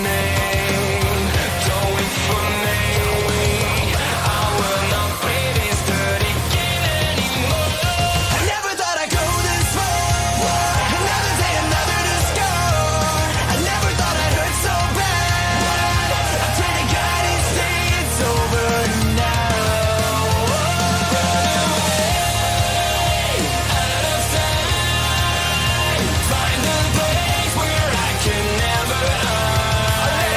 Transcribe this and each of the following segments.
me. Don't wait for me. I will not play this dirty game anymore. I never thought I'd go this far. Another day, another to score. I never thought I'd hurt so bad. I pray to God each day it's over now. Run away, out of sight. Find a place where I can never hide.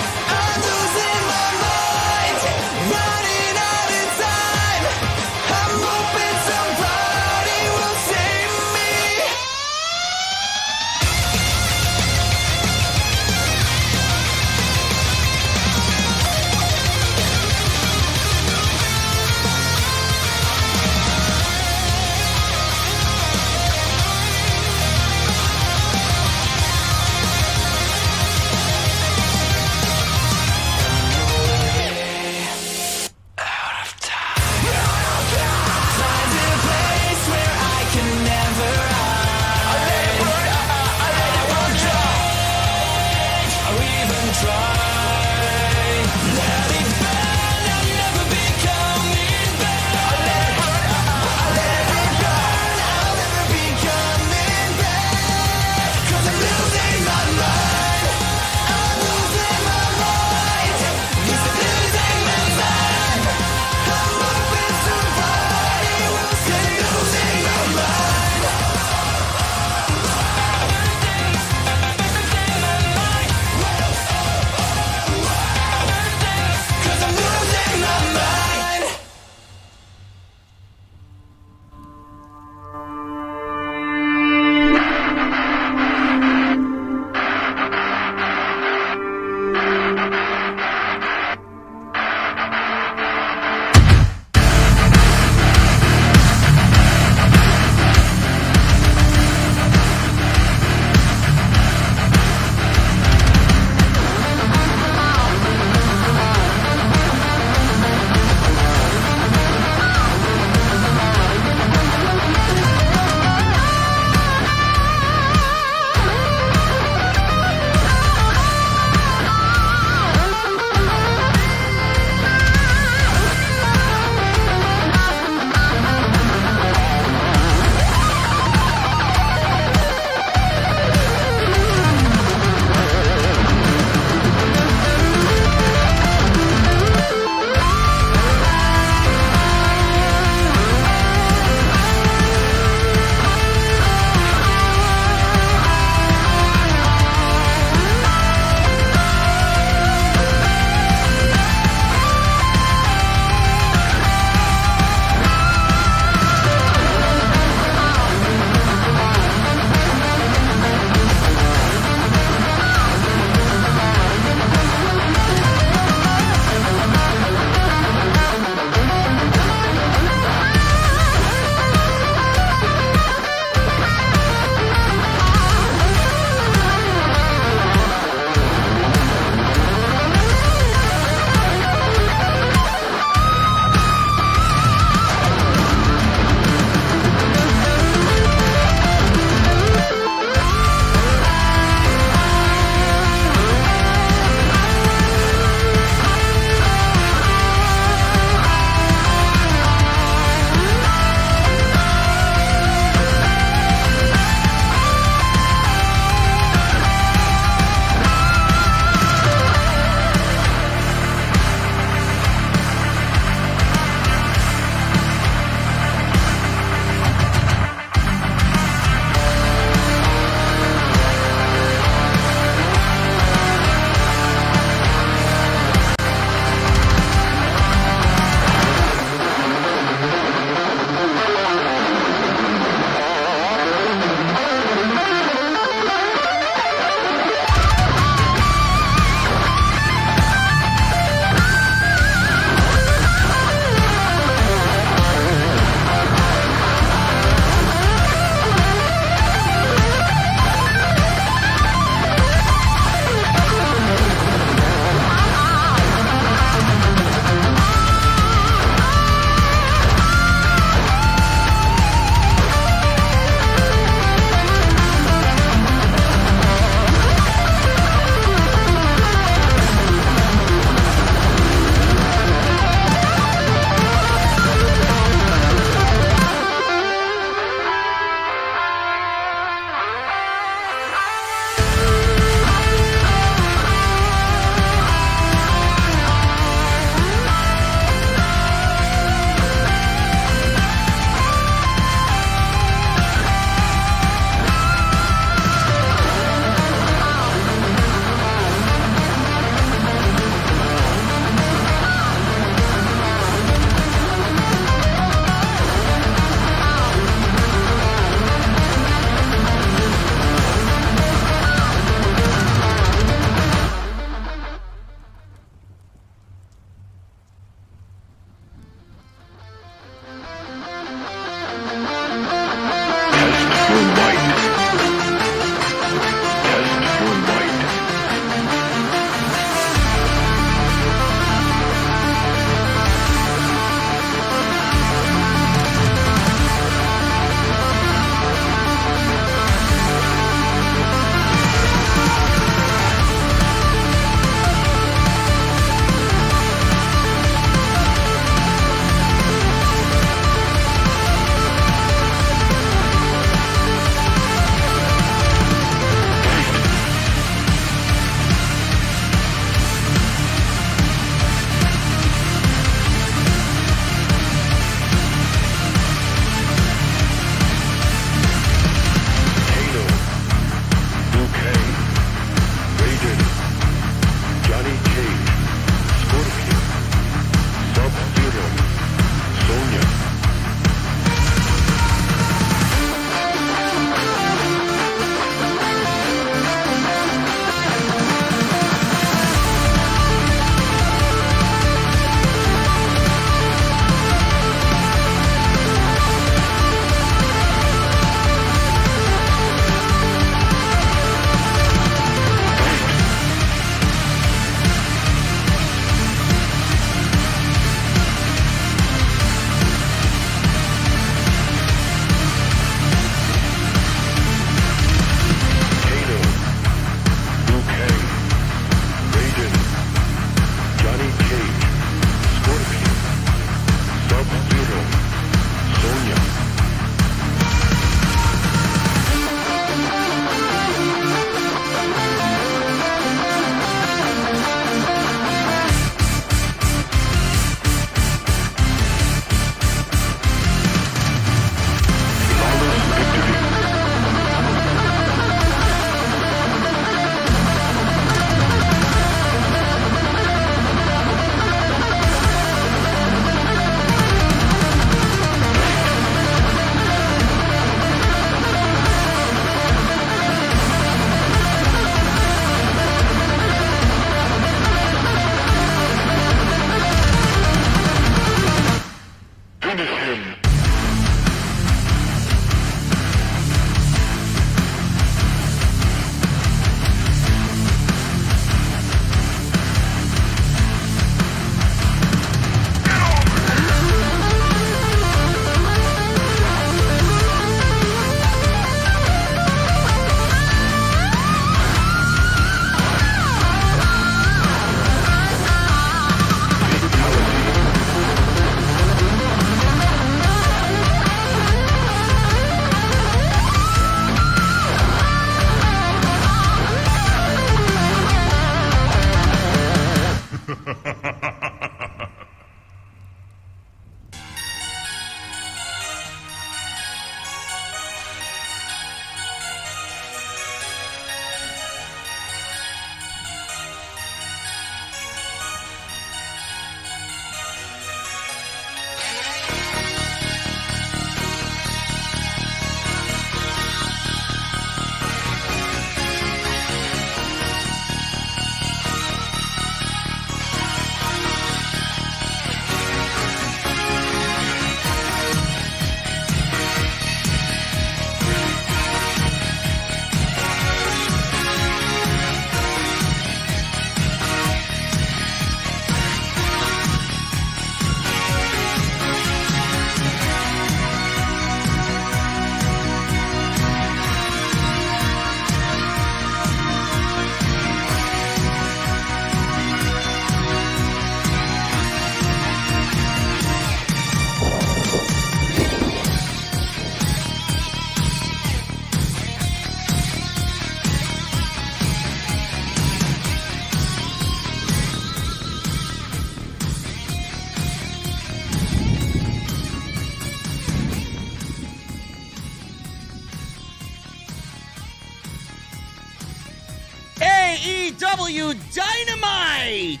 AEW Dynamite.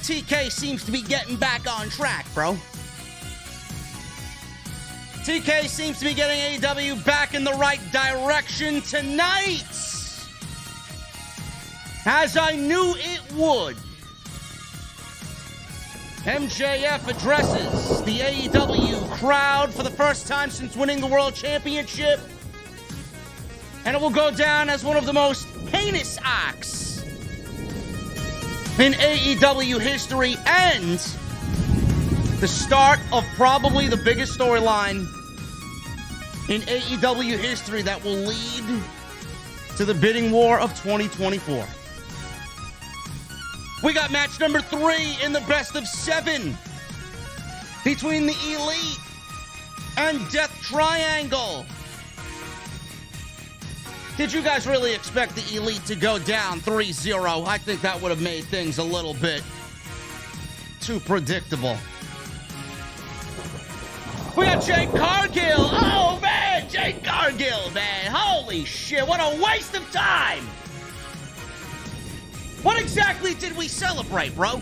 TK seems to be getting back on track, bro. TK seems to be getting AEW back in the right direction tonight, as I knew it would. MJF addresses the AEW crowd for the first time since winning the World Championship, and it will go down as one of the most heinous acts in AEW history and the start of probably the biggest storyline in AEW history that will lead to the bidding war of 2024. We got match number 3 in the best of 7 between the Elite and Death Triangle. Did you guys really expect the Elite to go down 3-0? I think that would have made things a little bit too predictable. We got Jade Cargill. Oh, man, Jade Cargill, man. Holy shit, what a waste of time. What exactly did we celebrate, bro?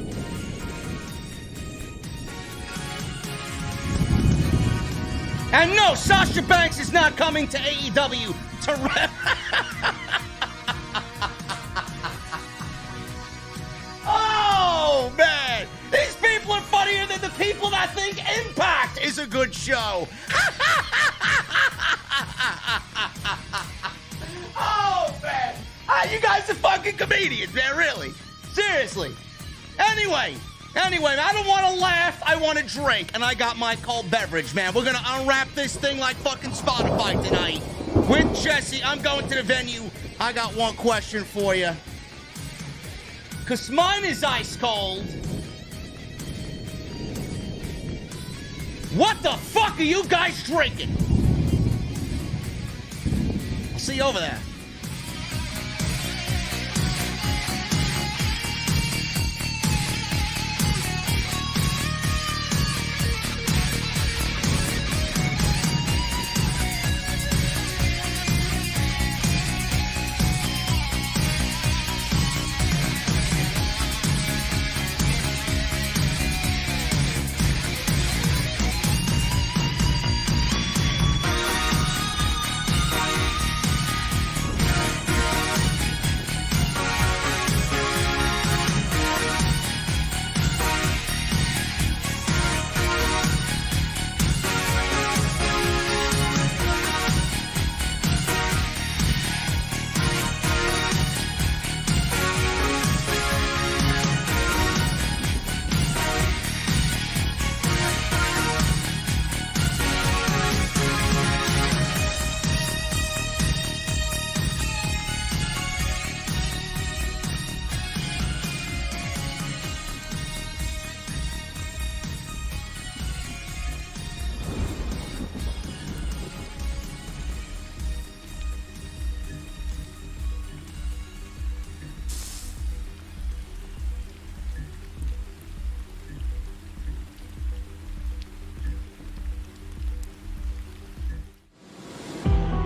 And no, Sasha Banks is not coming to AEW to Oh, man. These people are funnier than the people that think Impact is a good show. Oh, man. You guys are fucking comedians, man, really. Seriously. Anyway, I don't want to laugh. I want to drink, and I got my cold beverage, man. We're going to unwrap this thing like fucking Spotify tonight. With Jesse, I'm going to the venue. I got one question for you. Because mine is ice cold. What the fuck are you guys drinking? I'll see you over there.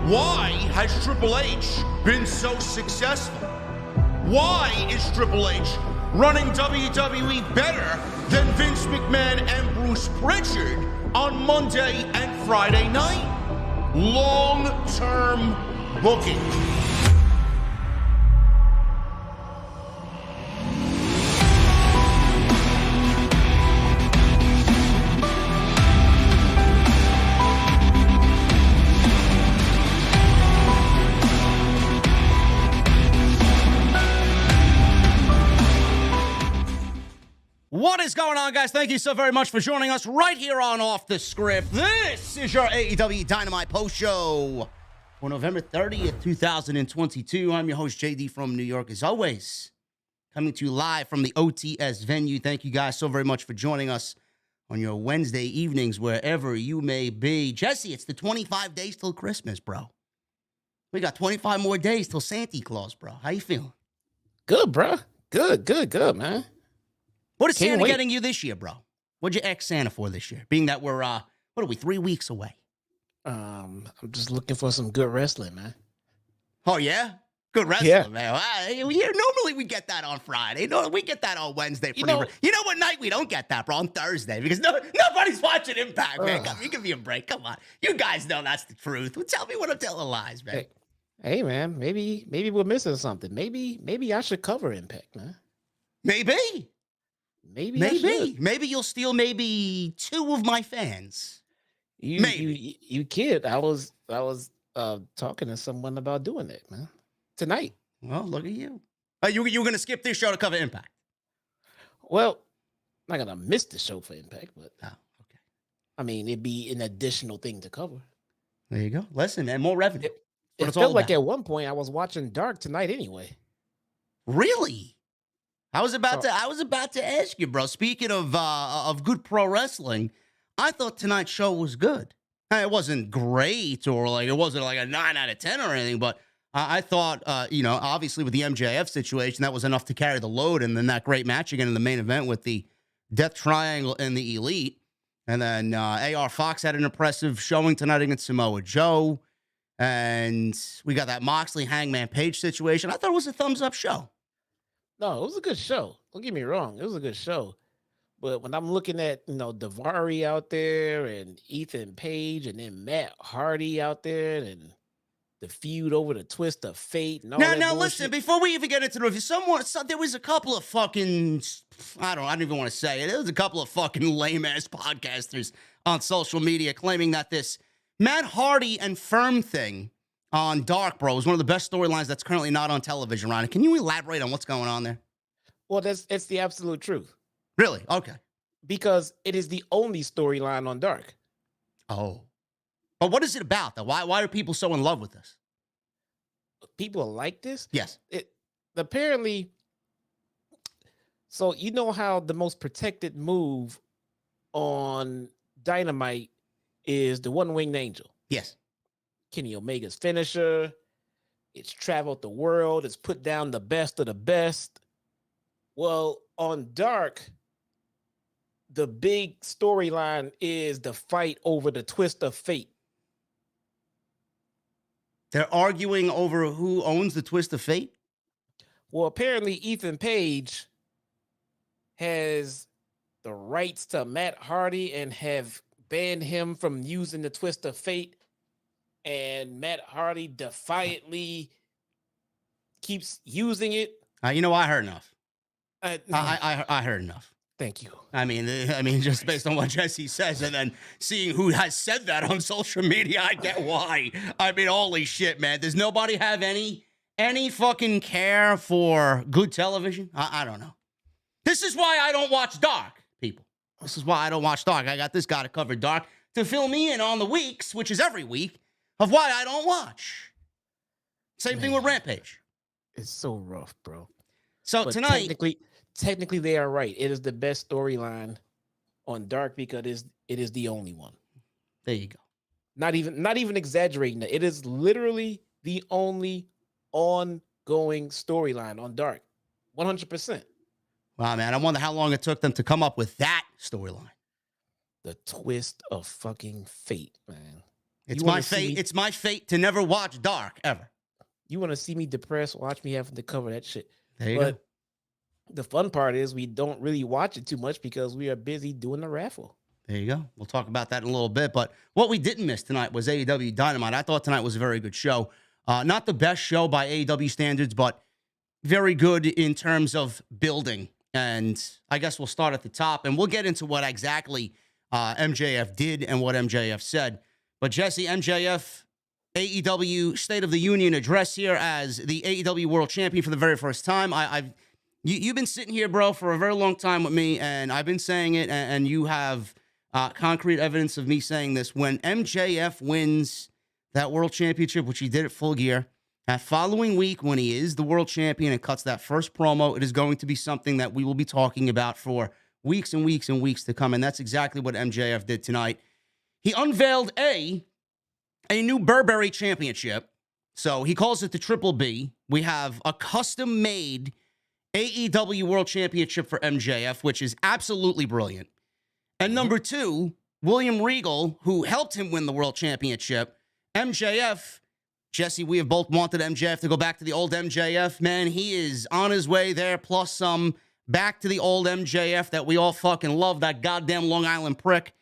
Why has Triple H been so successful? Why is Triple H running WWE better than Vince McMahon and Bruce Pritchard on Monday and Friday night? Long-term booking. What is going on, guys? Thank you so very much for joining us right here on Off the Script. This is your AEW Dynamite post show for November 30th, 2022. I'm your host, JD from New York, as always, coming to you live from the OTS venue. Thank you guys so very much for joining us on your Wednesday evenings, wherever you may be. Jesse, it's the 25 days till Christmas, bro. We got 25 more days till Santa Claus, bro. How you feeling? Good, bro. Good, man. What is Santa getting you this year, bro? What'd you ex Santa for this year? Being that we're, what are we, 3 weeks away? I'm just looking for some good wrestling, man. Oh, yeah? Good wrestling, Yeah. man. Normally we get that on Friday. No, we get that on Wednesday. You know what night we don't get that, bro? On Thursday. Because nobody's watching Impact, man. Come, you give me a break. Come on. You guys know that's the truth. Well, tell me when I'm telling lies, man. Hey, man, maybe we're missing something. Maybe I should cover Impact, man. Maybe Maybe you'll steal maybe 2 of my fans. You kid. I was talking to someone about doing that, man. Tonight. Well, look at you. You were going to skip this show to cover Impact? Well, I'm not gonna miss the show for Impact, but okay. I mean, it'd be an additional thing to cover. There you go. Listen, and more revenue. It felt like at one point I was watching Dark tonight anyway. Really? I was about to ask you, bro. Speaking of good pro wrestling, I thought tonight's show was good. It wasn't great, or it wasn't like a 9 out of 10 or anything, but I thought, obviously with the MJF situation, that was enough to carry the load, and then that great match again in the main event with the Death Triangle and the Elite, and then AR Fox had an impressive showing tonight against Samoa Joe, and we got that Moxley Hangman Page situation. I thought it was a thumbs up show. No, it was a good show. Don't get me wrong. It was a good show. But when I'm looking at, Daivari out there and Ethan Page and then Matt Hardy out there and the feud over the twist of fate and all that Now bullshit. listen, before we even get into the review, there was a couple of fucking, I don't even want to say it. There was a couple of fucking lame-ass podcasters on social media claiming that this Matt Hardy and Firm thing on Dark, bro, is one of the best storylines that's currently not on television, Ron. Can you elaborate on what's going on there? Well, it's the absolute truth. Really? Okay. Because it is the only storyline on Dark. Oh. But what is it about, though? Why are people so in love with this? People like this? Yes. Apparently, so you know how the most protected move on Dynamite is the one-winged angel? Yes. Kenny Omega's finisher. It's traveled the world. It's put down the best of the best. Well, on Dark, the big storyline is the fight over the twist of fate. They're arguing over who owns the twist of fate? Well, apparently Ethan Page has the rights to Matt Hardy and have banned him from using the twist of fate. And Matt Hardy defiantly keeps using it. I heard enough. I heard enough. Thank you. I mean, just based on what Jesse says, and then seeing who has said that on social media, I get why. I mean, holy shit, man! Does nobody have any fucking care for good television? I don't know. This is why I don't watch Dark, people. This is why I don't watch Dark. I got this guy to cover Dark to fill me in on the weeks, which is every week, of why I don't watch. Same thing with Rampage. It's so rough, bro. So But tonight, technically they are right. It is the best storyline on Dark because it is the only one. there you go. Not even exaggerating that. It is literally the only ongoing storyline on Dark. 100%. Wow, man, I wonder how long it took them to come up with that storyline. The twist of fucking fate, man. It's You my wanna see fate. me- It's my fate to never watch Dark ever. You want to see me depressed? Watch me having to cover that shit. There you But go. the fun part is we don't really watch it too much because we are busy doing the raffle. There you go. We'll talk about that in a little bit. But what we didn't miss tonight was AEW Dynamite. I thought tonight was a very good show. Not the best show by AEW standards, but very good in terms of building. And I guess we'll start at the top, and we'll get into what exactly MJF did and what MJF said. But Jesse, MJF, AEW State of the Union address here as the AEW World Champion for the very first time. You've been sitting here, bro, for a very long time with me, and I've been saying it, and you have concrete evidence of me saying this. When MJF wins that World Championship, which he did at Full Gear, that following week when he is the World Champion and cuts that first promo, it is going to be something that we will be talking about for weeks and weeks and weeks to come, and that's exactly what MJF did tonight. He unveiled a new Burberry championship. So he calls it the Triple B. We have a custom-made AEW World Championship for MJF, which is absolutely brilliant. And number 2, William Regal, who helped him win the World Championship, MJF Jesse, we have both wanted MJF to go back to the old MJF. Man, he is on his way there, plus some, back to the old MJF that we all fucking love, that goddamn Long Island prick.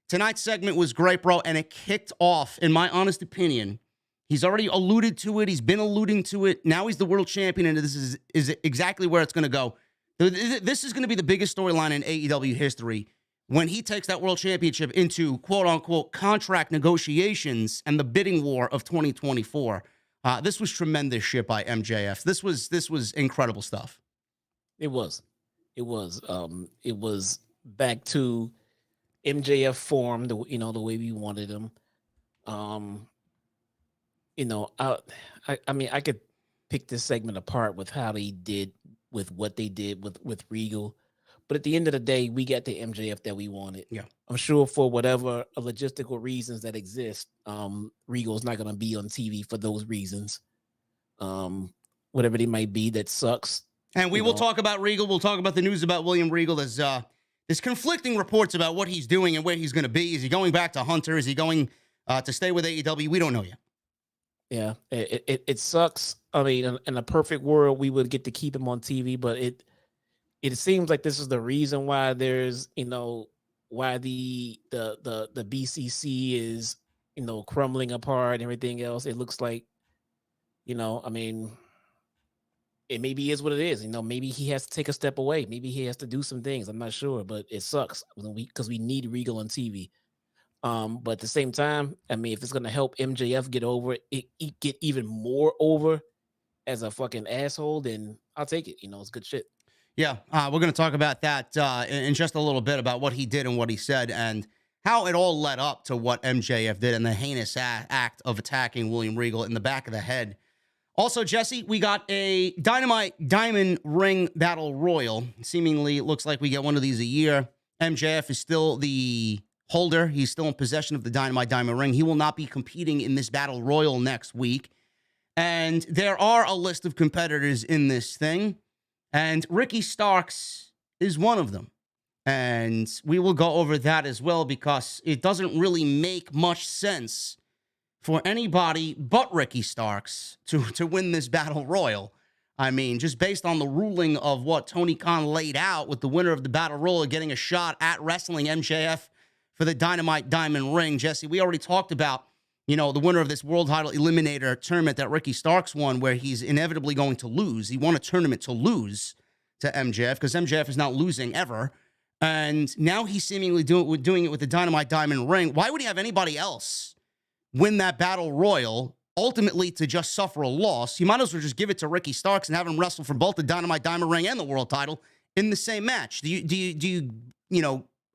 Tonight's segment was great, bro, and it kicked off, in my honest opinion. He's already alluded to it. He's been alluding to it. Now he's the world champion, and this is exactly where it's going to go. This is going to be the biggest storyline in AEW history when he takes that world championship into quote-unquote contract negotiations and the bidding war of 2024. This was tremendous shit by MJF. This was incredible stuff. It was back to MJF form, the way we wanted him. I mean, I could pick this segment apart with how they did with what they did with Regal. But at the end of the day, we got the MJF that we wanted. Yeah. I'm sure for whatever logistical reasons that exist, Regal's not going to be on TV for those reasons. Whatever they might be, that sucks. And we will talk about Regal. We'll talk about the news about William Regal. There's conflicting reports about what he's doing and where he's going to be. Is he going back to Hunter? Is he going to stay with AEW? We don't know yet. Yeah, it sucks. I mean, in a perfect world, we would get to keep him on TV, but it seems like this is the reason why there's, why the BCC is, crumbling apart and everything else. It looks like, I mean, it maybe is what it is. Maybe he has to take a step away. Maybe he has to do some things. I'm not sure, but it sucks because we need Regal on TV. But at the same time, I mean, if it's going to help MJF get over it, get even more over as a fucking asshole, then I'll take it. It's good shit. Yeah, we're going to talk about that in just a little bit, about what he did and what he said and how it all led up to what MJF did and the heinous act of attacking William Regal in the back of the head. Also, Jesse, we got a Dynamite Diamond Ring Battle Royal. Seemingly, it looks like we get one of these a year. MJF is still the holder. He's still in possession of the Dynamite Diamond Ring. He will not be competing in this Battle Royal next week. And there are a list of competitors in this thing. And Ricky Starks is one of them. And we will go over that as well, because it doesn't really make much sense for anybody but Ricky Starks to win this Battle Royal. I mean, just based on the ruling of what Tony Khan laid out, with the winner of the Battle Royal getting a shot at wrestling MJF for the Dynamite Diamond Ring. Jesse, we already talked about, the winner of this World Title Eliminator tournament that Ricky Starks won, where he's inevitably going to lose. He won a tournament to lose to MJF, because MJF is not losing ever. And now he's seemingly doing it with the Dynamite Diamond Ring. Why would he have anybody else win that Battle Royal, ultimately to just suffer a loss? You might as well just give it to Ricky Starks and have him wrestle for both the Dynamite Diamond Ring and the World Title in the same match. Do you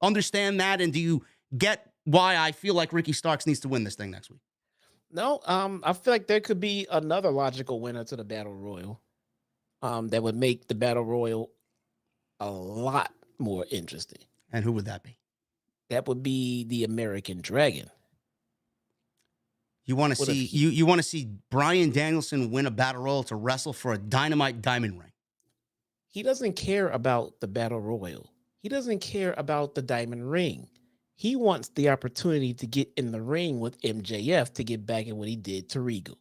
understand that? And do you get why I feel like Ricky Starks needs to win this thing next week? No, I feel like there could be another logical winner to the Battle Royal that would make the Battle Royal a lot more interesting. And who would that be? That would be the American Dragon. You want to see you want to see Bryan Danielson win a Battle Royal to wrestle for a Dynamite Diamond Ring? He doesn't care about the Battle Royal. He doesn't care about the Diamond Ring. He wants the opportunity to get in the ring with MJF to get back at what he did to Regal.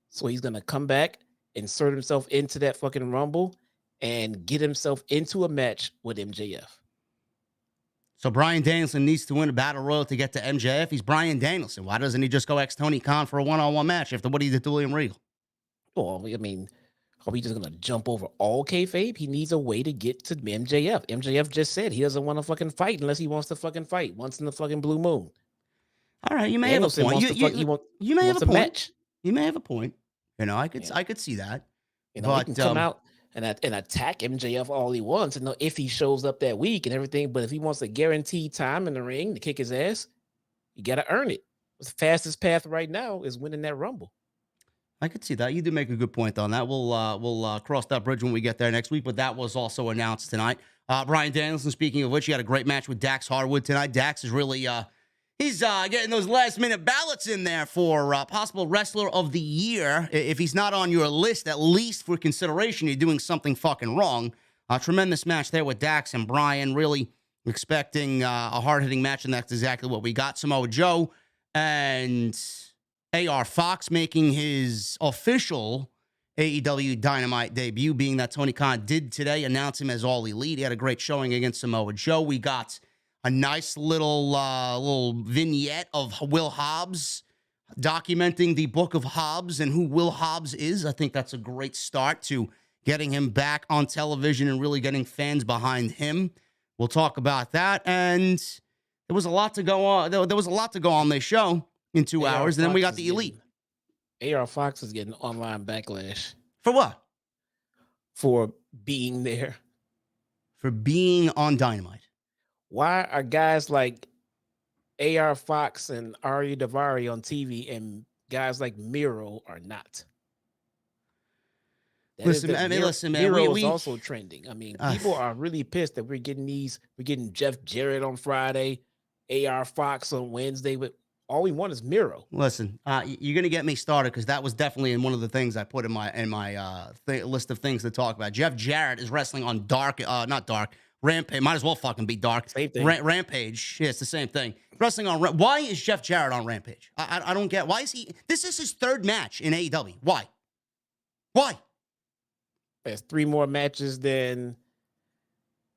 So he's going to come back, insert himself into that fucking Rumble, and get himself into a match with MJF. So Bryan Danielson needs to win a Battle Royal to get to MJF. He's Bryan Danielson. Why doesn't he just go ex-Tony Khan for a one-on-one match after what he did to William Regal? Well, I mean, are we just going to jump over all kayfabe? He needs a way to get to MJF. MJF just said he doesn't want to fucking fight unless he wants to fucking fight once in the fucking blue moon. All right, you may have a point. You may have a point. Match. You may have a point. I could see that. He can come out and attack MJF all he wants, and if he shows up that week and everything. But if he wants a guaranteed time in the ring to kick his ass, you got to earn it. The fastest path right now is winning that Rumble. I could see that. You do make a good point on that. We'll cross that bridge when we get there next week, but that was also announced tonight. Bryan Danielson, speaking of which, he had a great match with Dax Harwood tonight. Dax is really, he's getting those last-minute ballots in there for possible Wrestler of the Year. If he's not on your list, at least for consideration, you're doing something fucking wrong. Tremendous match there with Dax and Bryan. Really expecting a hard-hitting match, and that's exactly what we got. Samoa Joe and AR Fox making his official AEW Dynamite debut, being that Tony Khan did today announce him as All Elite. He had a great showing against Samoa Joe. We got a nice little vignette of Will Hobbs documenting the book of Hobbs and who Will Hobbs is. I think that's a great start to getting him back on television and really getting fans behind him. We'll talk about that. And there was a lot to go on. There was a lot to go on this show in 2 hours. And then we got the Elite. AR Fox is getting online backlash. For what? For being there. For being on Dynamite. Why are guys like AR Fox and Ari Daivari on TV and guys like Miro are not? Listen, man. Miro is also trending. I mean, people are really pissed that we're getting Jeff Jarrett on Friday, AR Fox on Wednesday, but all we want is Miro. Listen, you're gonna get me started because that was definitely in one of the things I put in my list of things to talk about. Jeff Jarrett is wrestling on Rampage. Might as well fucking be Dark. Same thing. Rampage. Yeah, it's the same thing. Wrestling on. Why is Jeff Jarrett on Rampage? I don't get. Why is he? This is his third match in AEW. Why? Why? There's 3 more matches than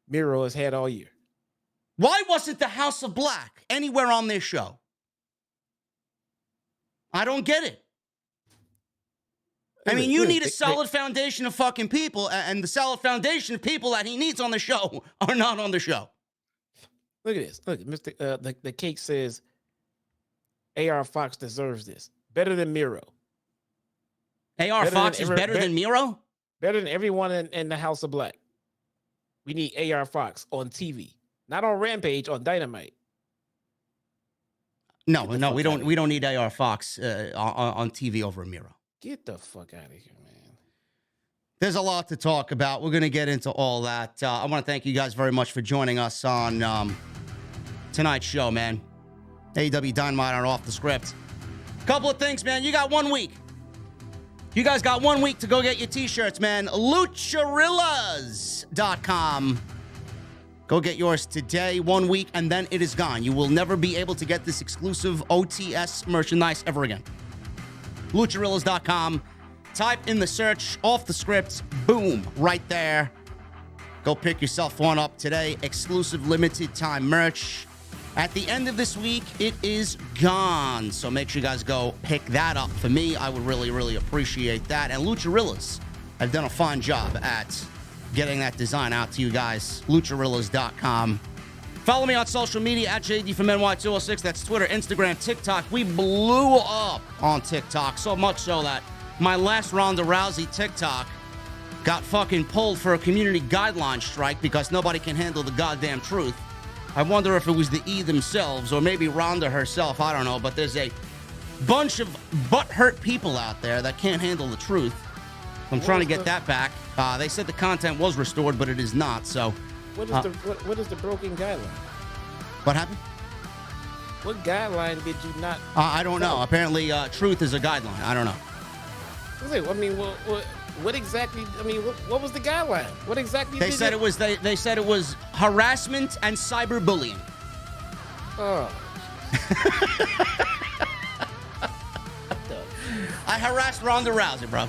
Miro has had all year. Why wasn't the House of Black anywhere on this show? I don't get it. I mean, you need a solid foundation of fucking people, and the solid foundation of people that he needs on the show are not on the show. Look at this. Look, Mr. The cake says AR Fox deserves this. Better than Miro. AR Fox is better than Miro? Better than everyone in the House of Black. We need AR Fox on TV. Not on Rampage, on Dynamite. No, we don't need AR Fox on TV over Miro. Get the fuck out of here, man. There's a lot to talk about. We're going to get into all that. I want to thank you guys very much for joining us on tonight's show, man. AEW Dynamite on Off the Script. Couple of things, man. You got 1 week. You guys got 1 week to go get your t-shirts, man. Lucharillas.com. Go get yours today, 1 week, and then it is gone. You will never be able to get this exclusive OTS merchandise ever again. Lucharillas.com. Type in the search, Off the Script, boom, right there. Go pick yourself one up today. Exclusive limited time merch. At the end of this week, it is gone. So make sure you guys go pick that up for me. I would really, really appreciate that. And Lucharillas have done a fine job at getting that design out to you guys. Lucharillas.com. Follow me on social media at JDfromNY206. That's Twitter, Instagram, TikTok. We blew up on TikTok, so much so that my last Ronda Rousey TikTok got fucking pulled for a community guideline strike because nobody can handle the goddamn truth. I wonder if it was the E themselves or maybe Ronda herself. I don't know, but there's a bunch of butthurt people out there that can't handle the truth. I'm trying to get that back. They said the content was restored, but it is not, so... What is the broken guideline? What happened? What guideline did you not? I don't know. Apparently, truth is a guideline. I don't know. I mean, what exactly? I mean, what was the guideline? What exactly? They said it was. They said it was harassment and cyberbullying. Oh. I harassed Ronda Rousey, bro.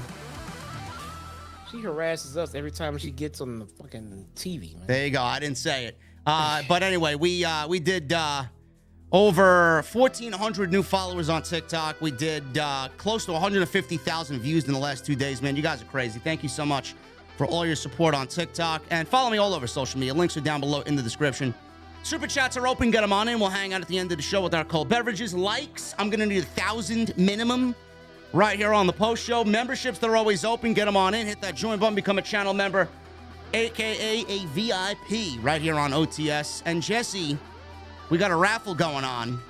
She harasses us every time she gets on the fucking TV, man. There you go. I didn't say it. But anyway, we did over 1,400 new followers on TikTok. We did close to 150,000 views in the last 2 days, man. You guys are crazy. Thank you so much for all your support on TikTok. And follow me all over social media. Links are down below in the description. Super chats are open. Get them on in. We'll hang out at the end of the show with our cold beverages. Likes, I'm going to need 1,000 minimum. Right here on the post show. Memberships, they're always open. Get them on in. Hit that join button. Become a channel member, a.k.a. a VIP right here on OTS. And Jesse, we got a raffle going on.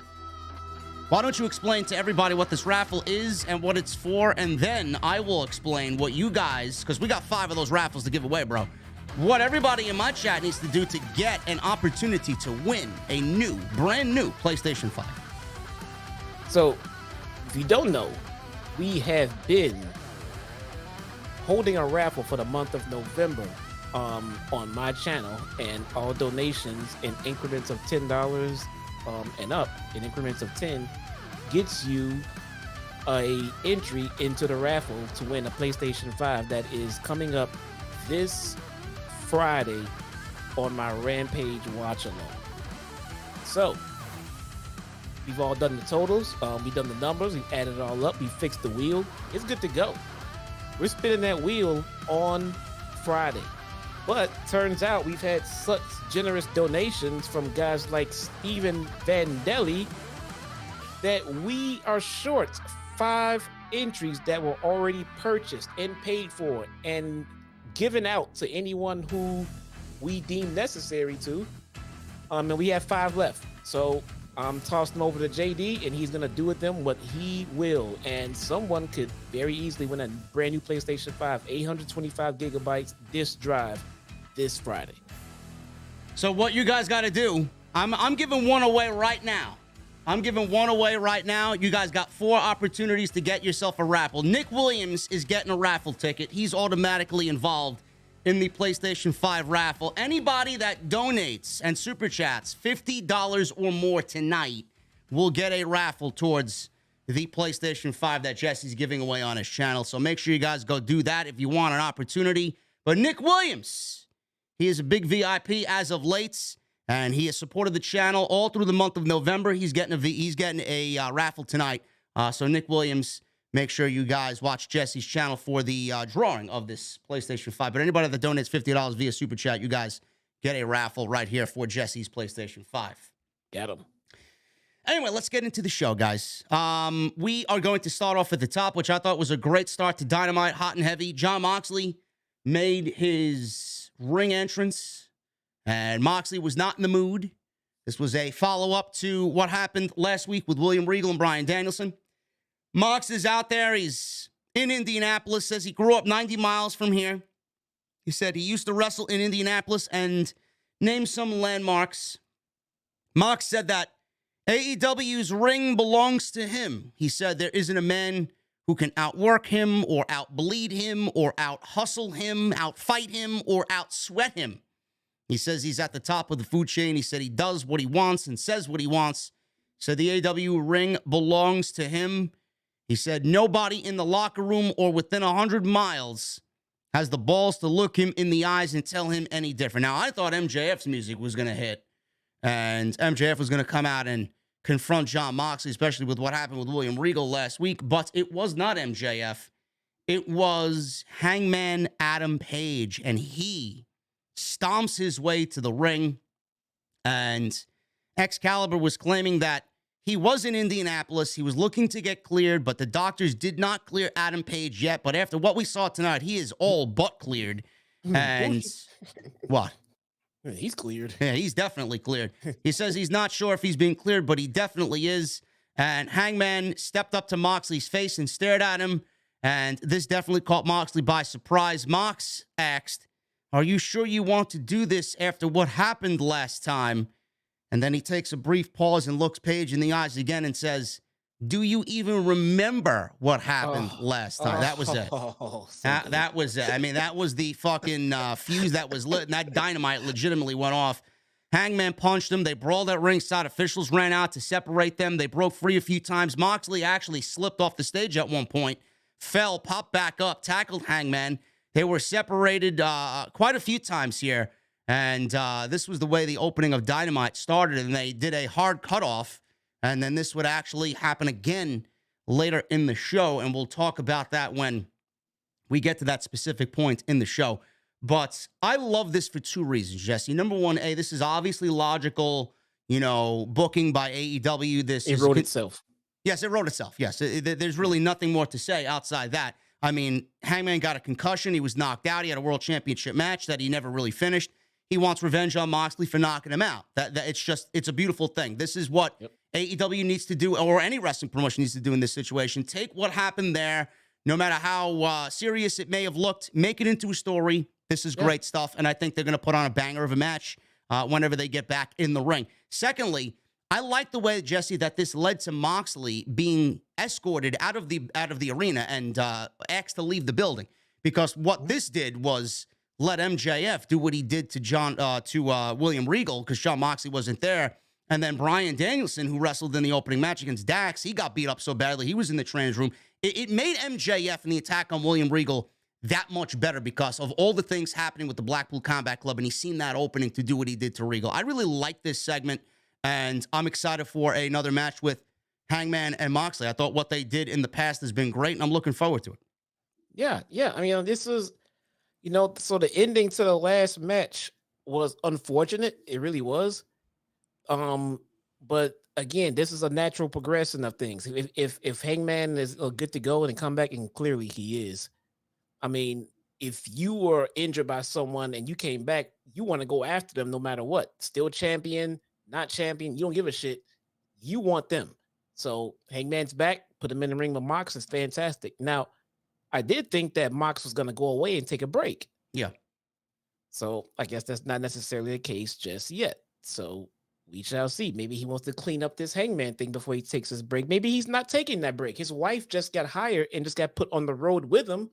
Why don't you explain to everybody what this raffle is and what it's for, and then I will explain what you guys, because we got 5 of those raffles to give away, bro. What everybody in my chat needs to do to get an opportunity to win a brand new PlayStation 5. So, if you don't know, we have been holding a raffle for the month of November on my channel, and all donations in increments of $10 and up in increments of 10 gets you a entry into the raffle to win a PlayStation 5 that is coming up this Friday on my Rampage watch along. So we've all done the totals, we've done the numbers, we've added it all up, we fixed the wheel. It's good to go. We're spinning that wheel on Friday. But turns out we've had such generous donations from guys like Steven Vandelli that we are short 5 entries that were already purchased and paid for and given out to anyone who we deem necessary to. And we have 5 left. So I'm tossing them over to JD, and he's going to do with them what he will. And someone could very easily win a brand new PlayStation 5, 825 gigabytes disk drive this Friday. So what you guys got to do, I'm giving one away right now. You guys got 4 opportunities to get yourself a raffle. Nick Williams is getting a raffle ticket. He's automatically involved in the PlayStation 5 raffle. Anybody that donates and super chats $50 or more tonight will get a raffle towards the PlayStation 5 that Jesse's giving away on his channel. So make sure you guys go do that if you want an opportunity. But Nick Williams, he is a big VIP as of late, and he has supported the channel all through the month of November. He's getting a raffle tonight. So Nick Williams, make sure you guys watch Jesse's channel for the drawing of this PlayStation 5. But anybody that donates $50 via Super Chat, you guys get a raffle right here for Jesse's PlayStation 5. Get him. Anyway, let's get into the show, guys. We are going to start off at the top, which I thought was a great start to Dynamite, hot and heavy. Jon Moxley made his ring entrance, and Moxley was not in the mood. This was a follow-up to what happened last week with William Regal and Bryan Danielson. Mox is out there. He's in Indianapolis, says he grew up 90 miles from here. He said he used to wrestle in Indianapolis and named some landmarks. Mox said that AEW's ring belongs to him. He said there isn't a man who can outwork him or outbleed him or out-hustle him, out-fight him, or out-sweat him. He says he's at the top of the food chain. He said he does what he wants and says what he wants. So the AEW ring belongs to him. He said nobody in the locker room or within 100 miles has the balls to look him in the eyes and tell him any different. Now, I thought MJF's music was going to hit, and MJF was going to come out and confront Jon Moxley, especially with what happened with William Regal last week, but it was not MJF. It was Hangman Adam Page, and he stomps his way to the ring, and Excalibur was claiming that he was in Indianapolis. He was looking to get cleared, but the doctors did not clear Adam Page yet. But after what we saw tonight, he is all but cleared. And what? He's cleared. Yeah, he's definitely cleared. He says he's not sure if he's being cleared, but he definitely is. And Hangman stepped up to Moxley's face and stared at him. And this definitely caught Moxley by surprise. Mox asked, "Are you sure you want to do this after what happened last time?" And then he takes a brief pause and looks Page in the eyes again and says, "Do you even remember what happened last time?" That was it. That was it. I mean, that was the fucking fuse that was lit, and that Dynamite legitimately went off. Hangman punched him. They brawled at ringside. Officials ran out to separate them. They broke free a few times. Moxley actually slipped off the stage at one point, fell, popped back up, tackled Hangman. They were separated quite a few times here. And this was the way the opening of Dynamite started, and they did a hard cutoff, and then this would actually happen again later in the show, and we'll talk about that when we get to that specific point in the show. But I love this for 2 reasons, Jesse. Number one, this is obviously logical, booking by AEW. It wrote itself. Yes, it wrote itself. Yes, there's really nothing more to say outside that. I mean, Hangman got a concussion. He was knocked out. He had a world championship match that he never really finished. He wants revenge on Moxley for knocking him out. It's a beautiful thing. This is what AEW needs to do, or any wrestling promotion needs to do in this situation. Take what happened there, no matter how serious it may have looked, make it into a story. This is great stuff, and I think they're going to put on a banger of a match whenever they get back in the ring. Secondly, I like the way, Jesse, that this led to Moxley being escorted out of the arena and asked to leave the building, because what this did was let MJF do what he did to William Regal, because Jon Moxley wasn't there, And then Bryan Danielson, who wrestled in the opening match against Dax, he got beat up so badly. He was in the trans room. It made MJF and the attack on William Regal that much better because of all the things happening with the Blackpool Combat Club, and he's seen that opening to do what he did to Regal. I really like this segment, and I'm excited for another match with Hangman and Moxley. I thought what they did in the past has been great, and I'm looking forward to it. Yeah. I mean, this is, so the ending to the last match was unfortunate. It really was. But again, this is a natural progression of things. If Hangman is good to go and come back, and clearly he is. I mean, if you were injured by someone and you came back, you want to go after them no matter what. Still champion, not champion, you don't give a shit. You want them. So Hangman's back, put him in the ring with Mox. It's fantastic. Now, I did think that Mox was going to go away and take a break. Yeah. So I guess that's not necessarily the case just yet. So we shall see. Maybe he wants to clean up this Hangman thing before he takes his break. Maybe he's not taking that break. His wife just got hired and just got put on the road with him.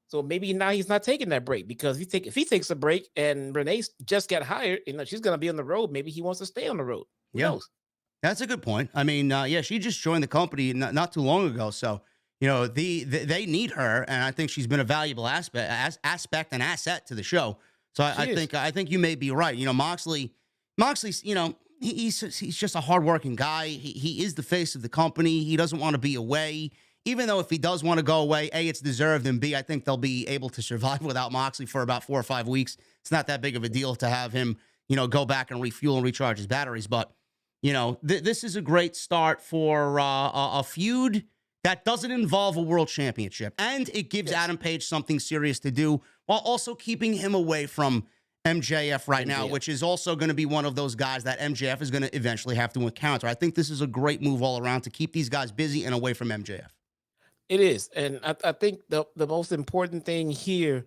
So maybe now he's not taking that break, because if he takes a break and Renee just got hired, she's going to be on the road. Maybe he wants to stay on the road. Who knows? That's a good point. I mean, she just joined the company not too long ago. So, they need her, and I think she's been a valuable aspect and asset to the show. So I think you may be right. Moxley's, he's just a hardworking guy. He is the face of the company. He doesn't want to be away. Even though if he does want to go away, A, it's deserved, and B, I think they'll be able to survive without Moxley for about 4 or 5 weeks. It's not that big of a deal to have him, go back and refuel and recharge his batteries. But, this is a great start for a feud that doesn't involve a world championship. And it gives Adam Page something serious to do while also keeping him away from MJF right now, which is also going to be one of those guys that MJF is going to eventually have to encounter. I think this is a great move all around to keep these guys busy and away from MJF. It is. And I think the most important thing here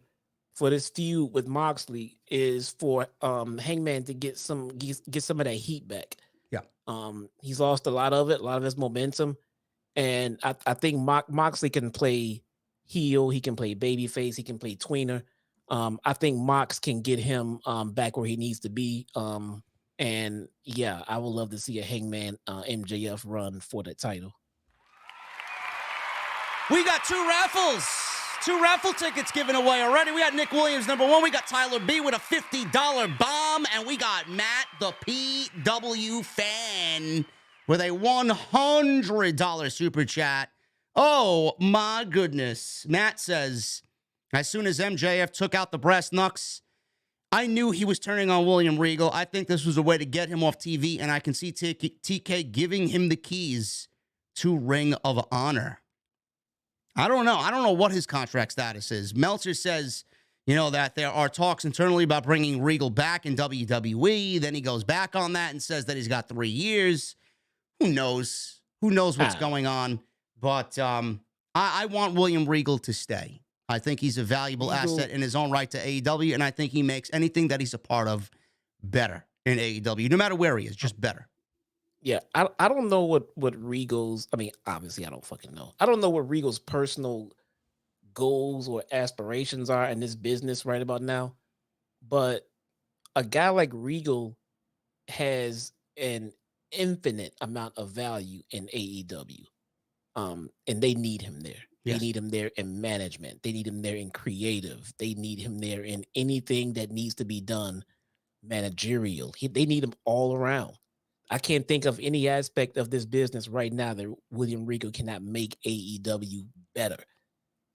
for this feud with Moxley is for Hangman to get some of that heat back. Yeah. He's lost a lot of it, a lot of his momentum. And I think Moxley can play heel, he can play babyface, he can play tweener. I think Mox can get him back where he needs to be. And yeah, I would love to see a Hangman MJF run for the title. We got 2 raffles. 2 raffle tickets given away already. We got Nick Williams, number 1. We got Tyler B with a $50 bomb. And we got Matt, the PW fan, with a $100 super chat. Oh, my goodness. Matt says, as soon as MJF took out the brass knucks, I knew he was turning on William Regal. I think this was a way to get him off TV, and I can see TK giving him the keys to Ring of Honor. I don't know what his contract status is. Meltzer says, that there are talks internally about bringing Regal back in WWE. Then he goes back on that and says that he's got 3 years. Who knows? Who knows what's going on? But I want William Regal to stay. I think he's a valuable asset in his own right to AEW, and I think he makes anything that he's a part of better in AEW, no matter where he is, just better. Yeah, I don't know what Regal's, obviously I don't fucking know. I don't know what Regal's personal goals or aspirations are in this business right about now. But a guy like Regal has an infinite amount of value in AEW. And they need him there. Yes. They need him there in management. They need him there in creative. They need him there in anything that needs to be done managerial. They need him all around. I can't think of any aspect of this business right now that William Regal cannot make AEW better.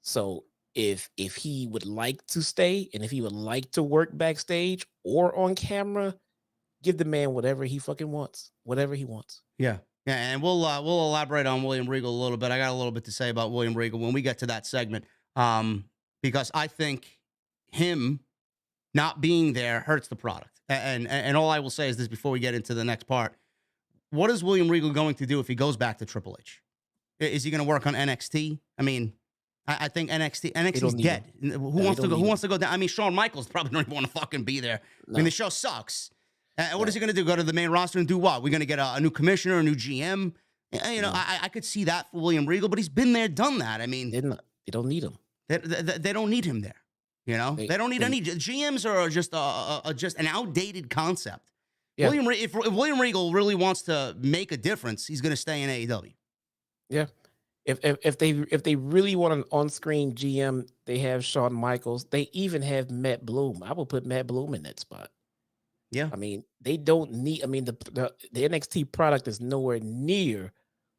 So if he would like to stay and if he would like to work backstage or on camera, give the man whatever he fucking wants, whatever he wants. Yeah. Yeah, and we'll elaborate on William Regal a little bit. I got a little bit to say about William Regal when we get to that segment, because I think him not being there hurts the product. And all I will say is this before we get into the next part. What is William Regal going to do if he goes back to Triple H? Is he going to work on NXT? I think NXT's dead. Who wants to go down? Shawn Michaels probably don't even want to fucking be there. No. The show sucks. What is he going to do? Go to the main roster and do what? We're going to get a new commissioner, a new GM? I could see that for William Regal, but he's been there, done that. They don't need him. They don't need him there. They don't need any GMs are just an outdated concept. Yeah. If William Regal really wants to make a difference, he's going to stay in AEW. Yeah. If they really want an on-screen GM, they have Shawn Michaels. They even have Matt Bloom. I will put Matt Bloom in that spot. Yeah. I mean, they don't need. I mean, the NXT product is nowhere near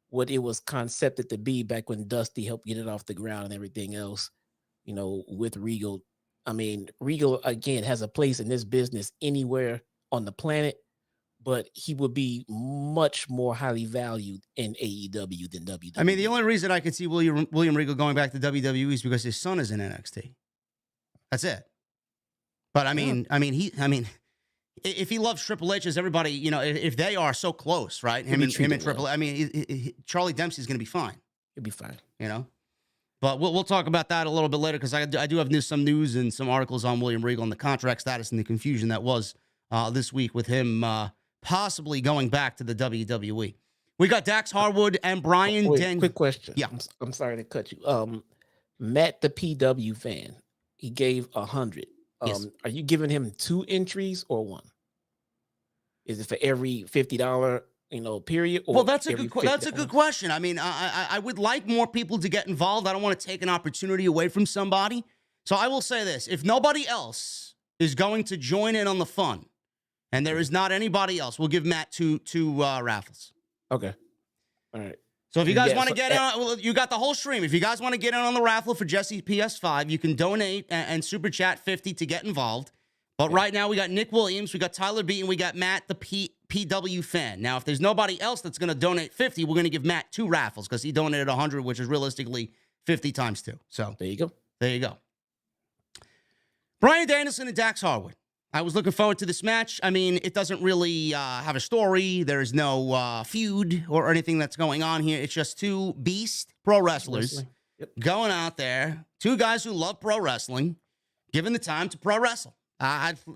what it was concepted to be back when Dusty helped get it off the ground and everything else. You know, with Regal. I mean, Regal again has a place in this business anywhere on the planet, but he would be much more highly valued in AEW than WWE. I mean, the only reason I could see William Regal going back to WWE is because his son is in NXT. That's it. But I mean, if he loves Triple H, as everybody, you know, if they are so close, right? Him and Triple H. I mean, Charlie Dempsey's going to be fine. He'll be fine. You know. But we'll talk about that a little bit later because I do have some news and some articles on William Regal and the contract status and the confusion that was this week with him possibly going back to the WWE. We got Dax Harwood and Bryan Danielson. Quick question. Yeah. I'm sorry to cut you. Matt, the PW fan, he gave 100. Yes. Are you giving him 2 entries or 1? Is it for every $50, period? Or well, that's a good $50? question. I mean, I would like more people to get involved. I don't want to take an opportunity away from somebody. So I will say this. If nobody else is going to join in on the fun, and there is not anybody else, we'll give Matt two raffles. Okay. All right. So if you guys want to get in on, well, you got the whole stream. If you guys want to get in on the raffle for Jesse's PS5, you can donate and super chat 50 to get involved. But right now we got Nick Williams, we got Tyler Beaton, we got Matt, the PW fan. Now, if there's nobody else that's going to donate 50, we're going to give Matt 2 raffles because he donated 100, which is realistically 50 times 2. So there you go. There you go. Bryan Danielson and Dax Harwood. I was looking forward to this match. I mean, it doesn't really have a story. There's no feud or anything that's going on here. It's just 2 beast pro wrestlers going out there. 2 guys who love pro wrestling, given the time to pro wrestle.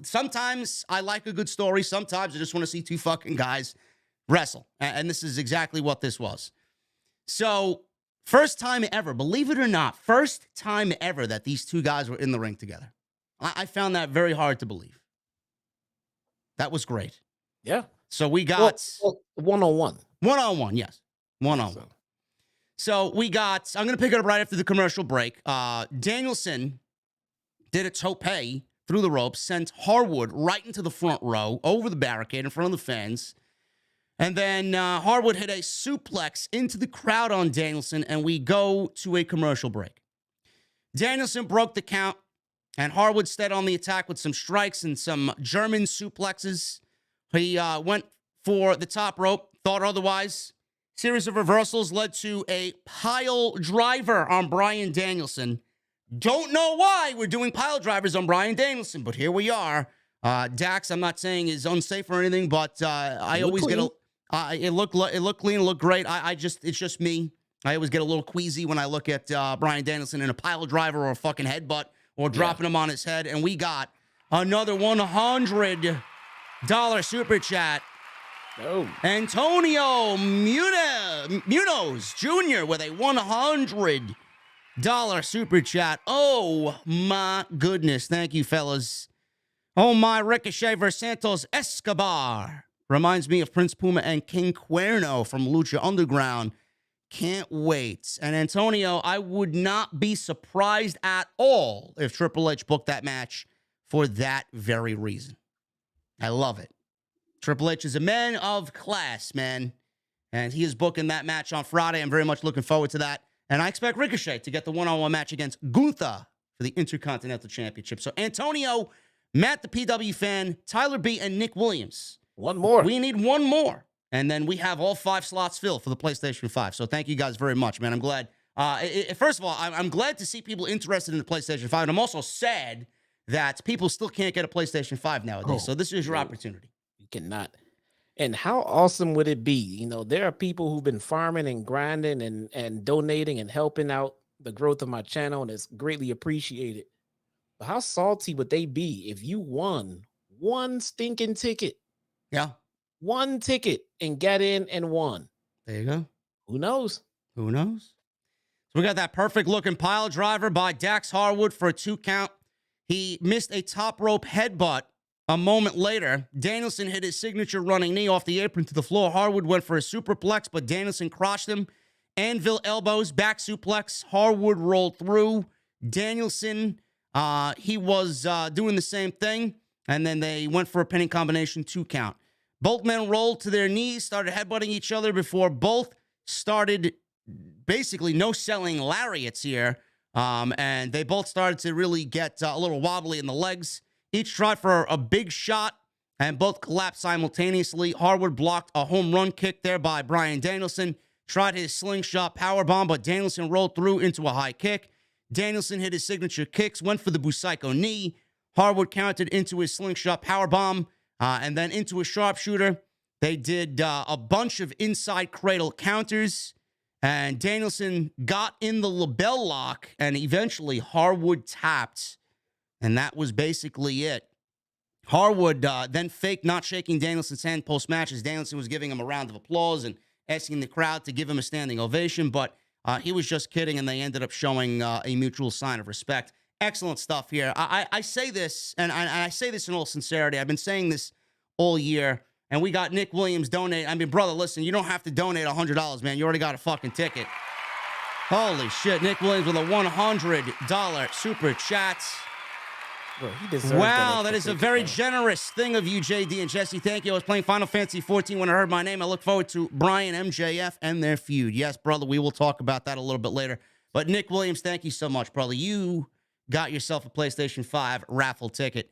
Sometimes I like a good story. Sometimes I just want to see 2 fucking guys wrestle. And this is exactly what this was. So, first time ever, believe it or not, first time ever that these 2 guys were in the ring together. I found that very hard to believe. That was great. Yeah. So we got... one-on-one. One-on-one, yes. One-on-one. So we got... I'm going to pick it up right after the commercial break. Danielson did a tope through the ropes, sent Harwood right into the front row, over the barricade in front of the fans. And then Harwood hit a suplex into the crowd on Danielson, and we go to a commercial break. Danielson broke the count, and Harwood stayed on the attack with some strikes and some German suplexes. He went for the top rope, thought otherwise. Series of reversals led to a pile driver on Bryan Danielson. Don't know why we're doing pile drivers on Bryan Danielson, but here we are. Dax, I'm not saying is unsafe or anything, but I always get it looked clean, it looked great. It's just me. I always get a little queasy when I look at Bryan Danielson in a pile driver or a fucking headbutt or dropping him on his head. And we got another $100 super chat. Oh. Antonio Munoz Jr. with a $100 super chat. Oh, my goodness. Thank you, fellas. Oh, my Ricochet versus Santos Escobar. Reminds me of Prince Puma and King Cuerno from Lucha Underground. Can't wait. And Antonio, I would not be surprised at all if Triple H booked that match for that very reason. I love it. Triple H is a man of class, man. And he is booking that match on Friday. I'm very much looking forward to that. And I expect Ricochet to get the one-on-one match against Gunther for the Intercontinental Championship. So Antonio, Matt the PW fan, Tyler B, and Nick Williams. One more. We need one more. And then we have all 5 slots filled for the PlayStation 5. So thank you guys very much, man. I'm glad. First of all, I'm glad to see people interested in the PlayStation 5. And I'm also sad that people still can't get a PlayStation 5 nowadays. So this is your opportunity. You cannot. And how awesome would it be? You know, there are people who've been farming and grinding and donating and helping out the growth of my channel, and it's greatly appreciated. But how salty would they be if you won one stinking ticket? Yeah. One ticket and got in and won. There you go. Who knows? Who knows? So we got that perfect looking pile driver by Dax Harwood for a 2 count. He missed a top rope headbutt A moment later, Danielson hit his signature running knee off the apron to the floor. Harwood went for a superplex, but Danielson crotched him. Anvil elbows, back suplex. Harwood rolled through. Danielson, he was doing the same thing, and then they went for a pinning combination 2 count. Both men rolled to their knees, started headbutting each other before both started basically no-selling lariats here, and they both started to really get a little wobbly in the legs. Each tried for a big shot, and both collapsed simultaneously. Harwood blocked a home run kick there by Bryan Danielson, tried his slingshot powerbomb, but Danielson rolled through into a high kick. Danielson hit his signature kicks, went for the Busaiku knee. Harwood countered into his slingshot powerbomb, and then into a sharpshooter. They did a bunch of inside cradle counters, and Danielson got in the label lock, and eventually Harwood tapped, and that was basically it. Harwood then faked not shaking Danielson's hand post-match as Danielson was giving him a round of applause and asking the crowd to give him a standing ovation, but he was just kidding, and they ended up showing a mutual sign of respect. Excellent stuff here. I say this, and I say this in all sincerity. I've been saying this all year, and we got Nick Williams donate. I mean, brother, listen, you don't have to donate $100, man. You already got a fucking ticket. Holy shit. Nick Williams with a $100 super chat. Bro, he deserves Wow, that is a very generous thing of you, JD and Jesse. Thank you. I was playing Final Fantasy 14 when I heard my name. I look forward to Bryan, MJF, and their feud. Yes, brother, we will talk about that a little bit later. But Nick Williams, thank you so much, brother. You got yourself a PlayStation 5 raffle ticket.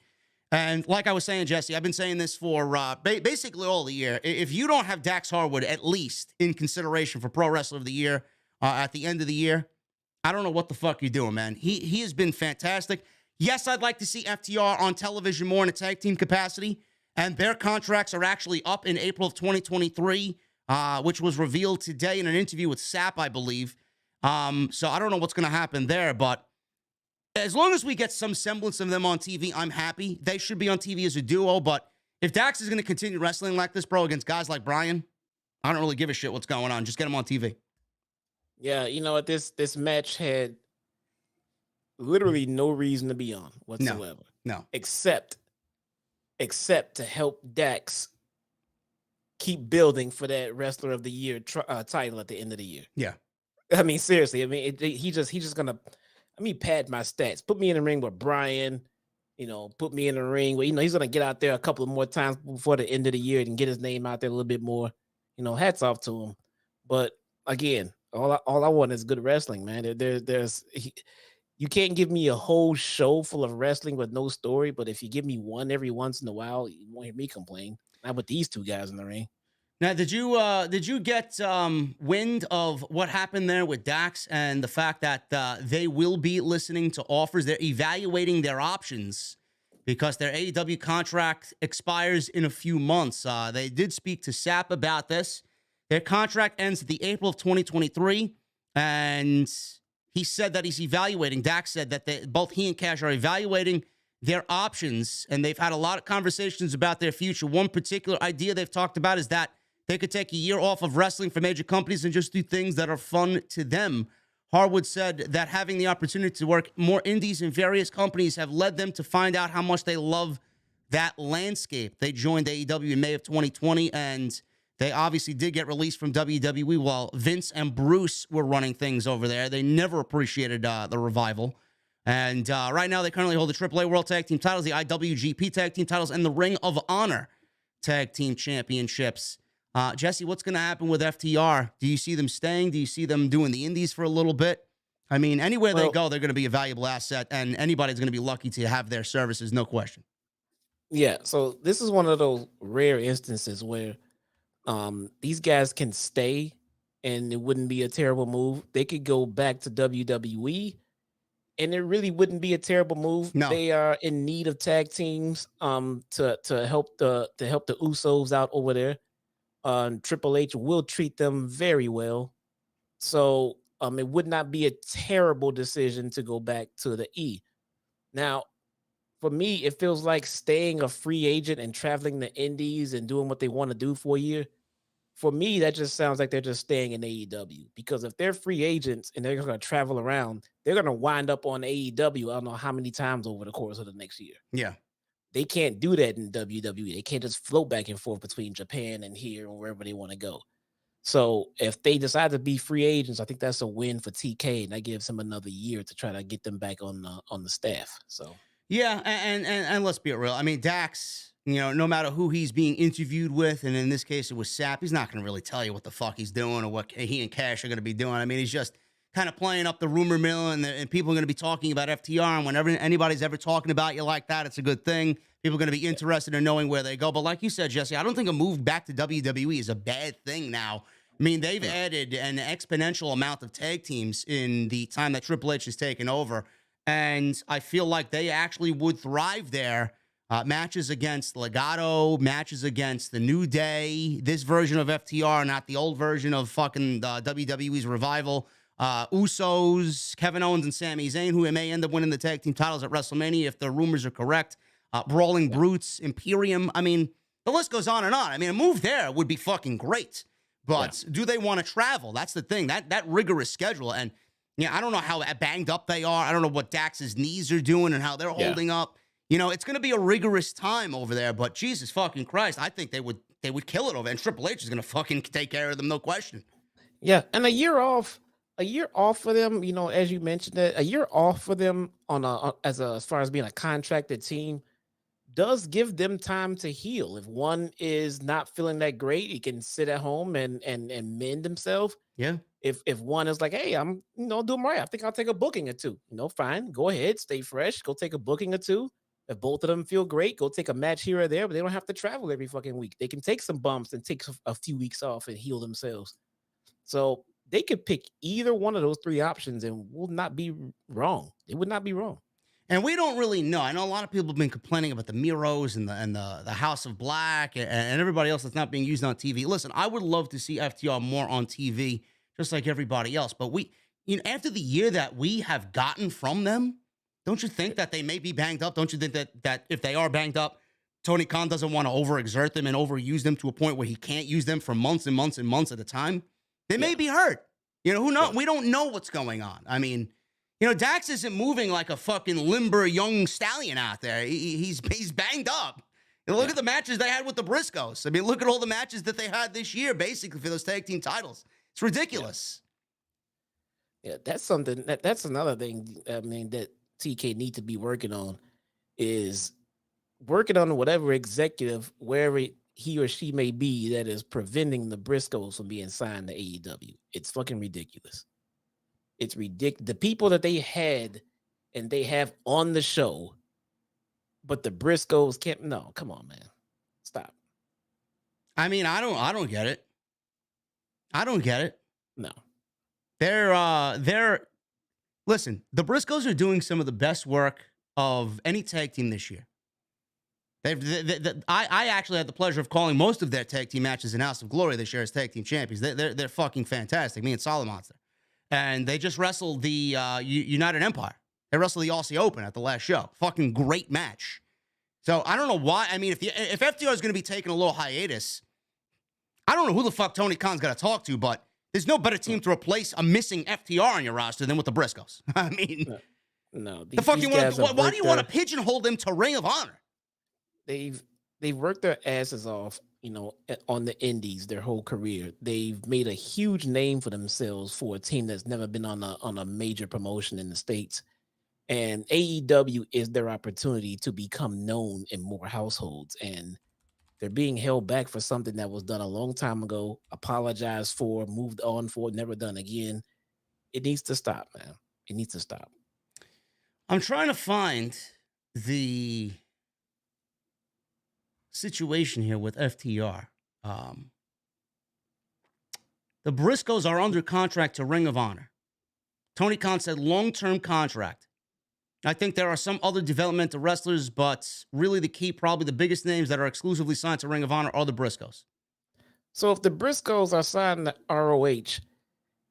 And like I was saying, Jesse, I've been saying this for basically all the year. If you don't have Dax Harwood at least in consideration for Pro Wrestler of the Year at the end of the year, I don't know what the fuck you're doing, man. He has been fantastic. Yes, I'd like to see FTR on television more in a tag team capacity, and their contracts are actually up in April of 2023, which was revealed today in an interview with Sapp, I believe. So I don't know what's going to happen there, but as long as we get some semblance of them on TV, I'm happy. They should be on TV as a duo, but if Dax is going to continue wrestling like this, bro, against guys like Bryan, I don't really give a shit what's going on. Just get him on TV. Yeah, you know what? This match had literally no reason to be on whatsoever. No. Except to help Dax keep building for that Wrestler of the Year title at the end of the year. Yeah. I mean, seriously. I mean, he's just gonna. Pad my stats. Put me in the ring with Bryan. Put me in the ring where he's gonna get out there a couple of more times before the end of the year and get his name out there a little bit more. Hats off to him. But again, all I want is good wrestling, man. You can't give me a whole show full of wrestling with no story, but if you give me one every once in a while, you won't hear me complain. Not with these two guys in the ring. Now, did you get wind of what happened there with Dax and the fact that they will be listening to offers? They're evaluating their options because their AEW contract expires in a few months. They did speak to Sapp about this. Their contract ends at the April of 2023, and he said that he's evaluating. Dax said that both he and Cash are evaluating their options, and they've had a lot of conversations about their future. One particular idea they've talked about is that they could take a year off of wrestling for major companies and just do things that are fun to them. Harwood said that having the opportunity to work more indies in various companies have led them to find out how much they love that landscape. They joined AEW in May of 2020, and they obviously did get released from WWE while Vince and Bruce were running things over there. They never appreciated the revival. And right now they currently hold the AAA World Tag Team titles, the IWGP Tag Team titles, and the Ring of Honor Tag Team Championships. Jesse, what's going to happen with FTR? Do you see them staying? Do you see them doing the indies for a little bit? I mean, anywhere they go, they're going to be a valuable asset, and anybody's going to be lucky to have their services, no question. Yeah, so this is one of those rare instances where these guys can stay, and it wouldn't be a terrible move. They could go back to WWE, and it really wouldn't be a terrible move. No. They are in need of tag teams to help the Usos out over there. Triple H will treat them very well. So it would not be a terrible decision to go back to the E. Now, for me, it feels like staying a free agent and traveling the indies and doing what they want to do for a year. For me, that just sounds like they're just staying in AEW, because if they're free agents and they're going to travel around, they're going to wind up on AEW I don't know how many times over the course of the next year. Yeah. They can't do that in WWE. They can't just float back and forth between Japan and here or wherever they want to go. So if they decide to be free agents, I think that's a win for TK, and that gives him another year to try to get them back on the staff. So yeah, and let's be real. I mean, Dax, no matter who he's being interviewed with, and in this case it was Sap, he's not going to really tell you what the fuck he's doing or what he and Cash are going to be doing. I mean, he's just kind of playing up the rumor mill, and people are going to be talking about FTR, and whenever anybody's ever talking about you like that, it's a good thing. People are going to be interested in knowing where they go. But like you said, Jesse, I don't think a move back to WWE is a bad thing now. I mean, they've added an exponential amount of tag teams in the time that Triple H has taken over, and I feel like they actually would thrive there. Matches against Legado, matches against the New Day, this version of FTR, not the old version of fucking WWE's Revival. Usos, Kevin Owens, and Sami Zayn, who may end up winning the tag team titles at WrestleMania if the rumors are correct. Brawling Brutes, Imperium. I mean, the list goes on and on. I mean, a move there would be fucking great. But do they want to travel? That's the thing. That rigorous schedule. And I don't know how banged up they are. I don't know what Dax's knees are doing and how they're holding up. It's going to be a rigorous time over there. But Jesus fucking Christ, I think they would kill it over there. And Triple H is going to fucking take care of them, no question. Yeah, and a year off for them, as you mentioned it, a year off for them as far as being a contracted team does give them time to heal. If one is not feeling that great, he can sit at home and mend himself. Yeah. If one is like, hey, I'm doing right, I think I'll take a booking or two. Fine, go ahead, stay fresh, go take a booking or two. If both of them feel great, go take a match here or there, but they don't have to travel every fucking week. They can take some bumps and take a few weeks off and heal themselves. So they could pick either one of those three options and will not be wrong. It would not be wrong. And we don't really know. I know a lot of people have been complaining about the Miros and the House of Black and everybody else that's not being used on TV. Listen, I would love to see FTR more on TV, just like everybody else. But after the year that we have gotten from them, don't you think that they may be banged up? Don't you think that if they are banged up, Tony Khan doesn't want to overexert them and overuse them to a point where he can't use them for months and months and months at a time? They may be hurt. Who knows? We don't know what's going on. I mean, Dax isn't moving like a fucking limber young stallion out there. He's banged up. Look at the matches they had with the Briscoes. I mean, look at all the matches that they had this year, basically, for those tag team titles. It's ridiculous. Yeah, that's something. That's another thing, I mean, that TK need to be working on is working on whatever executive, wherever he or she may be, that is preventing the Briscoes from being signed to AEW. It's fucking ridiculous. It's ridiculous. The people that they had and they have on the show, but the Briscoes can't. No, come on, man. Stop. I mean, I don't get it. I don't get it. No. Listen, the Briscoes are doing some of the best work of any tag team this year. I actually had the pleasure of calling most of their tag team matches in House of Glory this year as tag team champions. They're fucking fantastic. Me and Solomonster. And they just wrestled the United Empire. They wrestled the Aussie Open at the last show. Fucking great match. So I don't know why. I mean, if FTR is going to be taking a little hiatus, I don't know who the fuck Tony Khan's got to talk to, but there's no better team to replace a missing FTR on your roster than with the Briscoes. I mean, no. The fuck you want? Why do you want to pigeonhole them to Ring of Honor? They've worked their asses off, on the indies their whole career. They've made a huge name for themselves for a team that's never been on a major promotion in the States. And AEW is their opportunity to become known in more households. And they're being held back for something that was done a long time ago, apologized for, moved on for, never done again. It needs to stop, man. It needs to stop. I'm trying to find the situation here with FTR. The Briscoes are under contract to Ring of Honor. Tony Khan said long-term contract. I think there are some other developmental wrestlers, but really the key, probably the biggest names that are exclusively signed to Ring of Honor are the Briscoes. So if the Briscoes are signed to ROH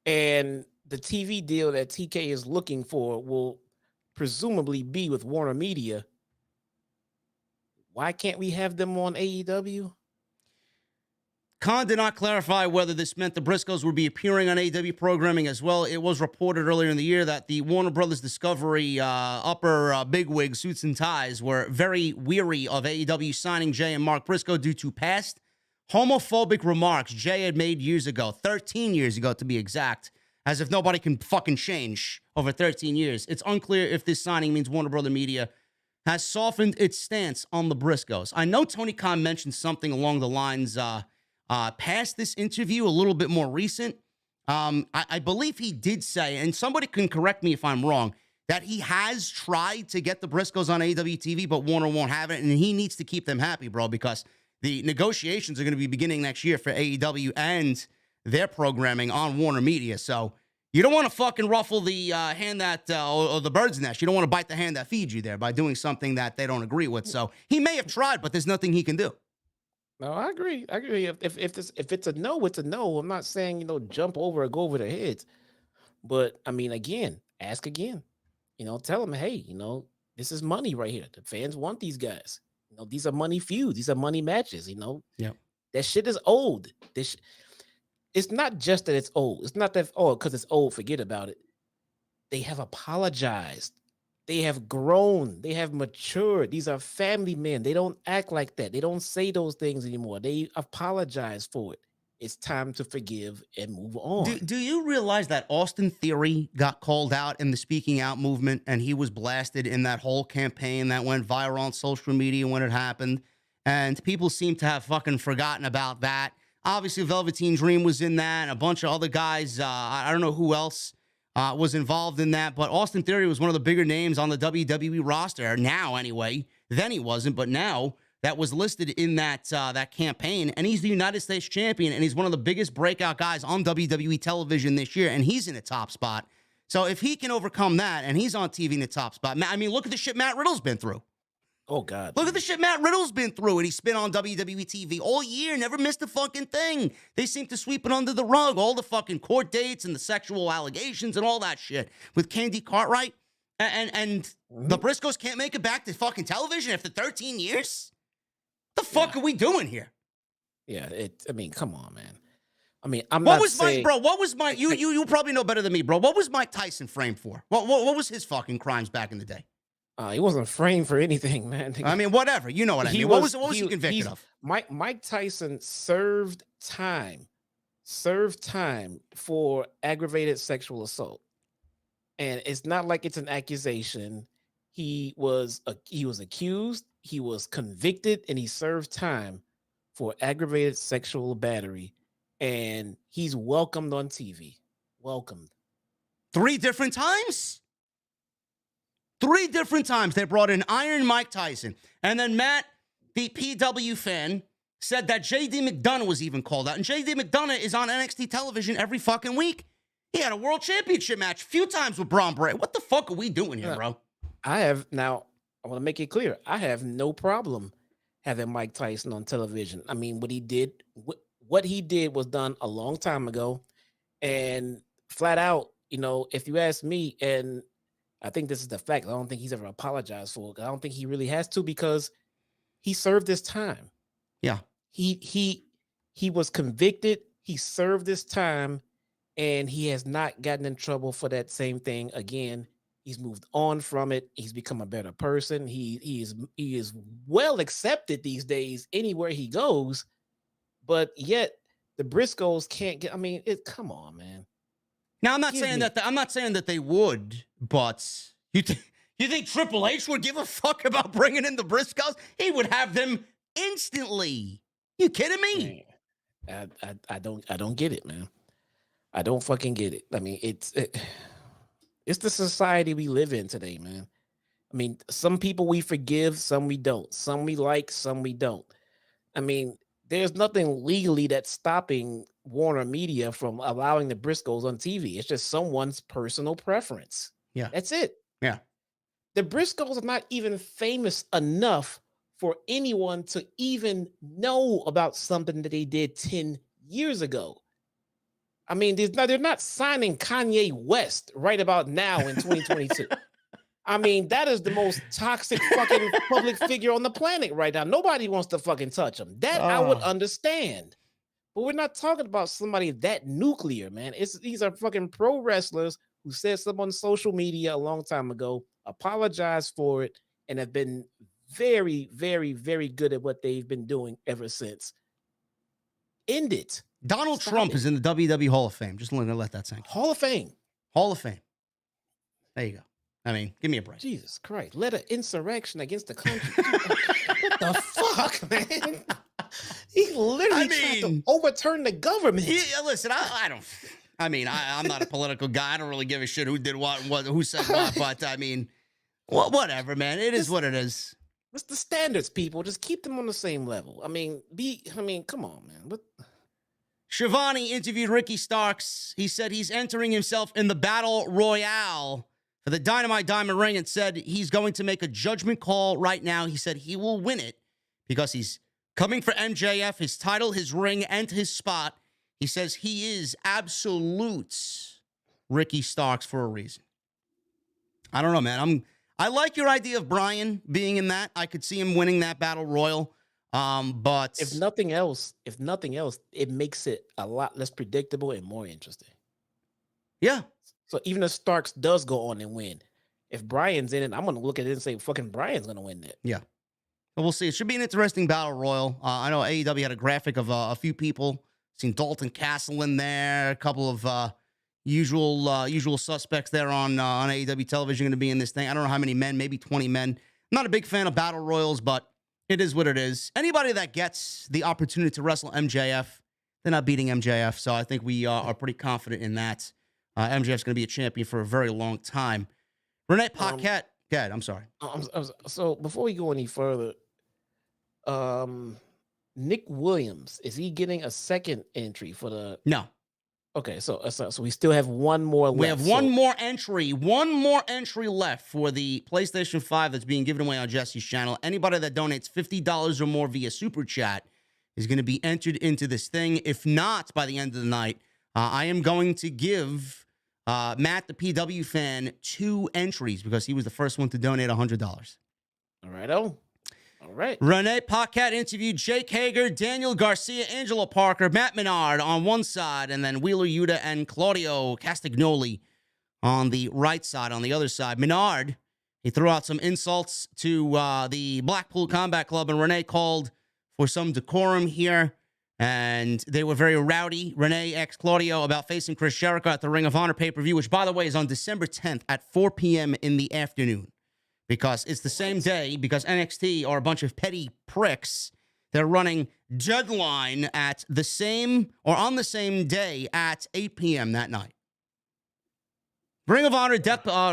and the TV deal that TK is looking for will presumably be with Warner Media, why can't we have them on AEW? Khan did not clarify whether this meant the Briscoes would be appearing on AEW programming as well. It was reported earlier in the year that the Warner Brothers Discovery upper bigwig suits and ties were very weary of AEW signing Jay and Mark Briscoe due to past homophobic remarks Jay had made years ago, 13 years ago to be exact, as if nobody can fucking change over 13 years. It's unclear if this signing means Warner Brother Media has softened its stance on the Briscoes. I know Tony Khan mentioned something along the lines past this interview, a little bit more recent. I believe he did say, and somebody can correct me if I'm wrong, that he has tried to get the Briscoes on AEW TV, but Warner won't have it, and he needs to keep them happy, bro, because the negotiations are going to be beginning next year for AEW and their programming on Warner Media. So you don't want to fucking ruffle the hand that, or the bird's nest. You don't want to bite the hand that feeds you there by doing something that they don't agree with. So he may have tried, but there's nothing he can do. No, I agree. I agree. If it's a no, it's a no. I'm not saying, jump over or go over their heads. But I mean, again, ask again. Tell them, hey, this is money right here. The fans want these guys. These are money feuds. These are money matches. Yeah. That shit is old. It's not just that it's old. It's not that, because it's old, forget about it. They have apologized. They have grown. They have matured. These are family men. They don't act like that. They don't say those things anymore. They apologize for it. It's time to forgive and move on. Do you realize that Austin Theory got called out in the speaking out movement, and he was blasted in that whole campaign that went viral on social media when it happened? And people seem to have fucking forgotten about that. Obviously, Velveteen Dream was in that, and a bunch of other guys. I don't know who else was involved in that, but Austin Theory was one of the bigger names on the WWE roster now, anyway. Then he wasn't, but now that was listed in that that campaign, and he's the United States champion, and he's one of the biggest breakout guys on WWE television this year, and he's in the top spot. So if he can overcome that, and he's on TV in the top spot, I mean, look at the shit Matt Riddle's been through. Oh, God. Look at the shit Matt Riddle's been through, and he's been on WWE TV all year, never missed a fucking thing. They seem to sweep it under the rug, all the fucking court dates and the sexual allegations and all that shit with Candy Cartwright. And the Briscoes can't make it back to fucking television after 13 years? The fuck are we doing here? Yeah, I mean, come on, man. I mean, what was you probably know better than me, bro. What was Mike Tyson framed for? What was his fucking crimes back in the day? He wasn't framed for anything, man. I mean, whatever. You know what I mean. What was he convicted of? Mike Tyson served time for aggravated sexual assault. And it's not like it's an accusation. He was accused, he was convicted, and he served time for aggravated sexual battery. And he's welcomed on TV. Welcomed. 3 different times? 3 different times they brought in Iron Mike Tyson. And then Matt, the PW fan, said that J.D. McDonough was even called out. And J.D. McDonough is on NXT television every fucking week. He had a world championship match a few times with Braun Bray. What the fuck are we doing here, bro? I want to make it clear. I have no problem having Mike Tyson on television. I mean, what he did was done a long time ago. And flat out, if you ask me, and I think this is the fact, I don't think he's ever apologized for it. I don't think he really has to, because he served his time. Yeah. He was convicted. He served his time, and he has not gotten in trouble for that same thing again. He's moved on from it. He's become a better person. He is well accepted these days anywhere he goes, but yet the Briscoes can't get. I mean, come on, man. Now I'm not saying that they would, but you think Triple H would give a fuck about bringing in the Briscoes? He would have them instantly. You kidding me? Man, I don't get it, man. I don't fucking get it. I mean, it's the society we live in today, man. I mean, some people we forgive, some we don't. Some we like, some we don't. I mean, there's nothing legally that's stopping Warner Media from allowing the Briscoes on TV. It's just someone's personal preference. Yeah. That's it. Yeah. The Briscoes are not even famous enough for anyone to even know about something that they did 10 years ago. I mean, they're not signing Kanye West right about now in 2022. I mean, that is the most toxic fucking public figure on the planet right now. Nobody wants to fucking touch him. That I would understand. But we're not talking about somebody that nuclear, man. These are fucking pro wrestlers who said something on social media a long time ago, apologized for it, and have been very, very, very good at what they've been doing ever since. End it. Donald Stop Trump it. is in the WWE Hall of Fame. Just let that sink. Hall of Fame. Hall of Fame. There you go. I mean, give me a break. Jesus Christ. Led an insurrection against the country. What the fuck, man? He literally tried to overturn the government. Yeah, listen, I don't. I mean, I'm not a political guy. I don't really give a shit who did what who said what. But I mean, whatever, man. It is what it is. What's the standards, people? Just keep them on the same level. I mean, come on, man. What? Shivani interviewed Ricky Starks. He said he's entering himself in the battle royale for the Dynamite Diamond Ring and said he's going to make a judgment call right now. He said he will win it because he's coming for MJF, his title, his ring, and his spot. He says he is absolute Ricky Starks for a reason. I don't know, man. I like your idea of Bryan being in that. I could see him winning that battle royal. But if nothing else, it makes it a lot less predictable and more interesting. Yeah. So even if Starks does go on and win, if Bryan's in it, I'm gonna look at it and say, "Fucking Bryan's gonna win that." Yeah. But we'll see. It should be an interesting battle royal. I know AEW had a graphic of a few people. Seen Dalton Castle in there. A couple of usual suspects there on AEW television going to be in this thing. I don't know how many men, maybe 20 men. I'm not a big fan of battle royals, but it is what it is. Anybody that gets the opportunity to wrestle MJF, they're not beating MJF. So I think we are pretty confident in that. MJF's going to be a champion for a very long time. Renee Paquette. Go ahead. I'm sorry. So before we go any further, Nick Williams, is he getting a second entry for the? No. Okay, so we still have one more left. We have one more entry left for the PlayStation 5 that's being given away on Jesse's channel. Anybody that donates $50 or more via Super Chat is going to be entered into this thing. If not, by the end of the night, I am going to give Matt, the PW fan, 2 entries because he was the first one to donate $100. All right, all right. Renee Paquette interviewed Jake Hager, Daniel Garcia, Angelo Parker, Matt Menard on one side, and then Wheeler Yuta and Claudio Castagnoli on the right side. On the other side, Menard, he threw out some insults to the Blackpool Combat Club, and Renee called for some decorum here, and they were very rowdy. Renee asked Claudio about facing Chris Jericho at the Ring of Honor pay-per-view, which, by the way, is on December 10th at 4 p.m. in the afternoon. Because it's the same day, because NXT are a bunch of petty pricks. They're running Deadline at the same, or on the same day at 8 p.m. that night. Ring of Honor,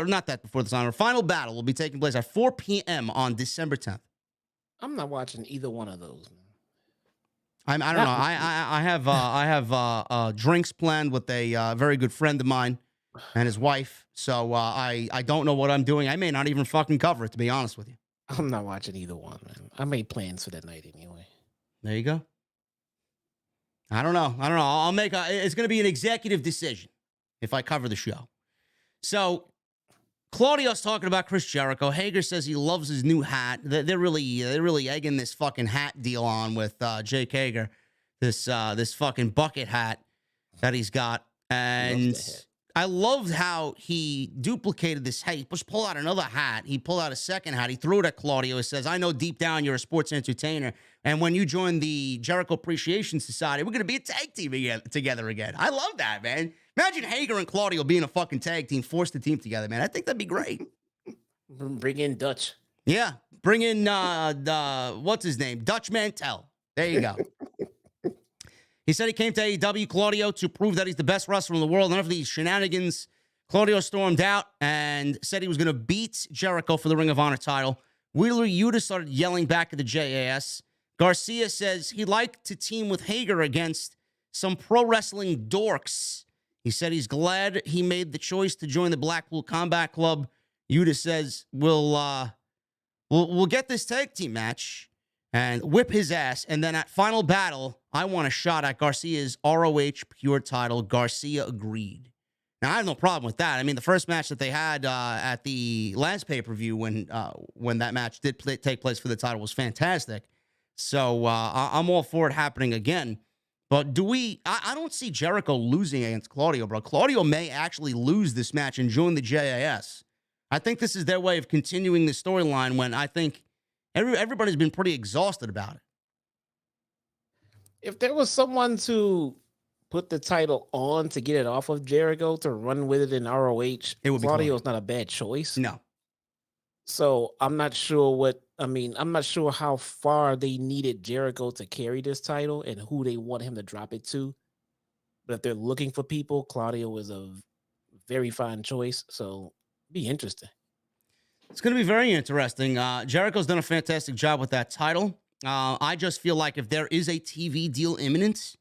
not that before this honor, Final Battle will be taking place at 4 p.m. on December 10th. I'm not watching either one of those. I don't know. I have drinks planned with a very good friend of mine and his wife. So I don't know what I'm doing. I may not even fucking cover it, to be honest with you. I'm not watching either one, man. I made plans for that night anyway. There you go. I don't know. I'll make it's going to be an executive decision if I cover the show. So Claudio's talking about Chris Jericho. Hager says he loves his new hat. They're really egging this fucking hat deal on with Jake Hager. This fucking bucket hat that he's got. And I loved how he duplicated this hat. He just pulled out another hat. He pulled out a second hat. He threw it at Claudio. He says, I know deep down you're a sports entertainer. And when you join the Jericho Appreciation Society, we're going to be a tag team together again. I love that, man. Imagine Hager and Claudio being a fucking tag team, force the team together, man. I think that'd be great. Bring in Dutch. Yeah. Bring in, what's his name? Dutch Mantel. There you go. He said he came to AEW, Claudio, to prove that he's the best wrestler in the world. None of these shenanigans. Claudio stormed out and said he was going to beat Jericho for the Ring of Honor title. Wheeler Yuta started yelling back at the JAS. Garcia says he'd like to team with Hager against some pro wrestling dorks. He said he's glad he made the choice to join the Blackpool Combat Club. Yuta says we'll get this tag team match and whip his ass. And then at Final Battle, I want a shot at Garcia's ROH Pure title. Garcia agreed. Now, I have no problem with that. I mean, the first match that they had at the last pay-per-view when that match did take place for the title was fantastic. So I'm all for it happening again. But I don't see Jericho losing against Claudio, bro. Claudio may actually lose this match and join the JAS. I think this is their way of continuing the storyline when I think everybody's been pretty exhausted about it. If there was someone to put the title on to get it off of Jericho to run with it in ROH, It would be Claudio's not a bad choice. No. So I'm not sure I'm not sure how far they needed Jericho to carry this title and who they want him to drop it to. But if they're looking for people, Claudio is a very fine choice. So be interesting. It's going to be very interesting. Jericho's done a fantastic job with that title. I just feel like if there is a TV deal imminent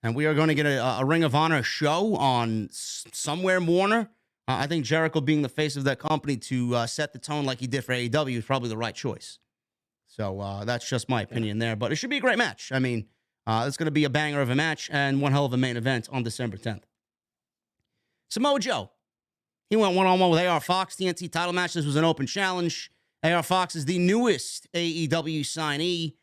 and we are going to get a Ring of Honor show on somewhere Warner, I think Jericho being the face of that company to set the tone like he did for AEW is probably the right choice. So that's just my opinion there. But it should be a great match. I mean, it's going to be a banger of a match and one hell of a main event on December 10th. Samoa Joe. He went one-on-one with AR Fox, TNT title match. This was an open challenge. AR Fox is the newest AEW signee,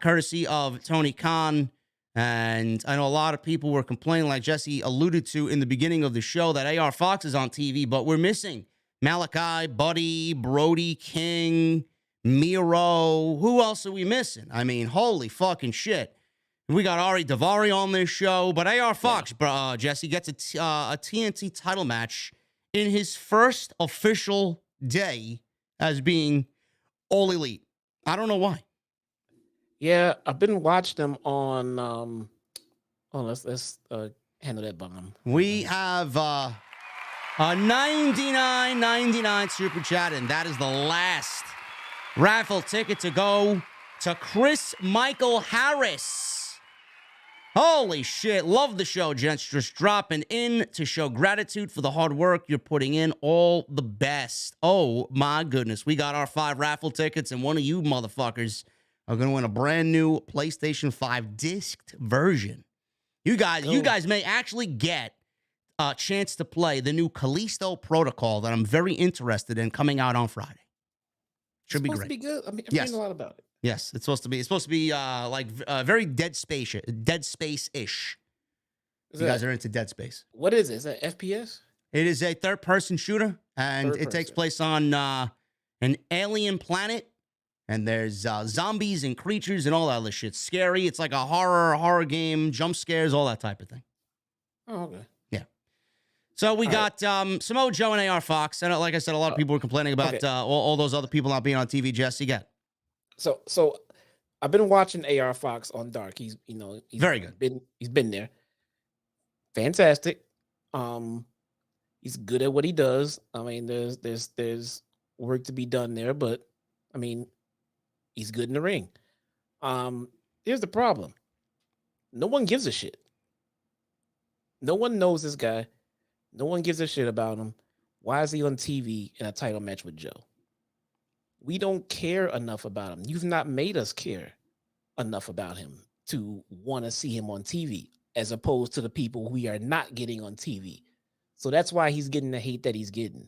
courtesy of Tony Khan. And I know a lot of people were complaining, like Jesse alluded to in the beginning of the show, that AR Fox is on TV, but we're missing Malachi, Buddy, Brody King, Miro. Who else are we missing? I mean, holy fucking shit. We got Ari Daivari on this show, but AR Fox, Jesse, gets a TNT title match in his first official day as being All Elite. I don't know why. Yeah, I've been watching them on. Let's handle that bomb. We have a $99.99 super chat, and that is the last raffle ticket to go to Chris Michael Harris. Holy shit. Love the show, gents. Just dropping in to show gratitude for the hard work you're putting in. All the best. Oh, my goodness. We got our 5 raffle tickets, and one of you motherfuckers are going to win a brand new PlayStation 5 disced version. You guys may actually get a chance to play the new Callisto Protocol that I'm very interested in coming out on Friday. Should be great. Supposed to be good. I mean, I'm Yes. reading a lot about it. Yes, it's supposed to be. It's supposed to be like very Dead Space-ish. You guys are into Dead Space. What is it? Is that FPS? It is a third-person shooter, and it takes place on an alien planet. And there's zombies and creatures and all that other shit. Scary. It's like a horror game, jump scares, all that type of thing. Oh, okay. Yeah. So we got Samoa Joe and AR Fox. And like I said, a lot of people were complaining about all those other people not being on TV. Jesse, get. So I've been watching AR Fox on Dark. He's Very good. He's been there. Fantastic. He's good at what he does. I mean, there's work to be done there, but I mean, he's good in the ring. Here's the problem. No one gives a shit. No one knows this guy. No one gives a shit about him. Why is he on TV in a title match with Joe? We don't care enough about him. You've not made us care enough about him to want to see him on TV, as opposed to the people we are not getting on TV. So that's why he's getting the hate that he's getting.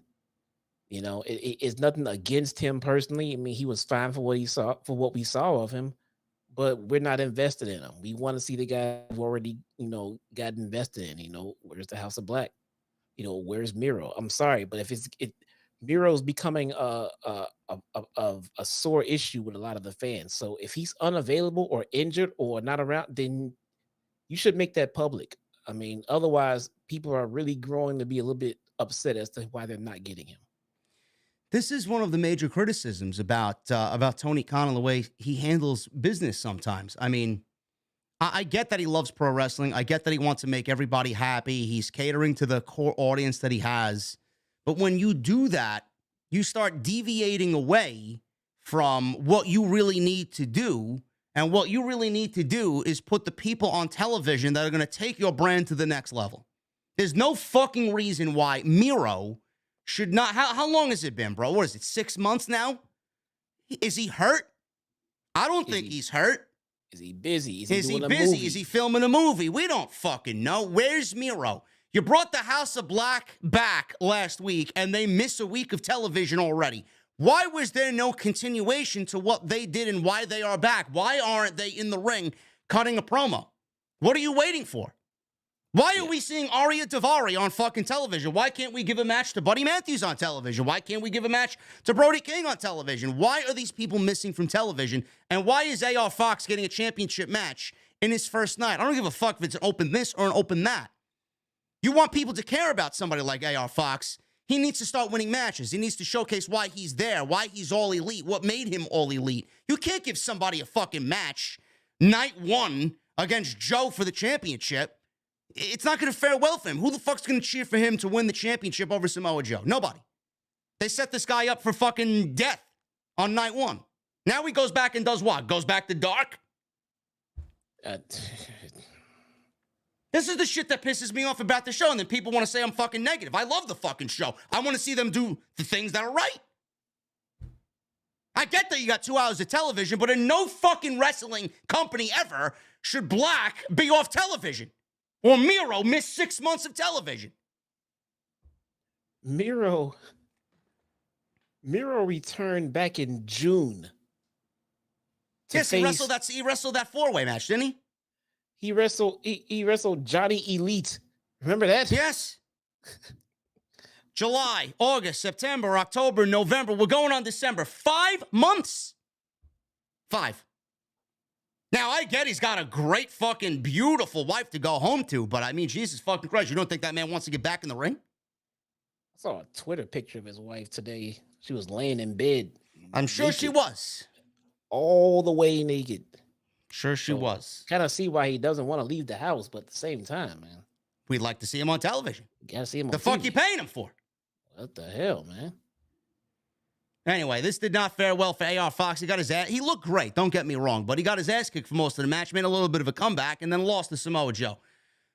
You know, it's nothing against him personally. I mean, he was fine for what we saw of him, but we're not invested in him. We want to see the guy who already, got invested in. Where's the House of Black? Where's Miro? I'm sorry, but if Miro's becoming a sore issue with a lot of the fans. So if he's unavailable or injured or not around, then you should make that public. I mean, otherwise, people are really growing to be a little bit upset as to why they're not getting him. This is one of the major criticisms about Tony Khan and the way he handles business sometimes. I mean, I get that he loves pro wrestling. I get that he wants to make everybody happy. He's catering to the core audience that he has. But when you do that, you start deviating away from what you really need to do. And what you really need to do is put the people on television that are going to take your brand to the next level. There's no fucking reason why Miro should not. How long has it been, bro? What is it, 6 months now? Is he hurt? I don't think he's hurt. Is he busy? Is he busy? Is he filming a movie? We don't fucking know. Where's Miro? You brought the House of Black back last week, and they miss a week of television already. Why was there no continuation to what they did and why they are back? Why aren't they in the ring cutting a promo? What are you waiting for? Why are we seeing Arya Daivari on fucking television? Why can't we give a match to Buddy Matthews on television? Why can't we give a match to Brody King on television? Why are these people missing from television? And why is AR Fox getting a championship match in his first night? I don't give a fuck if it's an open this or an open that. You want people to care about somebody like AR Fox. He needs to start winning matches. He needs to showcase why he's there, why he's all elite, what made him all elite. You can't give somebody a fucking match night one against Joe for the championship. It's not going to fare well for him. Who the fuck's going to cheer for him to win the championship over Samoa Joe? Nobody. They set this guy up for fucking death on night one. Now he goes back and does what? Goes back to dark? This is the shit that pisses me off about the show, and then people want to say I'm fucking negative. I love the fucking show. I want to see them do the things that are right. I get that you got 2 hours of television, but in no fucking wrestling company ever should Black be off television. Or Miro missed 6 months of television. Miro returned back in June. Yes, he wrestled that 4-way match, didn't he? He wrestled Johnny Elite. Remember that? Yes. July, August, September, October, November. We're going on December. 5 months. 5. Now, I get he's got a great fucking beautiful wife to go home to, but I mean, Jesus fucking Christ, you don't think that man wants to get back in the ring? I saw a Twitter picture of his wife today. She was laying in bed. I'm sure she was. All the way naked. Sure she was. Kind of see why he doesn't want to leave the house, but at the same time, man. We'd like to see him on television. Gotta see him on The fuck you paying him for? What the hell, man? Anyway, this did not fare well for AR Fox. He got his ass. He looked great, don't get me wrong, but he got his ass kicked for most of the match, made a little bit of a comeback, and then lost to Samoa Joe.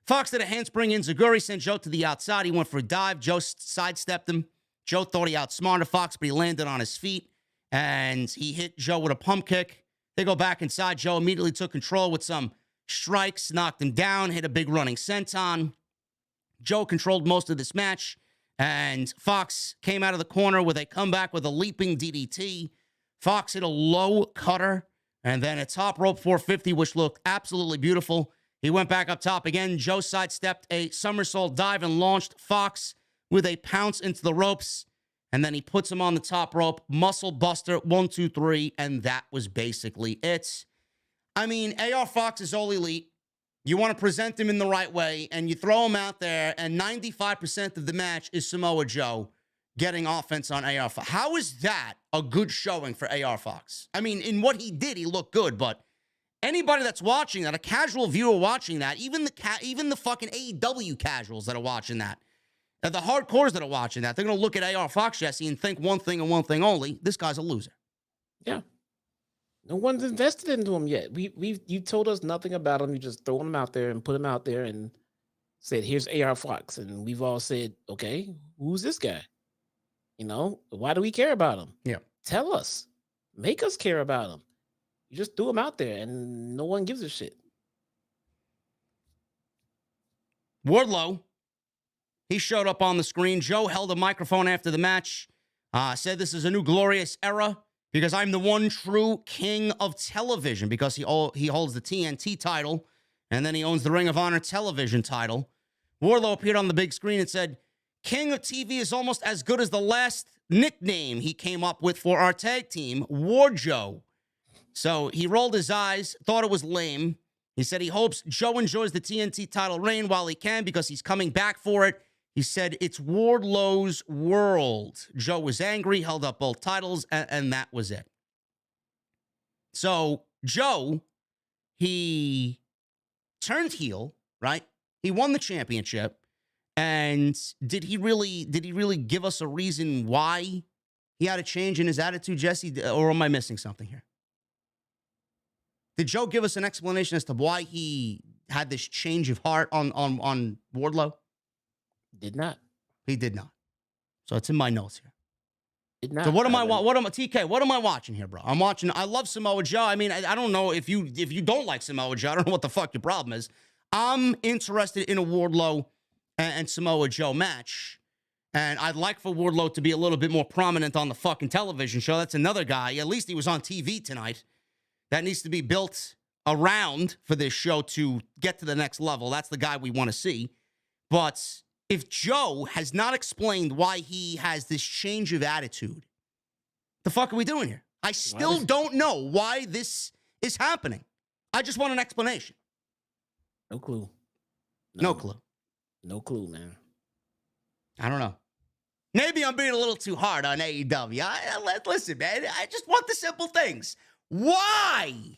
Fox did a handspring enziguri, sent Joe to the outside. He went for a dive. Joe sidestepped him. Joe thought he outsmarted Fox, but he landed on his feet, and he hit Joe with a pump kick. They go back inside. Joe immediately took control with some strikes, knocked him down, hit a big running senton. Joe controlled most of this match. And Fox came out of the corner with a comeback with a leaping DDT. Fox hit a low cutter and then a top rope 450, which looked absolutely beautiful. He went back up top again. Joe sidestepped a somersault dive and launched Fox with a pounce into the ropes. And then he puts him on the top rope. Muscle buster, 1, 2, 3. And that was basically it. I mean, AR Fox is all elite. You want to present him in the right way, and you throw him out there, and 95% of the match is Samoa Joe getting offense on AR Fox. How is that a good showing for AR Fox? I mean, in what he did, he looked good, but anybody that's watching that, a casual viewer watching that, even the fucking AEW casuals that are watching that, the hardcores that are watching that, they're going to look at AR Fox, Jesse, and think one thing and one thing only: this guy's a loser. Yeah. No one's invested into him yet. You told us nothing about him. You just throw him out there and put him out there and said, "Here's AR Fox," and we've all said, "Okay, who's this guy? You know, why do we care about him? Yeah, tell us, make us care about him." You just threw him out there, and no one gives a shit. Wardlow, he showed up on the screen. Joe held a microphone after the match, said this is a new glorious era, because I'm the one true king of television, because he holds the TNT title, and then he owns the Ring of Honor television title. Wardlow appeared on the big screen and said, "King of TV is almost as good as the last nickname he came up with for our tag team, Warjo." So he rolled his eyes, thought it was lame. He said he hopes Joe enjoys the TNT title reign while he can, because he's coming back for it. He said, "It's Wardlow's world." Joe was angry, held up both titles, and that was it. So Joe, he turned heel, right? He won the championship. And did he really give us a reason why he had a change in his attitude, Jesse? Or am I missing something here? Did Joe give us an explanation as to why he had this change of heart on Wardlow? Did not. He did not. So it's in my notes here. Did not. So what am I watching here, bro? I love Samoa Joe. I mean, I don't know if you don't like Samoa Joe, I don't know what the fuck your problem is. I'm interested in a Wardlow and Samoa Joe match. And I'd like for Wardlow to be a little bit more prominent on the fucking television show. That's another guy. At least he was on TV tonight. That needs to be built around for this show to get to the next level. That's the guy we want to see. But if Joe has not explained why he has this change of attitude, the fuck are we doing here? I still don't know why this is happening. I just want an explanation. No clue. No clue. No clue, man. I don't know. Maybe I'm being a little too hard on AEW. Listen, man, I just want the simple things. Why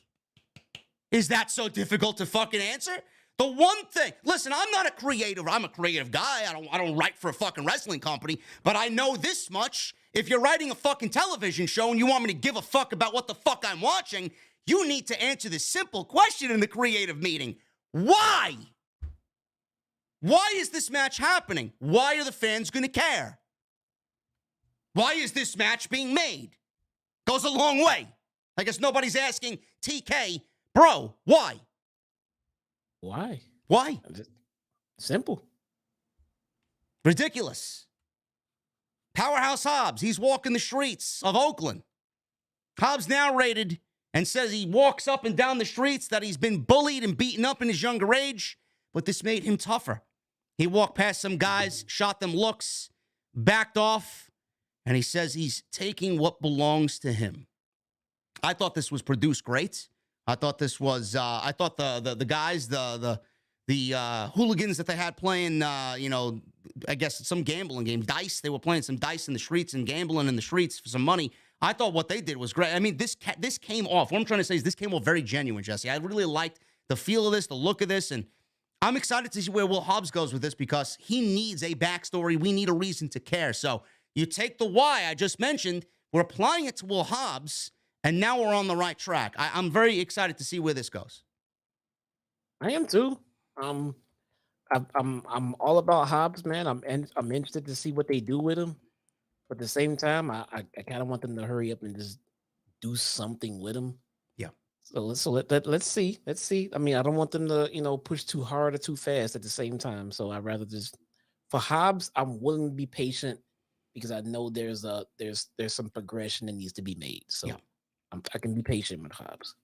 is that so difficult to fucking answer? The one thing, listen, I'm not a creative. I'm a creative guy. I don't write for a fucking wrestling company, but I know this much. If you're writing a fucking television show and you want me to give a fuck about what the fuck I'm watching, you need to answer this simple question in the creative meeting. Why? Why is this match happening? Why are the fans going to care? Why is this match being made? Goes a long way. I guess nobody's asking TK, bro, why? Why? Why? Simple. Ridiculous. Powerhouse Hobbs, he's walking the streets of Oakland. Hobbs narrated and says he walks up and down the streets that he's been bullied and beaten up in his younger age, but this made him tougher. He walked past some guys, shot them looks, backed off, and he says he's taking what belongs to him. I thought this was produced great. I thought this was, I thought the guys, the hooligans that they had playing, I guess some gambling games, dice. They were playing some dice in the streets and gambling in the streets for some money. I thought what they did was great. I mean, this came off. What I'm trying to say is this came off very genuine, Jesse. I really liked the feel of this, the look of this, and I'm excited to see where Will Hobbs goes with this because he needs a backstory. We need a reason to care. So you take the why I just mentioned, we're applying it to Will Hobbs, and now we're on the right track. I'm very excited to see where this goes. I am too. I'm all about Hobbs, man. I'm interested to see what they do with him. But at the same time, I kind of want them to hurry up and just do something with him. Yeah. So let's see. Let's see. I mean, I don't want them to push too hard or too fast at the same time. So I'd rather just for Hobbs, I'm willing to be patient because I know there's some progression that needs to be made. So yeah. I can be patient with Hobbs.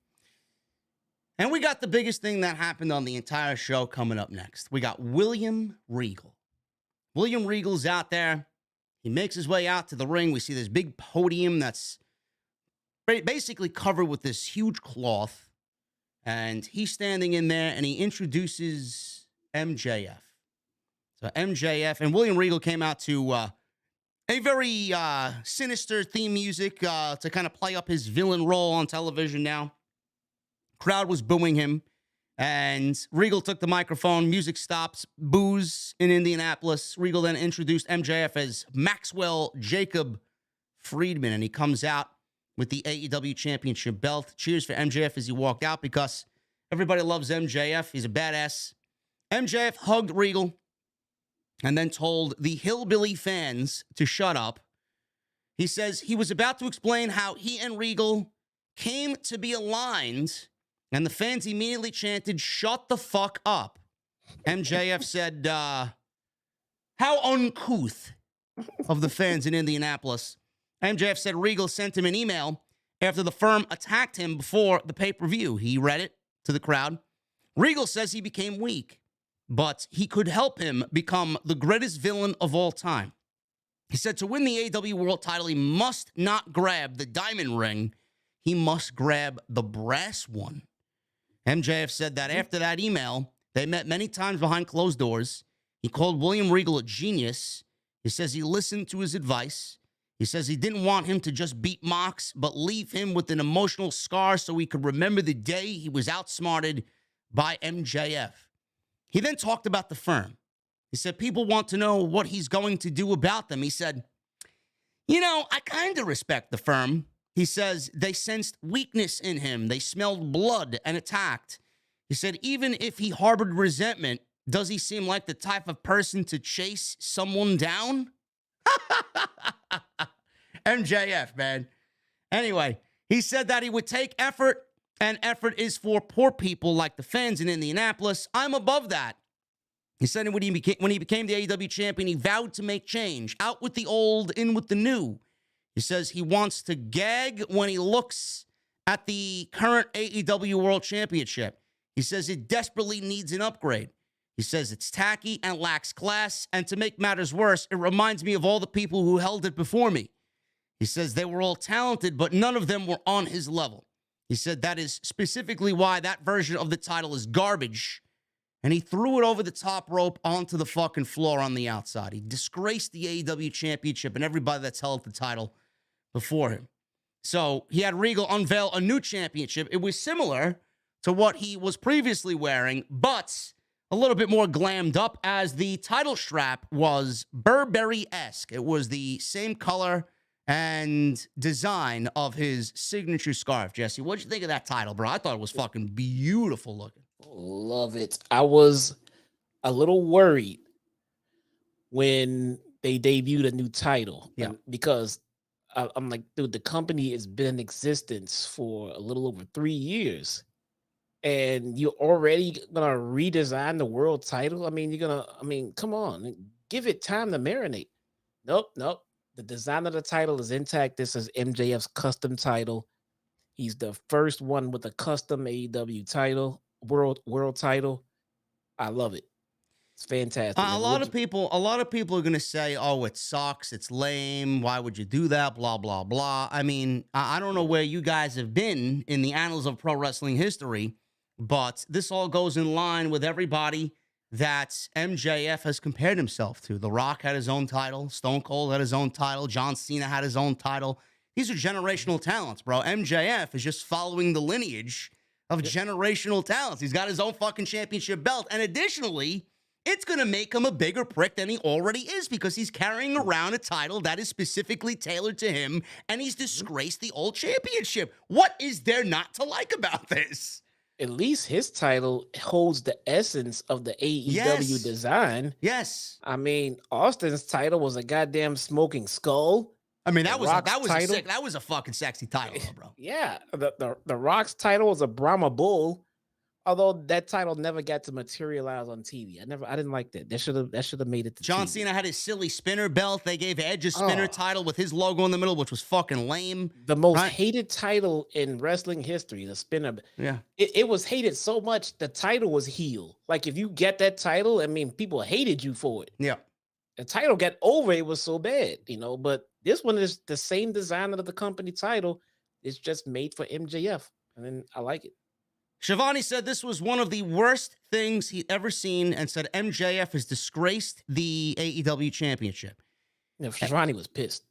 And we got the biggest thing that happened on the entire show coming up next. We got William Regal. William Regal's out there. He makes his way out to the ring. We see this big podium that's basically covered with this huge cloth. And he's standing in there, and he introduces MJF. So MJF and William Regal came out to a very sinister theme music to kind of play up his villain role on television now. Crowd was booing him, and Regal took the microphone. Music stops. Boos in Indianapolis. Regal then introduced MJF as Maxwell Jacob Friedman, and he comes out with the AEW Championship belt. Cheers for MJF as he walked out because everybody loves MJF. He's a badass. MJF hugged Regal and then told the hillbilly fans to shut up. He says he was about to explain how he and Regal came to be aligned, and the fans immediately chanted, "Shut the fuck up." MJF said, how uncouth of the fans in Indianapolis. MJF said Regal sent him an email after the firm attacked him before the pay-per-view. He read it to the crowd. Regal says he became weak, but he could help him become the greatest villain of all time. He said to win the AEW World Title, he must not grab the diamond ring. He must grab the brass one. MJF said that after that email, they met many times behind closed doors. He called William Regal a genius. He says he listened to his advice. He says he didn't want him to just beat Mox, but leave him with an emotional scar so he could remember the day he was outsmarted by MJF. He then talked about the firm. He said people want to know what he's going to do about them. He said, I kind of respect the firm. He says they sensed weakness in him. They smelled blood and attacked. He said, even if he harbored resentment, does he seem like the type of person to chase someone down? MJF, man. Anyway, he said that he would take effort, and effort is for poor people like the fans in Indianapolis. I'm above that. He said when he became the AEW champion, he vowed to make change. Out with the old, in with the new. He says he wants to gag when he looks at the current AEW World Championship. He says it desperately needs an upgrade. He says it's tacky and lacks class, and to make matters worse, it reminds me of all the people who held it before me. He says they were all talented, but none of them were on his level. He said that is specifically why that version of the title is garbage, and he threw it over the top rope onto the fucking floor on the outside. He disgraced the AEW Championship and everybody that's held the title before him. So he had Regal unveil a new championship. It was similar to what he was previously wearing, but a little bit more glammed up, as the title strap was Burberry-esque. It was the same color and design of his signature scarf. Jesse, what'd you think of that title, bro? I thought it was fucking beautiful looking. Love it. I was a little worried when they debuted a new title. Yeah. Because I'm like, dude, the company has been in existence for a little over 3 years. And you're already gonna redesign the world title. Come on, give it time to marinate. Nope. The design of the title is intact. This is MJF's custom title. He's the first one with a custom AEW title, world title. I love it. It's fantastic. A lot of people are gonna say, "Oh, it sucks. It's lame. Why would you do that?" Blah blah blah. I mean, I don't know where you guys have been in the annals of pro wrestling history, but this all goes in line with everybody that MJF has compared himself to. The Rock had his own title. Stone Cold had his own title. John Cena had his own title. These are generational talents, bro. MJF is just following the lineage of generational talents. He's got his own fucking championship belt. And additionally, it's going to make him a bigger prick than he already is, because he's carrying around a title that is specifically tailored to him, and he's disgraced the old championship. What is there not to like about this? At least his title holds the essence of the AEW design. Yes. I mean, Austin's title was a goddamn smoking skull. I mean, that was a fucking sexy title, though, bro. Yeah. The Rock's title was a Brahma Bull, although that title never got to materialize on TV. I didn't like that. That should have made it to John TV. Cena had his silly spinner belt. They gave Edge a spinner title with his logo in the middle, which was fucking lame. The most hated title in wrestling history, the spinner. Yeah. It was hated so much, the title was heel. Like, if you get that title, I mean, people hated you for it. Yeah. The title got over, it was so bad, but this one is the same design of the company title. It's just made for MJF. And then I like it. Shivani said this was one of the worst things he'd ever seen, and said MJF has disgraced the AEW Championship. Shivani was pissed.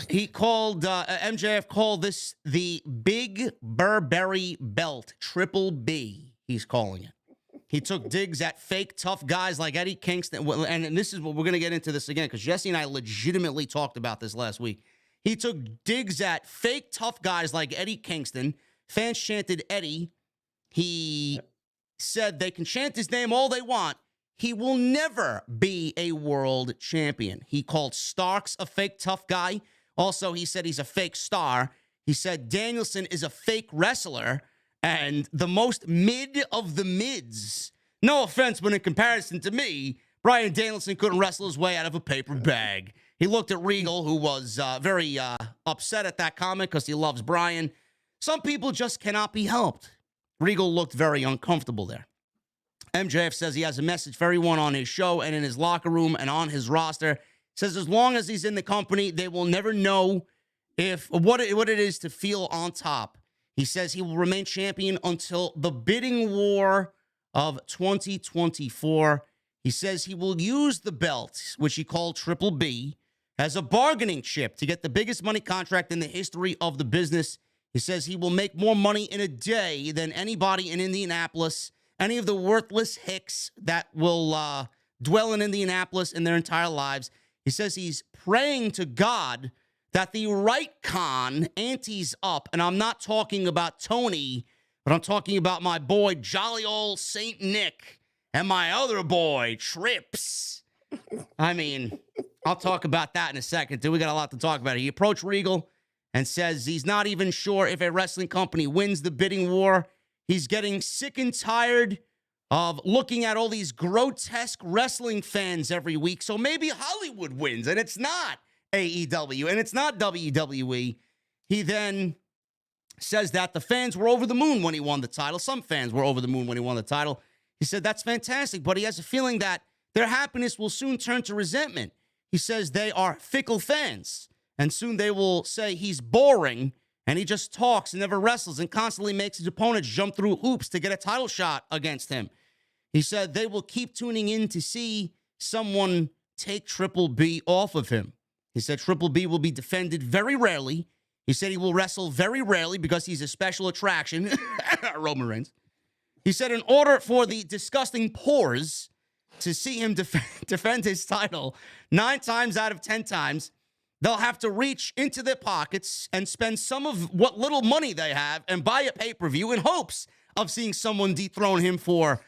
He called, MJF called this the Big Burberry Belt, Triple B, he's calling it. He took digs at fake tough guys like Eddie Kingston. And this is what we're going to get into this again, because Jesse and I legitimately talked about this last week. He took digs at fake tough guys like Eddie Kingston. Fans chanted Eddie. He said they can chant his name all they want. He will never be a world champion. He called Starks a fake tough guy. Also, he said he's a fake star. He said Danielson is a fake wrestler and the most mid of the mids. No offense, but in comparison to me, Bryan Danielson couldn't wrestle his way out of a paper bag. He looked at Regal, who was very upset at that comment because he loves Bryan. Some people just cannot be helped. Regal looked very uncomfortable there. MJF says he has a message for everyone on his show and in his locker room and on his roster. Says as long as he's in the company, they will never know what it is to feel on top. He says he will remain champion until the bidding war of 2024. He says he will use the belt, which he called Triple B, as a bargaining chip to get the biggest money contract in the history of the business. He says he will make more money in a day than anybody in Indianapolis, any of the worthless hicks that will dwell in Indianapolis in their entire lives. He says he's praying to God that the right con antes up, and I'm not talking about Tony, but I'm talking about my boy, jolly old Saint Nick, and my other boy, Trips. I mean, I'll talk about that in a second, too. We got a lot to talk about. He approached Regal and says he's not even sure if a wrestling company wins the bidding war. He's getting sick and tired of looking at all these grotesque wrestling fans every week. So maybe Hollywood wins, and it's not AEW, and it's not WWE. He then says that the fans were over the moon when he won the title. Some fans were over the moon when he won the title. He said that's fantastic, but he has a feeling that their happiness will soon turn to resentment. He says they are fickle fans, and soon they will say he's boring and he just talks and never wrestles and constantly makes his opponents jump through hoops to get a title shot against him. He said they will keep tuning in to see someone take Triple B off of him. He said Triple B will be defended very rarely. He said he will wrestle very rarely because he's a special attraction. Roman Reigns. He said in order for the disgusting pores to see him defend his title 9 times out of 10 times, they'll have to reach into their pockets and spend some of what little money they have and buy a pay-per-view in hopes of seeing someone dethrone him for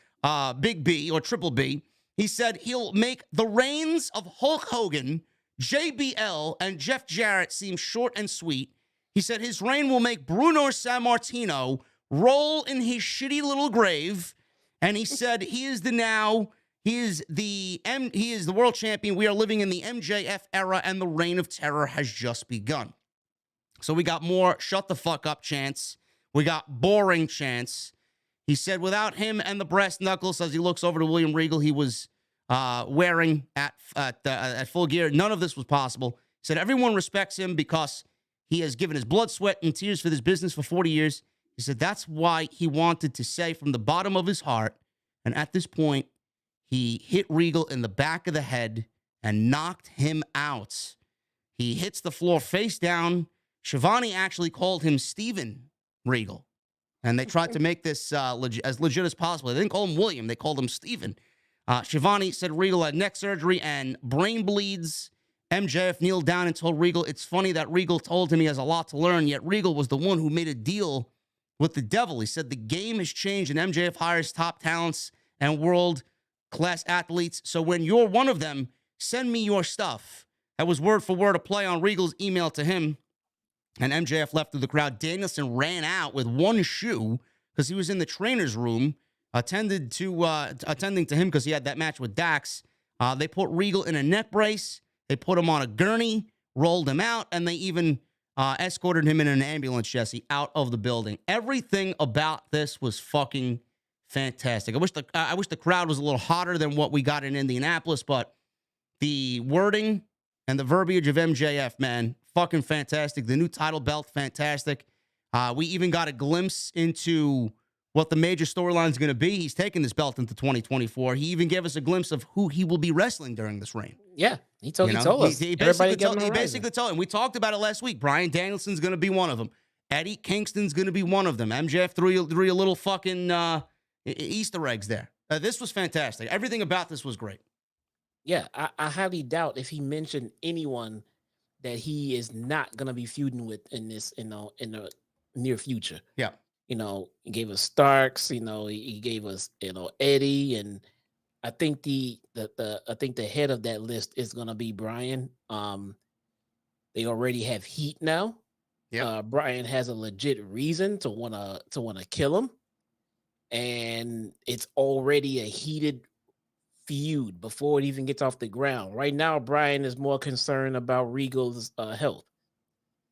Big B or Triple B. He said he'll make the reigns of Hulk Hogan, JBL, and Jeff Jarrett seem short and sweet. He said his reign will make Bruno Sammartino roll in his shitty little grave. And he said he is the world champion. We are living in the MJF era, and the reign of terror has just begun. So we got more shut the fuck up chants. We got boring chants. He said without him and the brass knuckles, as he looks over to William Regal, he was wearing at Full Gear, none of this was possible. He said everyone respects him because he has given his blood, sweat, and tears for this business for 40 years. He said that's why he wanted to say from the bottom of his heart, and at this point, he hit Regal in the back of the head and knocked him out. He hits the floor face down. Shivani actually called him Steven Regal. And they tried to make this as legit as possible. They didn't call him William. They called him Steven. Shivani said Regal had neck surgery and brain bleeds. MJF kneeled down and told Regal, it's funny that Regal told him he has a lot to learn, yet Regal was the one who made a deal with the devil. He said the game has changed and MJF hires top talents and world-class athletes. So when you're one of them, send me your stuff. That was word for word a play on Regal's email to him. And MJF left through the crowd. Danielson ran out with one shoe because he was in the trainer's room attending to him because he had that match with Dax. They put Regal in a neck brace. They put him on a gurney, rolled him out, and they even escorted him in an ambulance, Jesse, out of the building. Everything about this was fucking fantastic. I wish the crowd was a little hotter than what we got in Indianapolis, but the wording and the verbiage of MJF, man, fucking fantastic. The new title belt, fantastic. We even got a glimpse into what the major storyline is going to be. He's taking this belt into 2024. He even gave us a glimpse of who he will be wrestling during this reign. Yeah, he told us. He basically told him. We talked about it last week. Bryan Danielson's going to be one of them. Eddie Kingston's going to be one of them. MJF threw a little fucking Easter eggs there. This was fantastic. Everything about this was great. Yeah, I highly doubt if he mentioned anyone that he is not going to be feuding with in the near future. Yeah. He gave us Starks, he gave us, Eddie, and I think the head of that list is going to be Bryan. They already have heat now. Yeah. Bryan has a legit reason to want to kill him. And it's already a heated feud before it even gets off the ground. Right now, Bryan is more concerned about Regal's health.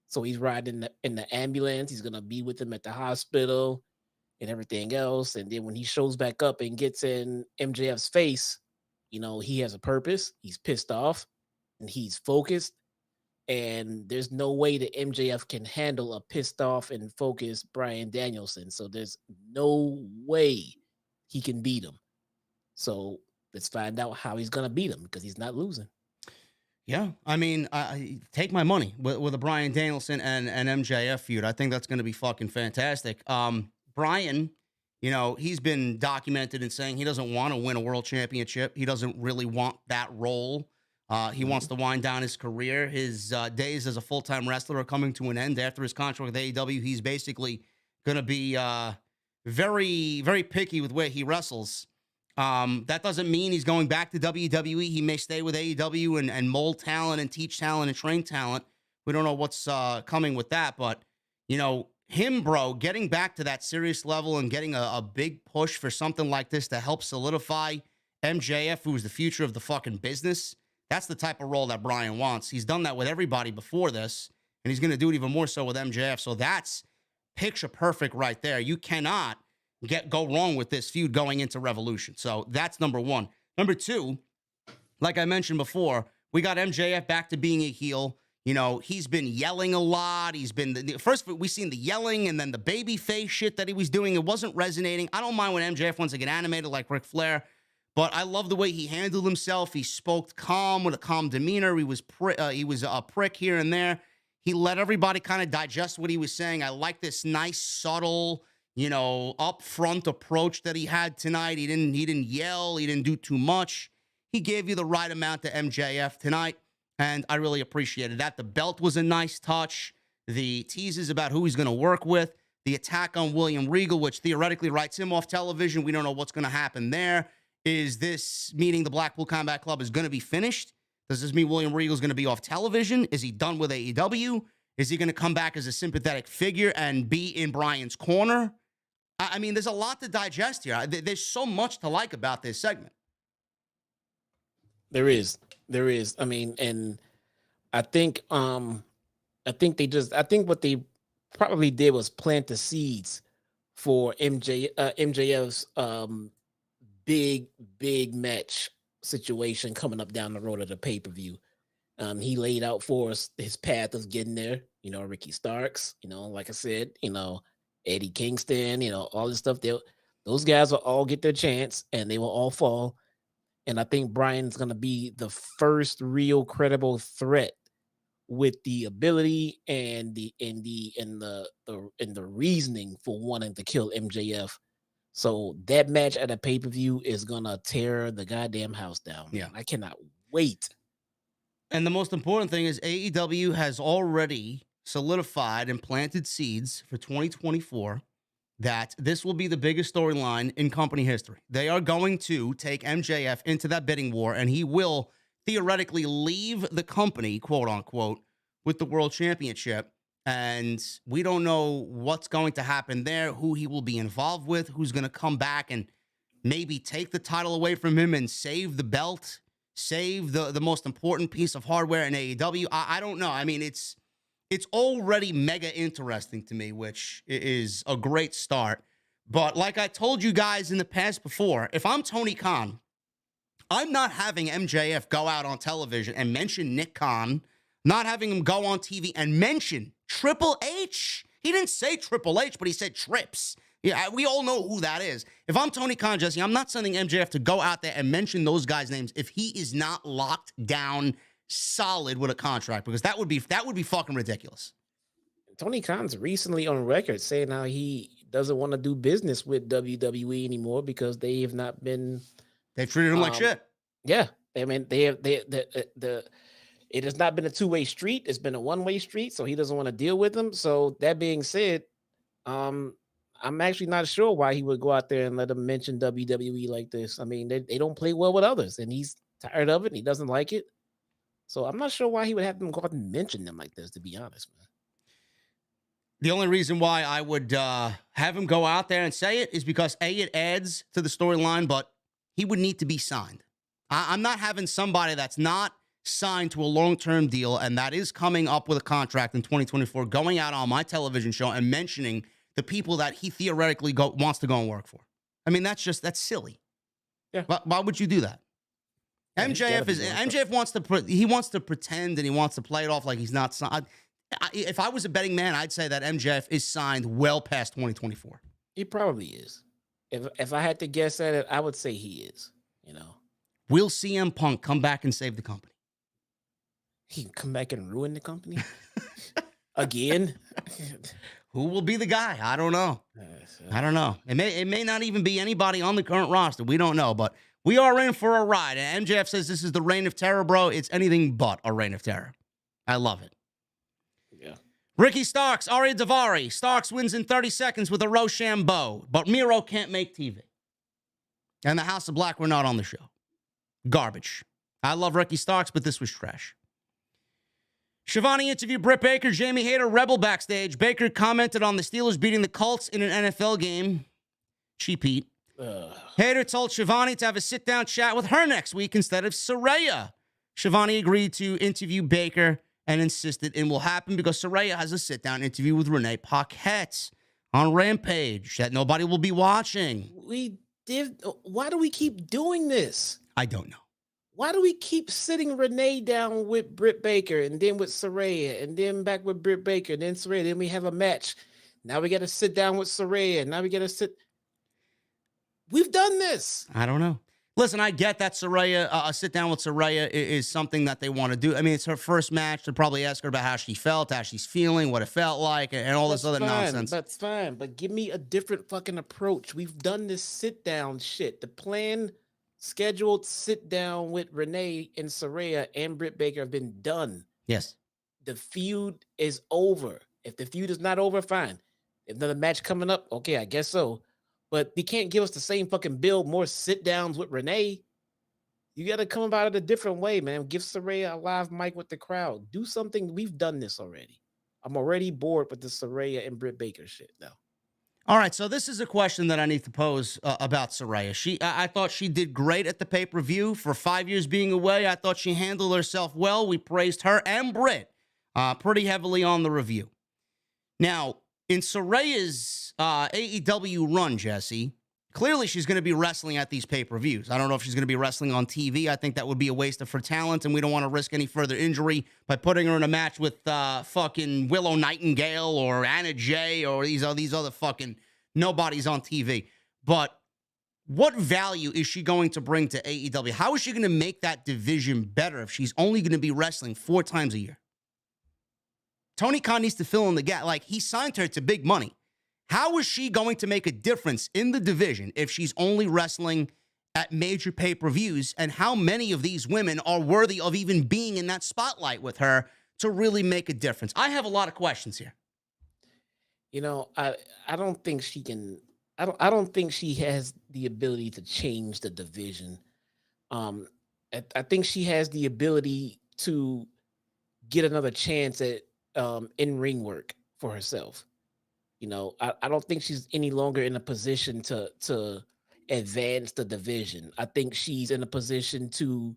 So he's riding in the ambulance. He's going to be with him at the hospital and everything else. And then when he shows back up and gets in MJF's face, he has a purpose. He's pissed off and he's focused. And there's no way that MJF can handle a pissed off and focused Bryan Danielson. So there's no way he can beat him. So let's find out how he's going to beat him because he's not losing. Yeah, I mean, take my money with a Bryan Danielson and MJF feud. I think that's going to be fucking fantastic. Bryan, he's been documented in saying he doesn't want to win a world championship. He doesn't really want that role. He wants to wind down his career. His days as a full-time wrestler are coming to an end after his contract with AEW. He's basically going to be very, very picky with where he wrestles. That doesn't mean he's going back to WWE. He may stay with AEW and mold talent and teach talent and train talent. We don't know what's coming with that, but him, bro, getting back to that serious level and getting a big push for something like this to help solidify MJF, who's the future of the fucking business. That's the type of role that Bryan wants. He's done that with everybody before this, and he's going to do it even more so with MJF. So that's picture perfect right there. You cannot go wrong with this feud going into Revolution. So that's number one. Number two, like I mentioned before, we got MJF back to being a heel. You know, he's been yelling a lot. He's been first we seen the yelling and then the baby face shit that he was doing. It wasn't resonating. I don't mind when MJF wants to get animated like Ric Flair, but I love the way he handled himself. He spoke calm with a calm demeanor. He was a prick here and there. He let everybody kind of digest what he was saying. I like this nice, subtle, you know, upfront approach that he had tonight. He didn't yell. He didn't do too much. He gave you the right amount to MJF tonight, and I really appreciated that. The belt was a nice touch. The teases about who he's going to work with. The attack on William Regal, which theoretically writes him off television. We don't know what's going to happen there. Is this meaning the Blackpool Combat Club is going to be finished? Does this mean William Regal is going to be off television? Is he done with AEW? Is he going to come back as a sympathetic figure and be in Bryan's corner? I mean, there's a lot to digest here. There's so much to like about this segment. There is. I mean, and I think what they probably did was plant the seeds for MJF's big match situation coming up down the road of the pay-per-view. He laid out for us his path of getting there. You know, Ricky Starks, you know, like I said, you know, Eddie Kingston, you know, all this stuff. Those guys will all get their chance and they will all fall. And I think Bryan's going to be the first real credible threat with the ability and the reasoning for wanting to kill MJF. So that match at a pay-per-view is going to tear the goddamn house down. Yeah. I cannot wait. And the most important thing is AEW has already solidified and planted seeds for 2024 that this will be the biggest storyline in company history. They are going to take MJF into that bidding war, and he will theoretically leave the company, quote unquote, with the World Championship. And we don't know what's going to happen there, who he will be involved with, who's going to come back and maybe take the title away from him and save the belt, save the most important piece of hardware in AEW. I don't know. I mean, it's already mega interesting to me, which is a great start. But like I told you guys in the past before, if I'm Tony Khan, I'm not having MJF go out on television and mention Nick Khan, not having him go on TV and mention Triple H. He didn't say Triple H, but he said Trips. Yeah, we all know who that is. If I'm Tony Khan, Jesse, I'm not sending MJF to go out there and mention those guys' names if he is not locked down solid with a contract, because that would be fucking ridiculous. Tony Khan's recently on record saying how he doesn't want to do business with WWE anymore because they have not been. They've treated him like shit. Yeah, I mean it has not been a two-way street. It's been a one-way street, so he doesn't want to deal with them. So that being said, I'm actually not sure why he would go out there and let them mention WWE like this. I mean, they don't play well with others, and he's tired of it, and he doesn't like it. So I'm not sure why he would have them go out and mention them like this, to be honest, man. The only reason why I would have him go out there and say it is because, A, it adds to the storyline, but he would need to be signed. I'm not having somebody that's not signed to a long-term deal and that is coming up with a contract in 2024 going out on my television show and mentioning the people that he theoretically wants to go and work for. I mean, that's silly. Yeah. Why would you do that? Yeah, MJF wants to pretend and he wants to play it off like he's not signed. If I was a betting man, I'd say that MJF is signed well past 2024. He probably is. If I had to guess at it, I would say he is, you know. Will CM Punk come back and save the company? He can come back and ruin the company again. Who will be the guy? I don't know. I don't know. It may not even be anybody on the current roster. We don't know, but we are in for a ride. And MJF says this is the reign of terror, bro. It's anything but a reign of terror. I love it. Yeah. Ricky Starks, Arya Daivari. Starks wins in 30 seconds with a Rochambeau, but Miro can't make TV. And the House of Black were not on the show. Garbage. I love Ricky Starks, but this was trash. Shivani interviewed Britt Baker, Jamie Hayter, Rebel backstage. Baker commented on the Steelers beating the Colts in an NFL game. Cheap heat. Hayter told Shivani to have a sit-down chat with her next week instead of Saraya. Shivani agreed to interview Baker and insisted it will happen because Saraya has a sit-down interview with Renee Paquette. on Rampage that nobody will be watching. We did. Why do we keep doing this? I don't know. Why do we keep sitting Renee down with Britt Baker and then with Saraya and then back with Britt Baker and then Saraya? Then we have a match. Now we got to sit down with Saraya. Now we got to sit. We've done this. I don't know. Listen, I get that Saraya, a sit down with Saraya is something that they want to do. I mean, it's her first match. They'll probably ask her about how she felt, how she's feeling, what it felt like, and all this other nonsense. That's fine. But give me a different fucking approach. We've done this sit down shit. The planned, scheduled sit down with Renee and Saraya and Britt Baker have been done. Yes. The feud is over. If the feud is not over, fine. If another match coming up, okay, I guess so. But you can't give us the same fucking build, more sit downs with Renee. You got to come about it a different way, man. Give Saraya a live mic with the crowd. Do something. We've done this already. I'm already bored with the Saraya and Britt Baker shit now. All right, so this is a question that I need to pose about Saraya. I thought she did great at the pay-per-view for 5 years being away. I thought she handled herself well. We praised her and Britt pretty heavily on the review. Now, in Saraya's AEW run, Jesse, clearly she's going to be wrestling at these pay-per-views. I don't know if she's going to be wrestling on TV. I think that would be a waste of her talent, and we don't want to risk any further injury by putting her in a match with fucking Willow Nightingale or Anna Jay or these other fucking nobodies on TV. But what value is she going to bring to AEW? How is she going to make that division better if she's only going to be wrestling 4 times a year? Tony Khan needs to fill in the gap. Like, he signed her to big money. How is she going to make a difference in the division if she's only wrestling at major pay-per-views? And how many of these women are worthy of even being in that spotlight with her to really make a difference? I have a lot of questions here. You know, I don't think she can. I don't think she has the ability to change the division. I think she has the ability to get another chance at in-ring work for herself. You know, I don't think she's any longer in a position to advance the division. I think she's in a position to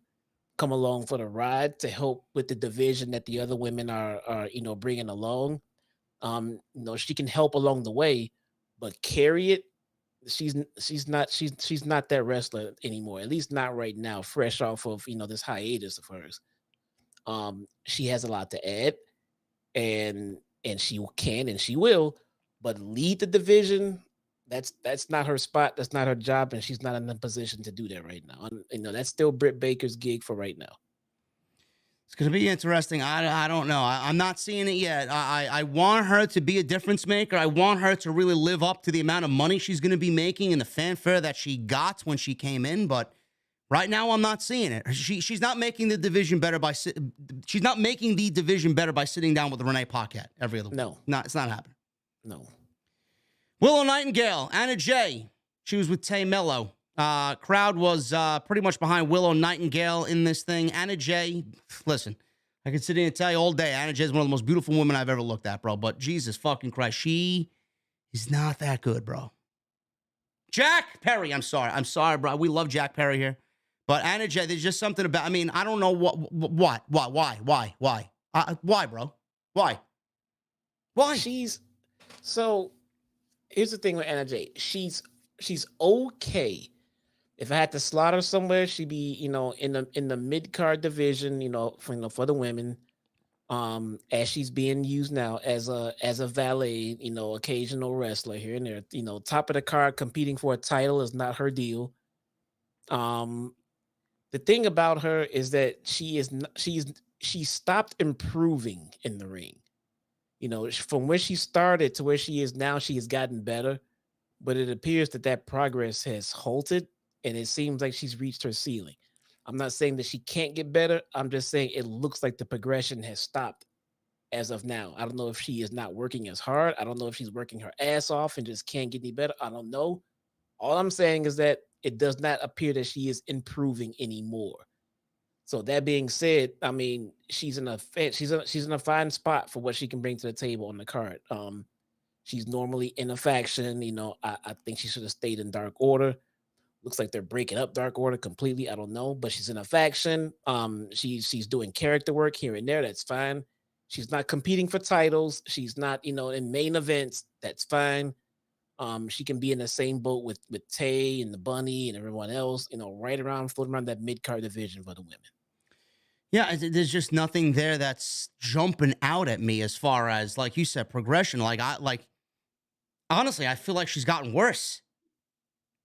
come along for the ride to help with the division that the other women are bringing along. She can help along the way, but carry it. She's not that wrestler anymore. At least not right now, fresh off of this hiatus of hers. She has a lot to add, and she can and she will. But lead the division, that's not her spot. That's not her job, and she's not in a position to do that right now. That's still Britt Baker's gig for right now. It's going to be interesting. I don't know. I'm not seeing it yet. I want her to be a difference maker. I want her to really live up to the amount of money she's going to be making and the fanfare that she got when she came in. But right now, I'm not seeing it. She's not making the division better by sitting down with Renee Paquette every other week. No, it's not happening. No. Willow Nightingale, Anna Jay. She was with Tay Mello. Crowd was pretty much behind Willow Nightingale in this thing. Anna Jay, listen, I can sit here and tell you all day, Anna Jay is one of the most beautiful women I've ever looked at, bro. But Jesus fucking Christ, she is not that good, bro. Jack Perry, I'm sorry, bro. We love Jack Perry here. But Anna Jay, there's just something about, I don't know why, bro? Why? So here's the thing with Anna Jay. She's okay. If I had to slot her somewhere, she'd be, in the mid-card division, for the women. As she's being used now as a valet, occasional wrestler here and there. Top of the card, competing for a title is not her deal. The thing about her is that she stopped improving in the ring. From where she started to where she is now, she has gotten better, but it appears that progress has halted, and it seems like she's reached her ceiling. I'm not saying that she can't get better. I'm just saying it looks like the progression has stopped as of now. I don't know if she is not working as hard. I don't know if she's working her ass off and just can't get any better. I don't know. All I'm saying is that it does not appear that she is improving anymore. So that being said, she's in a fine spot for what she can bring to the table on the card. She's normally in a faction. I think she should have stayed in Dark Order. Looks like they're breaking up Dark Order completely. I don't know, but she's in a faction. She's doing character work here and there. That's fine. She's not competing for titles. She's not, in main events. That's fine. She can be in the same boat with Tay and the Bunny and everyone else, right around, floating around that mid-card division for the women. Yeah, there's just nothing there that's jumping out at me as far as, like you said, progression. Honestly, I feel like she's gotten worse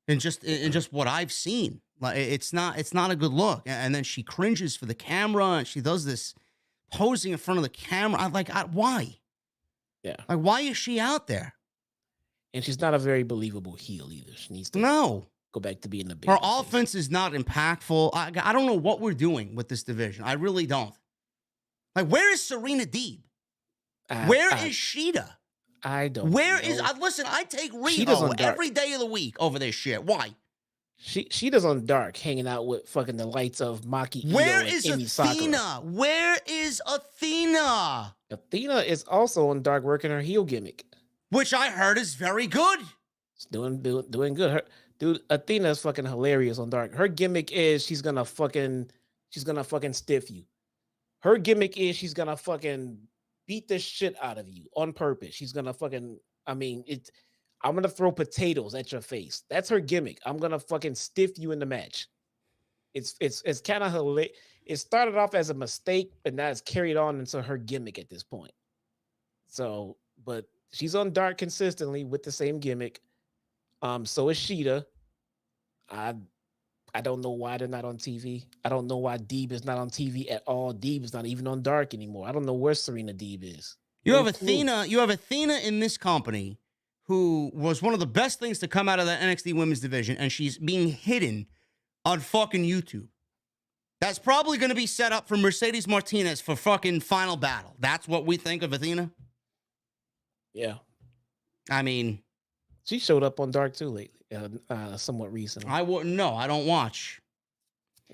in just what I've seen. Like it's not a good look. And then she cringes for the camera and she does this posing in front of the camera. Why? Yeah. Like, why is she out there? And she's not a very believable heel either. She needs to go back to being the big. Her offense is not impactful. I don't know what we're doing with this division. I really don't. Like, where is Serena Deeb? Where is Sheeta? I don't. Listen, I take Rio every day of the week over this shit. Why? Sheeta's on Dark, hanging out with fucking the lights of Maki. Where Ito is and Emi Athena? Sakura. Where is Athena? Athena is also on Dark, working her heel gimmick, which I heard is very good. It's doing good. Athena is fucking hilarious on Dark. Her gimmick is she's gonna fucking stiff you. Her gimmick is she's gonna fucking beat the shit out of you on purpose. She's gonna fucking, I'm gonna throw potatoes at your face. That's her gimmick. I'm gonna fucking stiff you in the match. It's kind of hilarious. It started off as a mistake, but now it's carried on into her gimmick at this point. So, but she's on Dark consistently with the same gimmick. So is Sheeta. I don't know why they're not on TV. I don't know why Deeb is not on TV at all. Deeb is not even on Dark anymore. I don't know where Serena Deeb is. You have Athena in this company, who was one of the best things to come out of the NXT women's division, and she's being hidden on fucking YouTube. That's probably going to be set up for Mercedes Martinez for fucking Final Battle. That's what we think of Athena? Yeah. I mean, she showed up on Dark too lately, somewhat recently. I wouldn't know. I don't watch.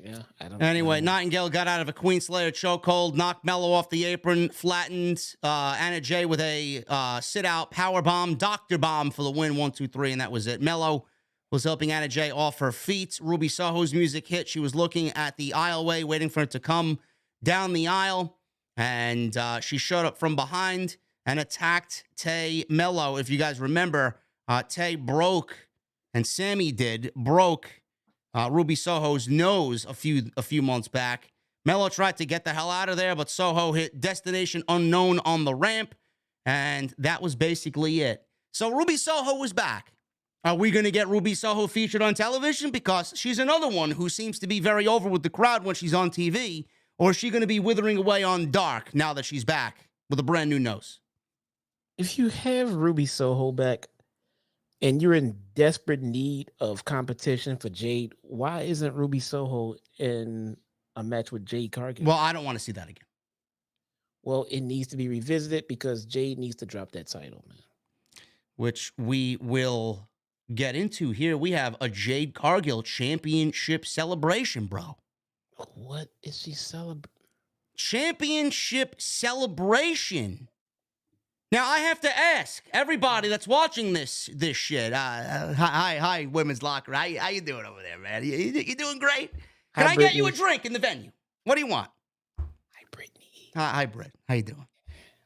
Yeah, I don't. Anyway, Nightingale got out of a Queen Slayer chokehold, knocked Mello off the apron, flattened Anna Jay with a sit-out power bomb, Dr. Bomb for the win, 1, 2, 3, and that was it. Mello was helping Anna Jay off her feet. Ruby Soho's music hit. She was looking at the aisleway, waiting for it to come down the aisle, and she showed up from behind and attacked Tay Mello. If you guys remember, Tay broke, and Sammy broke Ruby Soho's nose a few months back. Mello tried to get the hell out of there, but Soho hit Destination Unknown on the ramp, and that was basically it. So Ruby Soho was back. Are we going to get Ruby Soho featured on television? Because she's another one who seems to be very over with the crowd when she's on TV. Or is she going to be withering away on Dark now that she's back with a brand new nose? If you have Ruby Soho back and you're in desperate need of competition for Jade, why isn't Ruby Soho in a match with Jade Cargill? Well, I don't want to see that again. Well, it needs to be revisited because Jade needs to drop that title, man. Which we will get into here. We have a Jade Cargill championship celebration, bro. What is she celebrating? Championship celebration. Now, I have to ask everybody that's watching this shit. Hi, Women's Locker. How you doing over there, man? You doing great? Can I get you a drink in the venue? What do you want? Hi, Brittany. Hi, Britt. How you doing?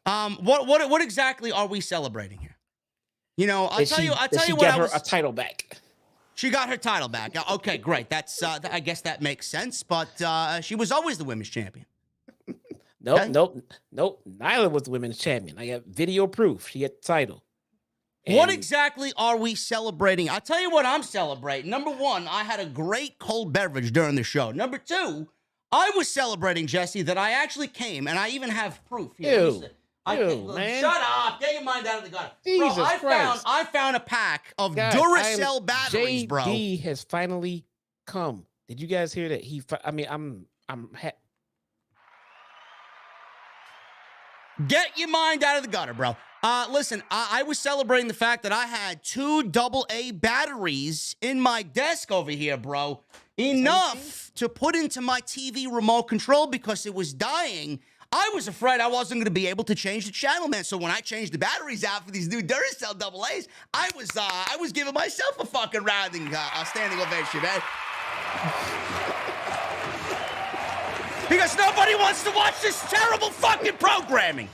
What exactly are we celebrating here? You know, I'll tell you what I was. Her a title back. She got her title back. Okay, great. That's I guess that makes sense. But she was always the women's champion. Nope. Nyla was the women's champion. I got video proof. She got the title. What exactly are we celebrating? I'll tell you what I'm celebrating. Number one, I had a great cold beverage during the show. Number two, I was celebrating, Jesse, that I actually came, and I even have proof here. Man. Shut up. Get your mind out of the gutter. Jesus bro, Christ. I found a pack of Duracell batteries, JD bro. JD has finally come. Did you guys hear that? Get your mind out of the gutter, bro. Listen, I was celebrating the fact that I had 2 AA batteries in my desk over here, bro. Enough to put into my TV remote control because it was dying. I was afraid I wasn't going to be able to change the channel, man. So when I changed the batteries out for these new Duracell AA's, I was giving myself a fucking standing ovation, man. Because nobody wants to watch this terrible fucking programming.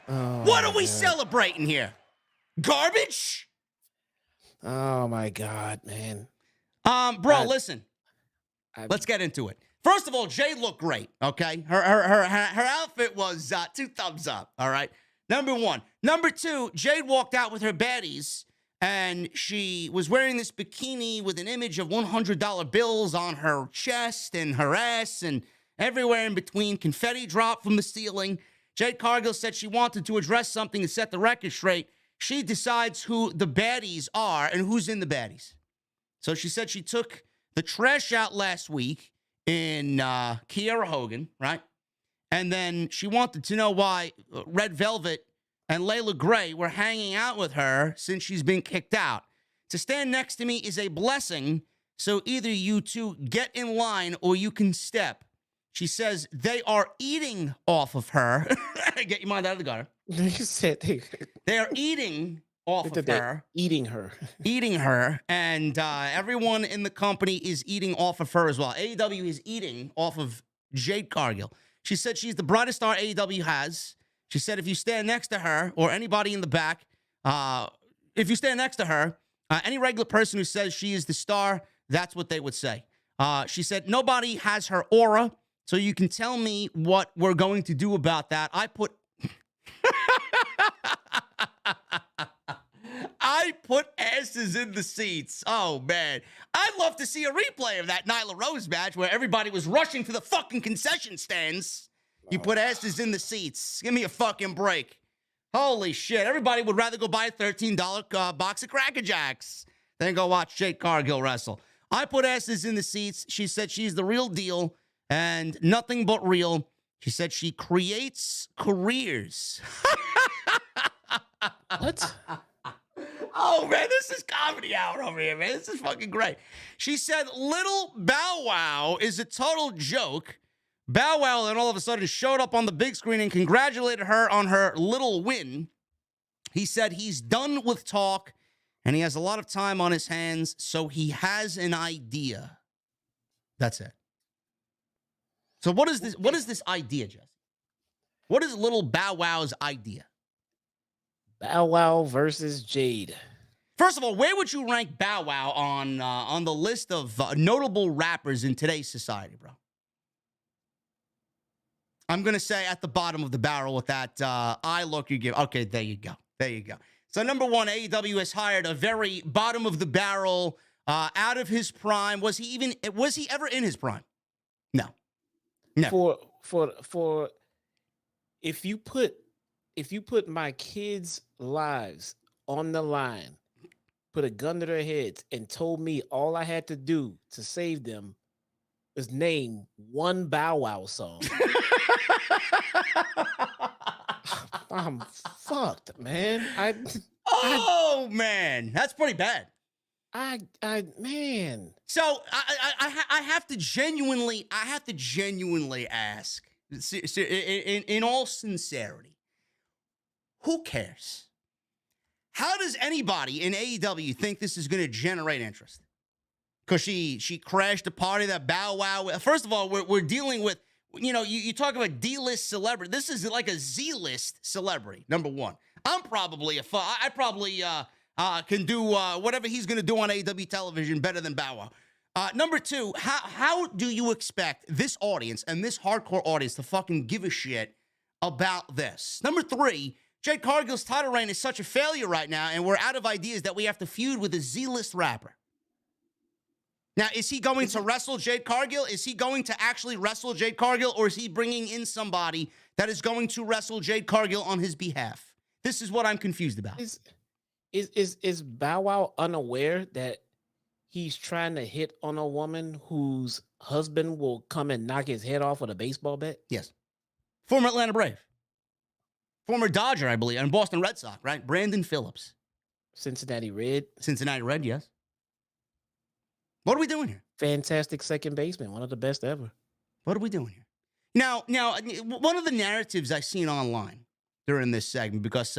What are we celebrating here? Garbage? Oh my God, man. Bro, listen. Let's get into it. First of all, Jade looked great, okay? Her outfit was 2 thumbs up, all right? Number one. Number two, Jade walked out with her baddies, and she was wearing this bikini with an image of $100 bills on her chest and her ass and everywhere in between. Confetti dropped from the ceiling. Jade Cargill said she wanted to address something and set the record straight. She decides who the baddies are and who's in the baddies. So she said she took the trash out last week in Kiera Hogan, right? And then she wanted to know why Red Velvet and Layla Gray were hanging out with her since she's been kicked out. To stand next to me is a blessing, so either you two get in line or you can step. She says they are eating off of her. Get your mind out of the gutter. You said they are eating off of her. Eating her. Eating her. And everyone in the company is eating off of her as well. AEW is eating off of Jade Cargill. She said she's the brightest star AEW has. She said if you stand next to her or anybody in the back, if you stand next to her, any regular person who says she is the star, that's what they would say. She said nobody has her aura, so you can tell me what we're going to do about that. I put asses in the seats. Oh, man. I'd love to see a replay of that Nyla Rose match where everybody was rushing to the fucking concession stands. You put asses in the seats. Give me a fucking break. Holy shit. Everybody would rather go buy a $13 box of Cracker Jacks than go watch Jade Cargill wrestle. I put asses in the seats. She said she's the real deal and nothing but real. She said she creates careers. What? Oh, man, this is comedy hour over here, man. This is fucking great. She said Little Bow Wow is a total joke. Bow Wow then all of a sudden showed up on the big screen and congratulated her on her little win. He said he's done with talk and he has a lot of time on his hands, so he has an idea. That's it. So what is this idea, Jesse? What is Little Bow Wow's idea? Bow Wow versus Jade. First of all, where would you rank Bow Wow on the list of notable rappers in today's society, bro? I'm going to say at the bottom of the barrel with that eye look you give. Okay, there you go. There you go. So number one, AEW has hired a very bottom of the barrel, out of his prime. Was he ever in his prime? No. No. For if you put my kids' lives on the line, put a gun to their heads, and told me all I had to do to save them was name one Bow Wow song, I'm fucked, man. Man, that's pretty bad. Man. So I have to genuinely ask, in all sincerity, who cares? How does anybody in AEW think this is going to generate interest? Because she crashed a party that Bow Wow. First of all, we're dealing with, you talk about D-list celebrity. This is like a Z-list celebrity, number one. I probably can do whatever he's going to do on AEW television better than Bow Wow. Number two, how do you expect this audience and this hardcore audience to fucking give a shit about this? Number three, Jade Cargill's title reign is such a failure right now, and we're out of ideas that we have to feud with a Z-list rapper. Now, is he going to wrestle Jade Cargill? Is he going to actually wrestle Jade Cargill, or is he bringing in somebody that is going to wrestle Jade Cargill on his behalf? This is what I'm confused about. Is Bow Wow unaware that he's trying to hit on a woman whose husband will come and knock his head off with a baseball bat? Yes. Former Atlanta Brave. Former Dodger, I believe, and Boston Red Sox, right? Brandon Phillips. Cincinnati Red. Cincinnati Red, yes. What are we doing here? Fantastic second baseman, one of the best ever. What are we doing here? Now, one of the narratives I've seen online during this segment, because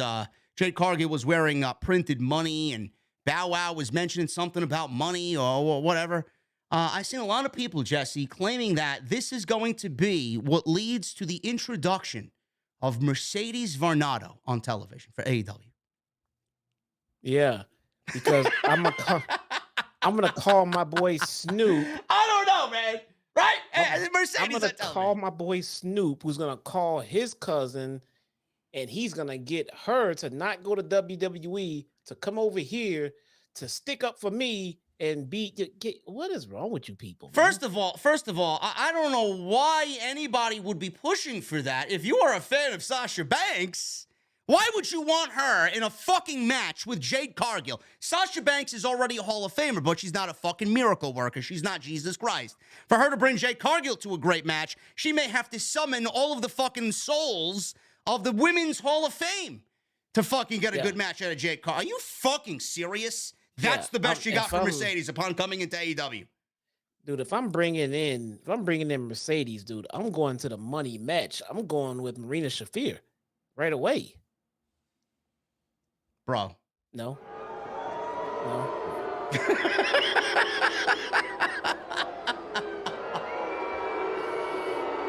Jade Cargill was wearing printed money and Bow Wow was mentioning something about money or whatever. I've seen a lot of people, Jesse, claiming that this is going to be what leads to the introduction of Mercedes Varnado on television for AEW. Yeah, because I'm gonna call my boy Snoop. I don't know, man. Right? Mercedes, I'm gonna tell call me. my boy Snoop, who's gonna call his cousin, and he's gonna get her to not go to WWE to come over here to stick up for me and what is wrong with you people? Man? First of all, I don't know why anybody would be pushing for that. If you are a fan of Sasha Banks, why would you want her in a fucking match with Jade Cargill? Sasha Banks is already a Hall of Famer, but she's not a fucking miracle worker. She's not Jesus Christ. For her to bring Jade Cargill to a great match, she may have to summon all of the fucking souls of the Women's Hall of Fame to fucking get a good match out of Jade Cargill. Are you fucking serious? That's the best you got for Mercedes upon coming into AEW. Dude, if I'm bringing in Mercedes, dude, I'm going to the money match. I'm going with Marina Shafir right away. Bro. No.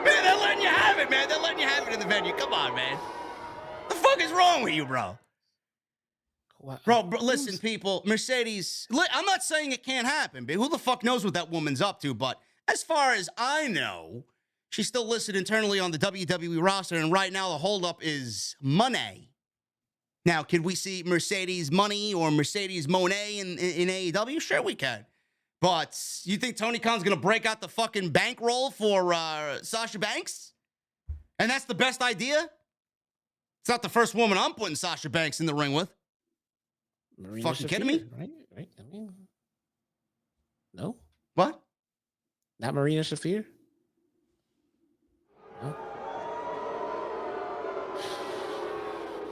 Man, they're letting you have it, man. They're letting you have it in the venue. Come on, man. The fuck is wrong with you, bro? Bro, listen, people. Mercedes, I'm not saying it can't happen, but who the fuck knows what that woman's up to? But as far as I know, she's still listed internally on the WWE roster, and right now the holdup is money. Now, could we see Mercedes Money or Mercedes Monet in AEW? Sure, we can. But you think Tony Khan's going to break out the fucking bankroll for Sasha Banks? And that's the best idea? It's not the first woman I'm putting Sasha Banks in the ring with. Marina Fucking Shafir, kidding me? Right. I mean, no. What? Not Marina Shafir? No.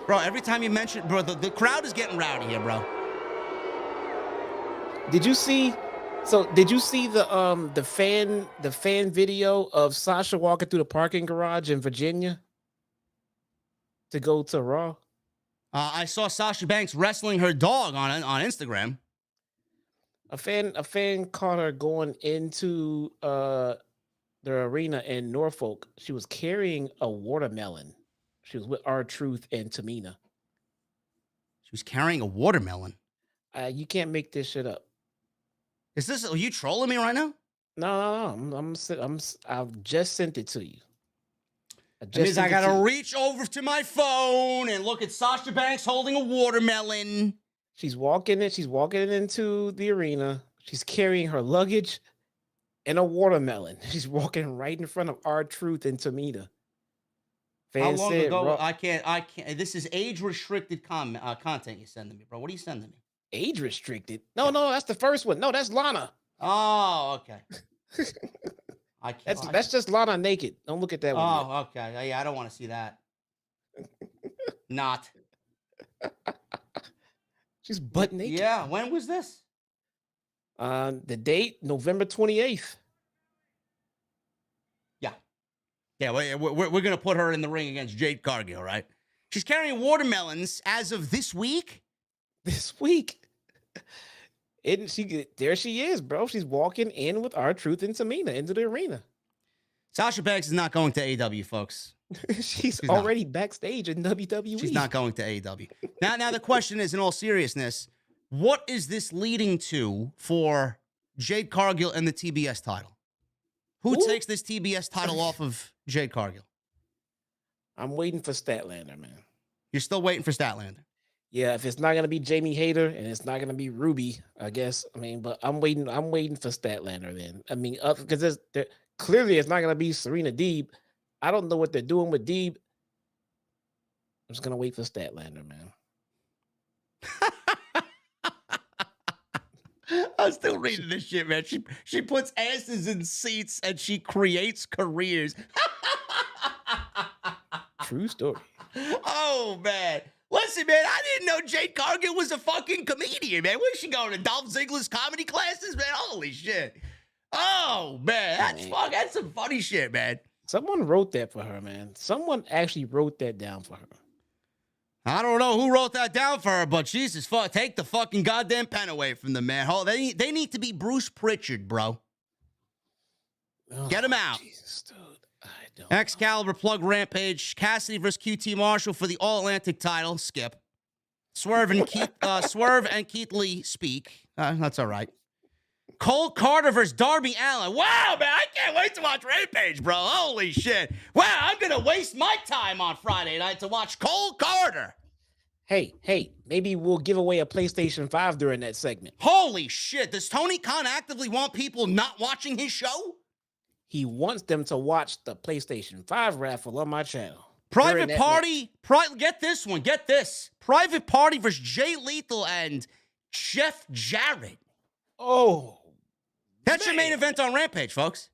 Bro, every time you mention, bro, the crowd is getting rowdy here, bro. Did you see the fan video of Sasha walking through the parking garage in Virginia to go to Raw? I saw Sasha Banks wrestling her dog on Instagram. A fan caught her going into the arena in Norfolk. She was carrying a watermelon. She was with R-Truth and Tamina. She was carrying a watermelon. You can't make this shit up. Are you trolling me right now? No. I've just sent it to you. That means I gotta reach over to my phone and look at Sasha Banks holding a watermelon. She's walking into the arena. She's carrying her luggage and a watermelon. She's walking right in front of R-Truth and Tamina. How long ago? I can't. This is age-restricted content you're sending me, bro. What are you sending me? Age-restricted? No, that's the first one. No, that's Lana. Oh, okay. That's just Lana naked. Don't look at that one. Oh, okay. Yeah, I don't want to see that. Not. She's butt naked. Yeah. When was this? The date, November 28th. Yeah, we're going to put her in the ring against Jade Cargill, right? She's carrying watermelons as of this week. This week. There she is, bro. She's walking in with R-Truth and Tamina into the arena. Sasha Banks is not going to AEW, folks. She's already backstage in WWE. She's not going to AEW. Now the question is, in all seriousness, what is this leading to for Jade Cargill and the TBS title? Who takes this TBS title off of Jade Cargill? I'm waiting for Statlander, man. You're still waiting for Statlander? Yeah, if it's not gonna be Jamie Hayter and it's not gonna be Ruby, I guess. I mean, but I'm waiting for Statlander then. I mean, because clearly it's not gonna be Serena Deeb. I don't know what they're doing with Deeb. I'm just gonna wait for Statlander, man. I'm still reading this shit, man. She puts asses in seats and she creates careers. True story. Oh, man. Listen, man, I didn't know Jade Cargill was a fucking comedian, man. Where's she going to Dolph Ziggler's comedy classes, man? Holy shit. Oh, man. That's some funny shit, man. Someone wrote that for her, man. Someone actually wrote that down for her. I don't know who wrote that down for her, but Jesus, take the fucking goddamn pen away from them, man. They need to be Bruce Pritchard, bro. Oh, get him out. Jesus, dude. I don't Excalibur plug Rampage. Cassidy versus QT Marshall for the All-Atlantic title. Skip. Swerve and Keith Lee speak. That's all right. Cole Carter versus Darby Allin. Wow, man, I can't wait to watch Rampage, bro. Holy shit. Wow, I'm going to waste my time on Friday night to watch Cole Carter. Hey, maybe we'll give away a PlayStation 5 during that segment. Holy shit. Does Tony Khan actively want people not watching his show? He wants them to watch the PlayStation 5 raffle on my channel. Private Party. Get this one. Get this. Private Party versus Jay Lethal and Jeff Jarrett. Oh. That's your main event on Rampage, folks.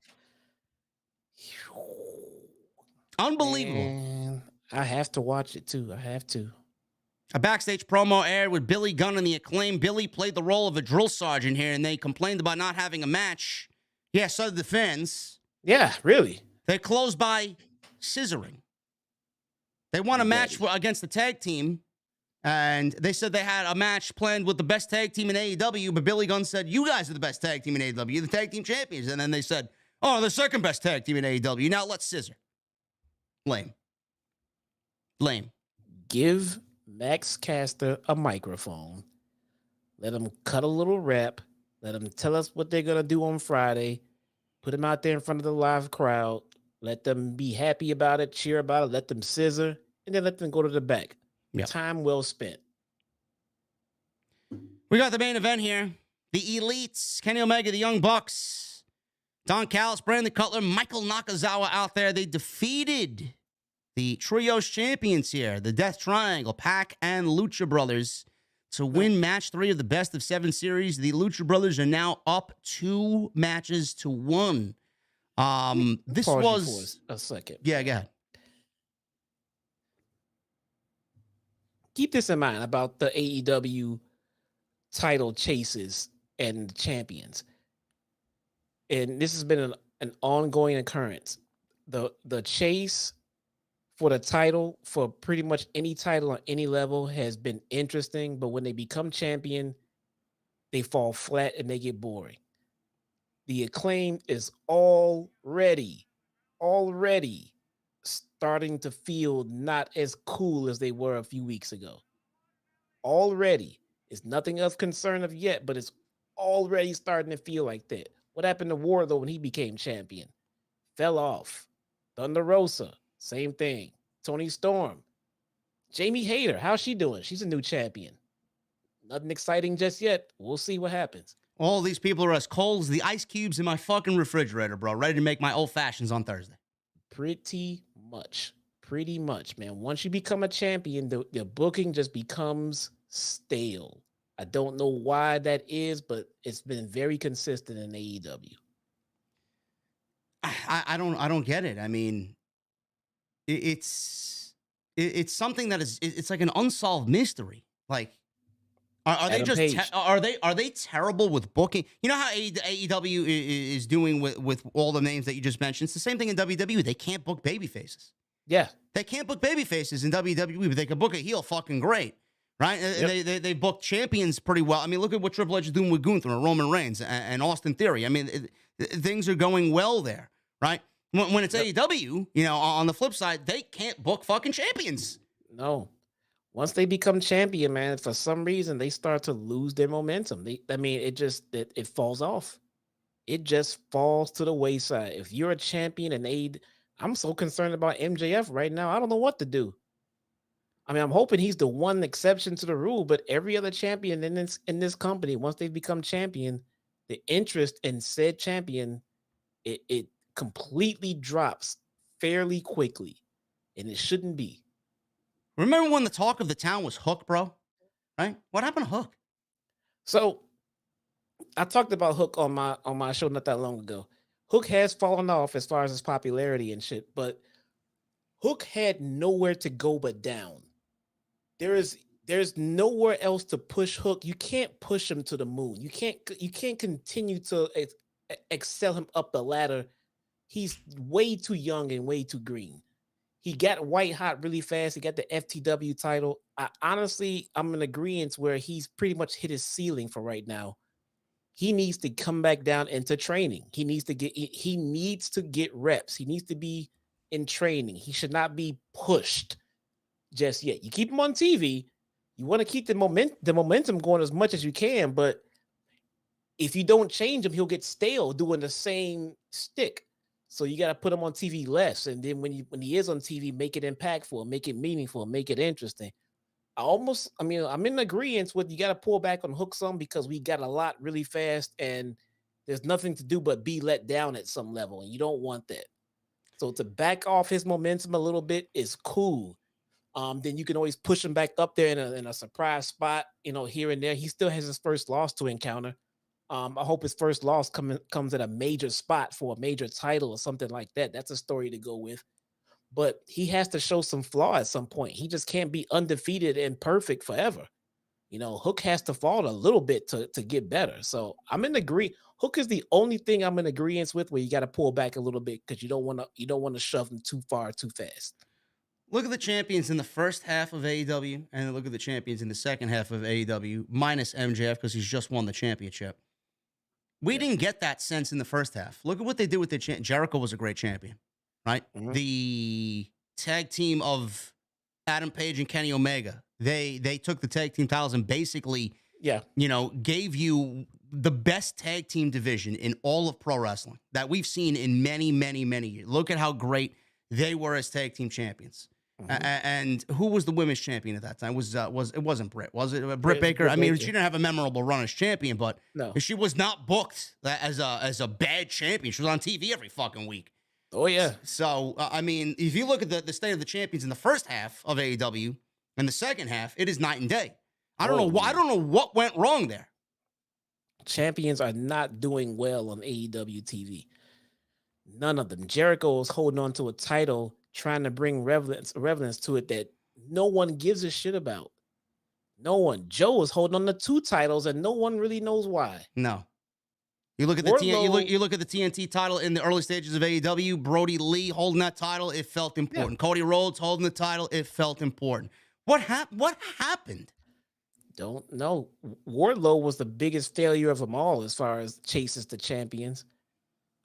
Unbelievable. Man, I have to watch it, too. I have to. A backstage promo aired with Billy Gunn and the Acclaim. Billy played the role of a drill sergeant here, and they complained about not having a match. Yeah, so did the fans. Yeah, really. They closed by scissoring. They won a match against the tag team, and they said they had a match planned with the best tag team in AEW, but Billy Gunn said, you guys are the best tag team in AEW. You're the tag team champions. And then they said, oh, the second best tag team in AEW. Now let's scissor. Lame. Give Max Caster a microphone. Let him cut a little rap. Let him tell us what they're going to do on Friday. Put him out there in front of the live crowd. Let them be happy about it, cheer about it. Let them scissor, and then let them go to the back. Yep. Time well spent. We got the main event here. The Elites, Kenny Omega, the Young Bucks, Don Callis, Brandon Cutler, Michael Nakazawa out there. They defeated the Trios champions here, the Death Triangle, Pac and Lucha Brothers, to win match 3 of the best of 7 series. The Lucha Brothers are now up 2 matches to 1. This Pause was you for a second. Yeah, go ahead. Keep this in mind about the AEW title chases and the champions. And this has been an ongoing occurrence. The chase for the title, for pretty much any title on any level, has been interesting, but when they become champion, they fall flat and they get boring. The Acclaimed is already starting to feel not as cool as they were a few weeks ago. Already. It's nothing of concern of yet, but it's already starting to feel like that. What happened to Wardlow when he became champion? Fell off. Thunder Rosa, same thing. Tony Storm. Jamie Hayter, how's she doing? She's a new champion. Nothing exciting just yet. We'll see what happens. All these people are as cold as the ice cubes in my fucking refrigerator, bro. Ready to make my old fashions on Thursday. Pretty much, man. Once you become a champion, the booking just becomes stale. I don't know why that is, but it's been very consistent in AEW. I don't get it. I mean, it's something that is, it's like an unsolved mystery. Like, are they just are they terrible with booking? You know how AEW is doing with all the names that you just mentioned? It's the same thing in WWE. They can't book baby faces. Yeah, they can't book baby faces in WWE, but they can book a heel fucking great, right? Yep. They book champions pretty well. I mean, look at what Triple H is doing with Gunther and Roman Reigns and Austin Theory. I mean, things are going well there, right? When it's AEW, you know, on the flip side, they can't book fucking champions. No. Once they become champion, man, for some reason, they start to lose their momentum. It falls off. It just falls to the wayside. If you're a champion and I'm so concerned about MJF right now. I don't know what to do. I mean, I'm hoping he's the one exception to the rule, but every other champion in this company, once they become champion, the interest in said champion, it completely drops fairly quickly, and it shouldn't be. Remember when the talk of the town was Hook, bro? Right? What happened to Hook? So I talked about Hook on my show not that long ago. Hook has fallen off as far as his popularity and shit, but Hook had nowhere to go but down. There's nowhere else to push Hook. You can't push him to the moon. You can't continue to excel him up the ladder. He's way too young and way too green. He got white hot really fast. He got the FTW title. I'm in agreement where he's pretty much hit his ceiling for right now. He needs to come back down into training. He needs to get reps. He needs to be in training. He should not be pushed just yet. You keep him on TV, You want to keep the momentum going as much as you can, but if you don't change him, he'll get stale doing the same stick. So you got to put him on TV less, and then when he is on TV, make it impactful, make it meaningful, make it interesting. I'm in agreement with you got to pull back on Hook some because we got a lot really fast, and there's nothing to do but be let down at some level, and you don't want that. So to back off his momentum a little bit is cool. Then you can always push him back up there in a surprise spot, here and there. He still has his first loss to encounter. I hope his first loss comes at a major spot for a major title or something like that. That's a story to go with. But he has to show some flaw at some point. He just can't be undefeated and perfect forever. Hook has to fall a little bit to get better. So I'm in agree. Hook is the only thing I'm in agreement with where you got to pull back a little bit because you don't want to shove him too far too fast. Look at the champions in the first half of AEW, and then look at the champions in the second half of AEW, minus MJF because he's just won the championship. We didn't get that sense in the first half. Look at what they did with the Jericho was a great champion, right? Mm-hmm. The tag team of Adam Page and Kenny Omega, they took the tag team titles and basically, gave you the best tag team division in all of pro wrestling that we've seen in many, many, many years. Look at how great they were as tag team champions. Mm-hmm. And who was the women's champion at that time? It wasn't Britt, was it? Britt Baker. I mean, she didn't have a memorable run as champion, but she was not booked as a bad champion. She was on TV every fucking week. Oh yeah. So if you look at the state of the champions in the first half of AEW and the second half, it is night and day. I don't know why. I don't know what went wrong there. Champions are not doing well on AEW TV. None of them. Jericho is holding on to a title, trying to bring relevance to it that no one gives a shit about. No one. Joe is holding on to 2 titles, and no one really knows why. No. You look at you look at the TNT title in the early stages of AEW. Brody Lee holding that title, it felt important. Yeah. Cody Rhodes holding the title, it felt important. What happened? Don't know. Wardlow was the biggest failure of them all as far as chases to champions.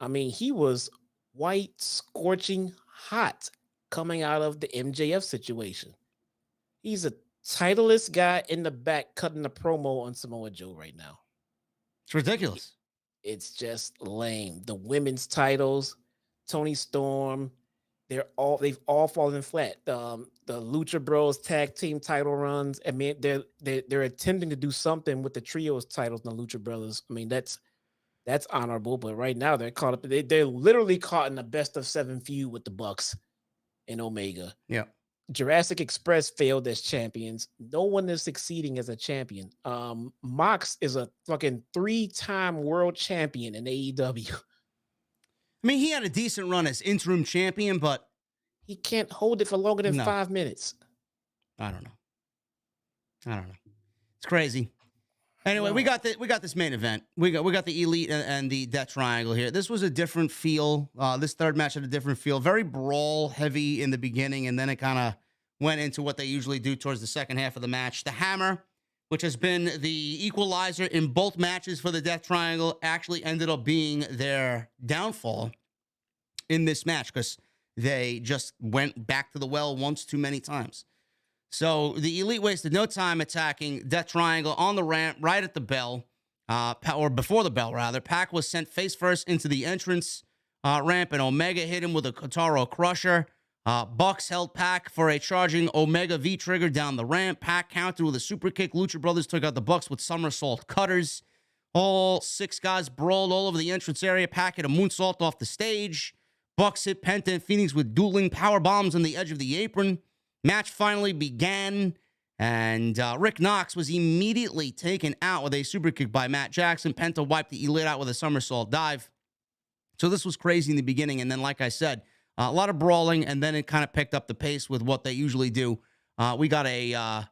I mean, he was white, scorching hot coming out of the MJF situation. He's a titleless guy in the back cutting a promo on Samoa Joe right now. It's ridiculous. It's just lame. The women's titles, Tony Storm, they've all fallen flat. The Lucha Bros tag team title runs. I mean, they're attempting to do something with the trios titles and the Lucha Brothers. I mean, that's honorable, but right now they're caught up. They're literally caught in the best of 7 feud with the Bucks and Omega. Yeah. Jurassic Express failed as champions. No one is succeeding as a champion. Mox is a fucking 3-time world champion in AEW. I mean, he had a decent run as interim champion, but he can't hold it for longer than 5 minutes. I don't know. It's crazy. Anyway, we got this main event. We got the Elite and the Death Triangle here. This was a different feel. This third match had a different feel. Very brawl heavy in the beginning, and then it kind of went into what they usually do towards the second half of the match. The Hammer, which has been the equalizer in both matches for the Death Triangle, actually ended up being their downfall in this match because they just went back to the well once too many times. So the Elite wasted no time attacking Death Triangle on the ramp right at the bell, or before the bell, rather. Pac was sent face first into the entrance ramp, and Omega hit him with a Kotaro Crusher. Bucks held Pac for a charging Omega V-trigger down the ramp. Pac countered with a super kick. Lucha Brothers took out the Bucks with somersault cutters. All 6 guys brawled all over the entrance area. Pac hit a moonsault off the stage. Bucks hit Penta and Phoenix with dueling power bombs on the edge of the apron. Match finally began, and Rick Knox was immediately taken out with a super kick by Matt Jackson. Penta wiped the Elite out with a somersault dive. So this was crazy in the beginning, and then, like I said, a lot of brawling, and then it kind of picked up the pace with what they usually do. We got a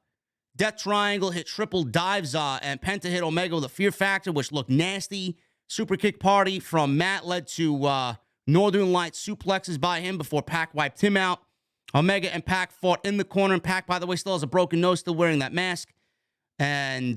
Death Triangle hit triple dives, and Penta hit Omega with a Fear Factor, which looked nasty. Super kick party from Matt led to Northern Light suplexes by him before Pac wiped him out. Omega and Pac fought in the corner, and Pac, by the way, still has a broken nose, still wearing that mask. And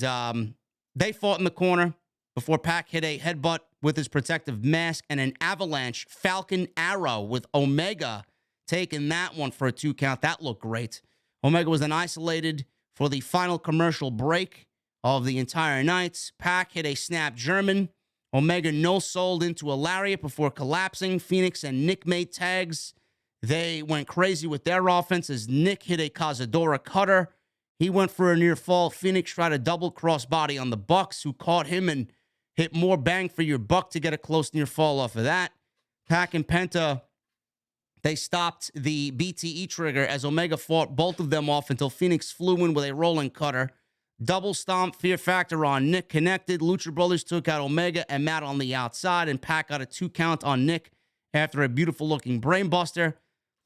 they fought in the corner before Pac hit a headbutt with his protective mask and an avalanche Falcon Arrow with Omega taking that one for a 2 count. That looked great. Omega was then isolated for the final commercial break of the entire night. Pac hit a snap German. Omega no-sold into a lariat before collapsing. Phoenix and Nick made tags. They went crazy with their offense as Nick hit a Cazadora cutter. He went for a near fall. Phoenix tried a double crossbody on the Bucks, who caught him and hit more bang for your buck to get a close near fall off of that. Pac and Penta, they stopped the BTE trigger as Omega fought both of them off until Phoenix flew in with a rolling cutter. Double stomp, Fear Factor on Nick connected. Lucha Brothers took out Omega and Matt on the outside, and Pac got a 2 count on Nick after a beautiful-looking brainbuster.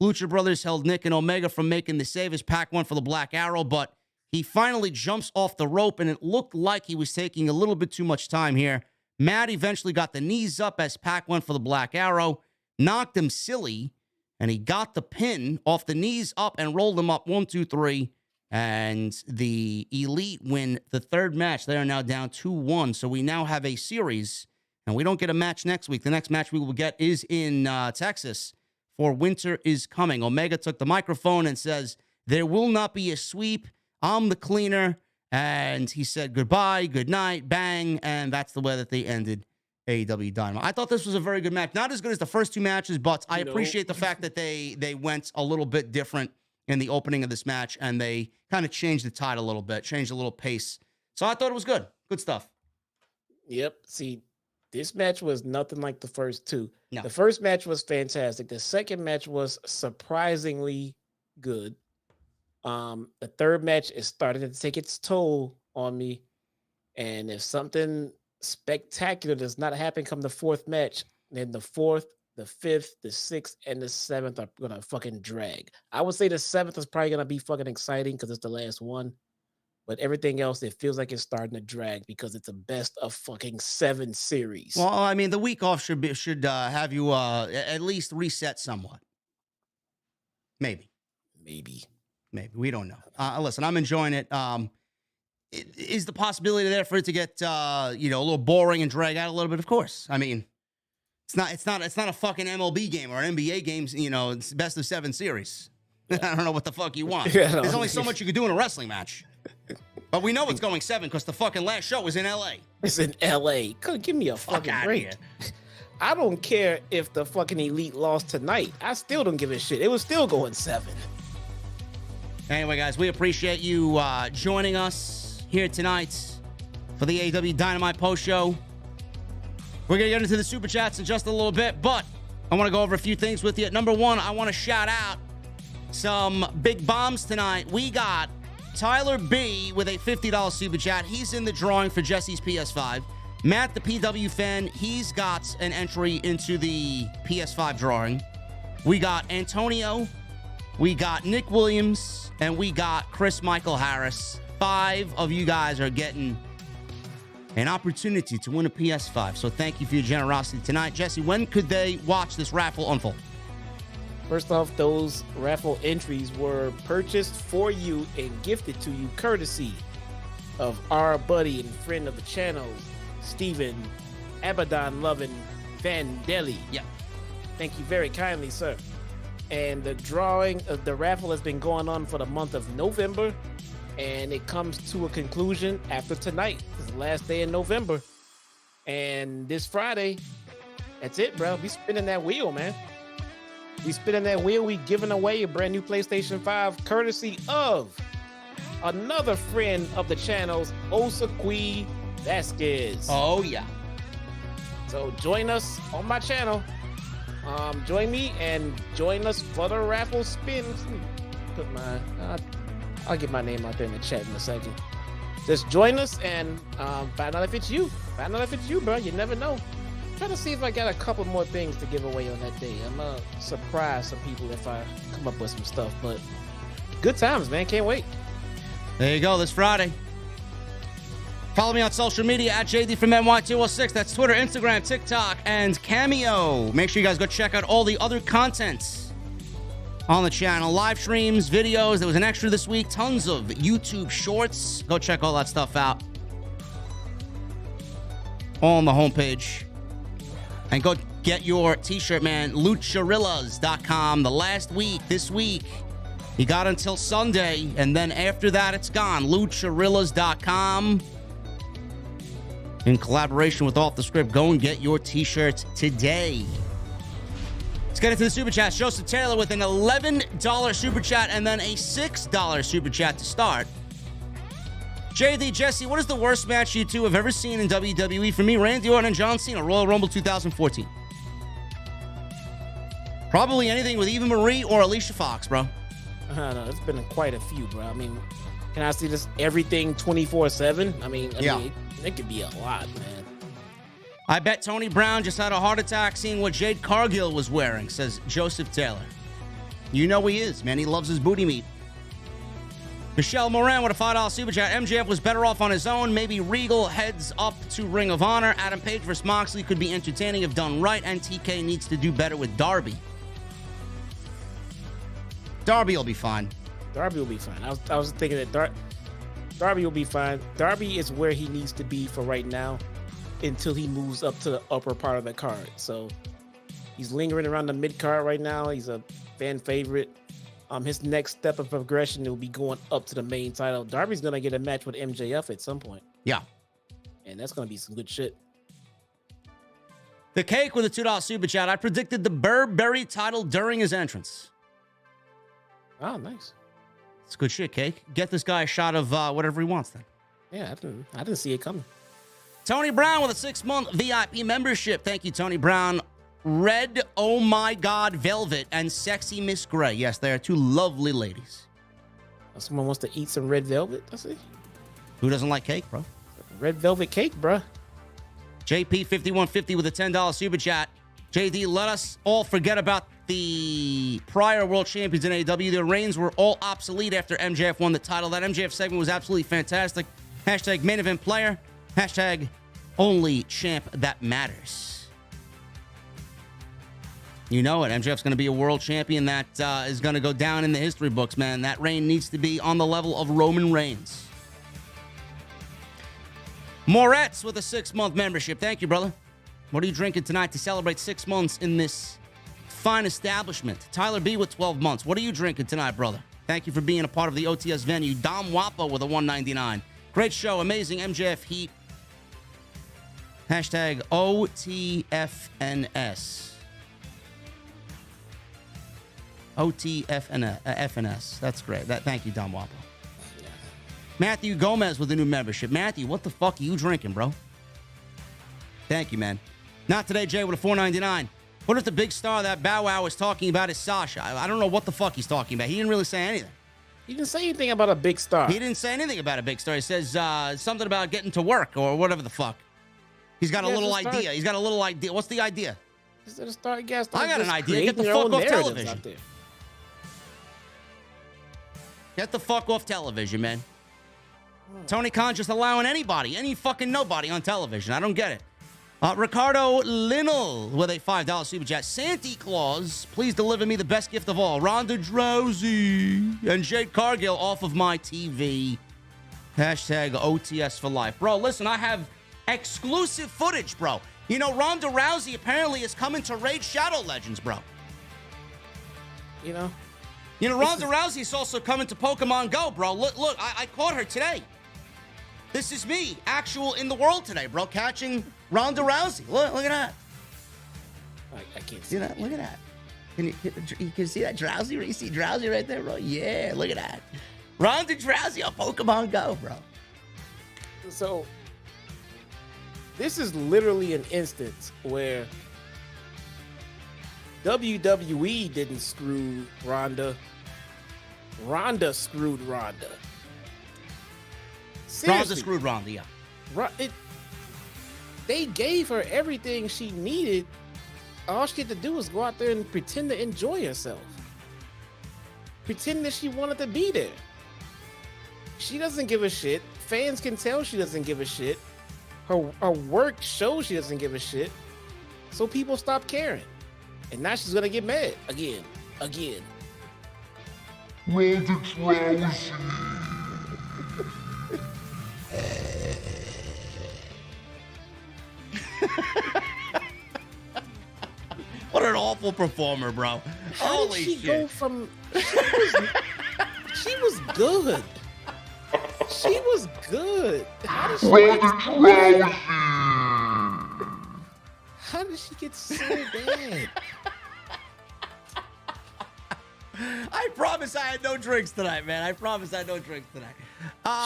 Lucha Brothers held Nick and Omega from making the save as Pac went for the Black Arrow, but he finally jumps off the rope, and it looked like he was taking a little bit too much time here. Matt eventually got the knees up as Pac went for the Black Arrow, knocked him silly, and he got the pin off the knees up and rolled him up 1, 2, 3. And the Elite win the third match. They are now down 2-1. So we now have a series, and we don't get a match next week. The next match we will get is in Texas for Winter is Coming. Omega took the microphone and says, there will not be a sweep. I'm the cleaner. And he said goodbye, good night, bang. And that's the way that they ended AEW Dynamite. I thought this was a very good match. Not as good as the first 2 matches, but I appreciate the fact that they went a little bit different in the opening of this match, and they kind of changed the tide a little bit, changed a little pace. So I thought it was good. Good stuff. Yep. See, this match was nothing like the first 2. No. The first match was fantastic. The second match was surprisingly good. The third match is starting to take its toll on me. And if something spectacular does not happen come the fourth match, then the fourth, the 5th, the 6th, and the 7th are gonna fucking drag. I would say the 7th is probably gonna be fucking exciting because it's the last one. But everything else, it feels like it's starting to drag because it's a best of fucking 7 series. Well, I mean, the week off should have you at least reset somewhat. Maybe. We don't know. Listen, I'm enjoying it. Is the possibility there for it to get a little boring and drag out a little bit? Of course. I mean, it's not a fucking MLB game or an NBA game. It's best of 7 series. Yeah. I don't know what the fuck you want. Yeah, there's only so much you could do in a wrestling match. But we know it's going 7 because the fucking last show was in LA. It's in LA. Give me a fucking break. I don't care if the fucking Elite lost tonight. I still don't give a shit. It was still going 7. Anyway, guys, we appreciate you joining us here tonight for the AEW Dynamite post show. We're going to get into the super chats in just a little bit, but I want to go over a few things with you. Number 1, I want to shout out some big bombs tonight. We got Tyler B with a $50 super chat. He's in the drawing for Jesse's PS5. Matt, the PW fan, he's got an entry into the PS5 drawing. We got Antonio, we got Nick Williams, and we got Chris Michael Harris. 5 of you guys are getting an opportunity to win a PS5. So thank you for your generosity tonight. Jesse, when could they watch this raffle unfold? First off, those raffle entries were purchased for you and gifted to you courtesy of our buddy and friend of the channel, Steven Abaddon Lovin Vandelli. Yeah. Thank you very kindly, sir. And the drawing of the raffle has been going on for the month of November, and it comes to a conclusion after tonight. It's the last day in November. And this Friday, that's it, bro. We spinning that wheel, man. We spinning that wheel. We giving away a brand new PlayStation 5 courtesy of another friend of the channel's Osaqui Vasquez. Oh, yeah. So join us on my channel. Join me and join us for the raffle spins. Put my, I'll get my name out there in the chat in a second. Just join us and find out if it's you. Find out if it's you, bro. You never know. Try to see if I got a couple more things to give away on that day. I'm gonna surprise some people if I come up with some stuff. But good times, man. Can't wait. There you go. This Friday. Follow me on social media at JDfromNY206. That's Twitter, Instagram, TikTok, and Cameo. Make sure you guys go check out all the other content on the channel. Live streams, videos. There was an extra this week. Tons of YouTube shorts. Go check all that stuff out. All on the homepage. And go get your t-shirt, man. Lucharillas.com. The last week, this week, You got until Sunday, and then after that, it's gone. Lucharillas.com. In collaboration with Off the Script, go and get your t-shirts today. Let's get into the Super Chats. Joseph Taylor with an $11 Super Chat and then a $6 Super Chat to start. JD, Jesse, what is the worst match you two have ever seen in WWE? For me, Randy Orton and John Cena, Royal Rumble 2014. Probably anything with Eva Marie or Alicia Fox, bro. No, it's been quite a few, bro. I mean, can I see this everything 24/7? I mean, it could be a lot, man. I bet Tony Brown just had a heart attack seeing what Jade Cargill was wearing, says Joseph Taylor. You know he is, man. He loves his booty meat. Michelle Moran with a $5 Super Chat. MJF was better off on his own. Maybe Regal heads up to Ring of Honor. Adam Page versus Moxley could be entertaining if done right, and TK needs to do better with Darby. Darby will be fine. Darby will be fine. I was thinking that Darby will be fine. Darby is where he needs to be for right now until he moves up to the upper part of the card. So he's lingering around the mid card right now. He's a fan favorite. His next step of progression will be going up to the main title. Darby's gonna get a match with MJF at some point. Yeah. And that's gonna be some good shit. The Cake with a $2 Super Chat. I predicted the Burberry title during his entrance. Oh, nice. It's good shit, Cake. Get this guy a shot of whatever he wants then. Yeah, I didn't see it coming. Tony Brown with a 6-month VIP membership. Thank you, Tony Brown. Red, oh my God, Velvet, and Sexy Miss Gray. Yes, they are two lovely ladies. Someone wants to eat some red velvet, I see. Who doesn't like cake, bro? Red velvet cake, bro. JP5150 with a $10 Super Chat. JD, let us all forget about the prior world champions in AEW. Their reigns were all obsolete after MJF won the title. That MJF segment was absolutely fantastic. Hashtag main event player. Hashtag only champ that matters. You know it. MJF's going to be a world champion that is going to go down in the history books, man. That reign needs to be on the level of Roman Reigns. Moretz with a 6-month membership. Thank you, brother. What are you drinking tonight to celebrate 6 months in this fine establishment? Tyler B with 12 months. What are you drinking tonight, brother? Thank you for being a part of the OTS venue. Dom Wappa with a $1.99. Great show. Amazing MJF heat. Hashtag OTFNS. OTFNS. That's great. Thank you, Dom Wappa. Matthew Gomez with a new membership. Matthew, what the fuck are you drinking, bro? Thank you, man. Not today, Jay, with a $4.99. What if the big star that Bow Wow was talking about is Sasha? I don't know what the fuck he's talking about. He didn't really say anything. He didn't say anything about a big star. He didn't say anything about a big star. He says something about getting to work or whatever the fuck. He's got a little idea. He's got a little idea. What's the idea? Instead of start, I got an idea. Get the fuck off television. Get the fuck off television, man. Tony Khan just allowing anybody, any fucking nobody on television. I don't get it. Ricardo Linnell with a $5 Super Chat. Santa Claus, please deliver me the best gift of all. Ronda Rousey and Jade Cargill off of my TV. Hashtag OTS for life. Bro, listen, I have exclusive footage, bro. You know, Ronda Rousey apparently is coming to Raid Shadow Legends, bro. You know, Ronda Rousey is also coming to Pokemon Go, bro. Look, I caught her today. This is me, actual in the world today, bro, catching Ronda Rousey. Look at that. I can't see that. Look at that. You can see that Drowsy? You see Drowsy right there, bro? Yeah, look at that. Ronda Rousey on Pokemon Go, bro. So, this is literally an instance where WWE didn't screw Ronda. Ronda screwed Ronda. Seriously. Ronda screwed Ronda, yeah. They gave her everything she needed. All she had to do was go out there and pretend to enjoy herself. Pretend that she wanted to be there. She doesn't give a shit. Fans can tell she doesn't give a shit. Her work shows she doesn't give a shit. So people stop caring. And now she's gonna get mad again. Ronda Rousey. What an awful performer, bro. How Holy did she shit. go from good. She was good. How did she get so bad? I promise I had no drinks tonight, man. I promise I had no drinks tonight.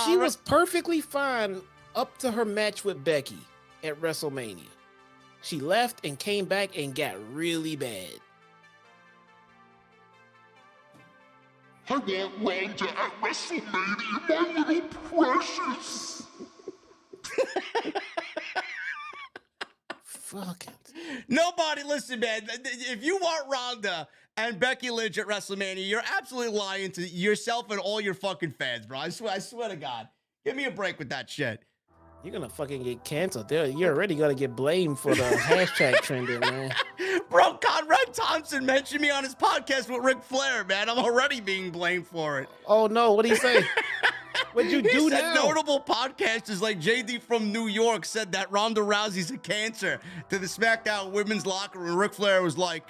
She was perfectly fine up to her match with Becky at WrestleMania. She left and came back and got really bad. I want Ronda at WrestleMania, my little precious. Fuck it. Nobody, listen, man. If you want Ronda and Becky Lynch at WrestleMania, you're absolutely lying to yourself and all your fucking fans, bro. I swear to God. Give me a break with that shit. You're gonna fucking get canceled. You're already gonna get blamed for the hashtag trending, man. Bro, Conrad Thompson mentioned me on his podcast with Ric Flair, man. I'm already being blamed for it. Oh no, what'd he say? What'd you do said now? Notable podcasters like JD from New York said that Ronda Rousey's a cancer to the SmackDown women's locker room. Ric Flair was like,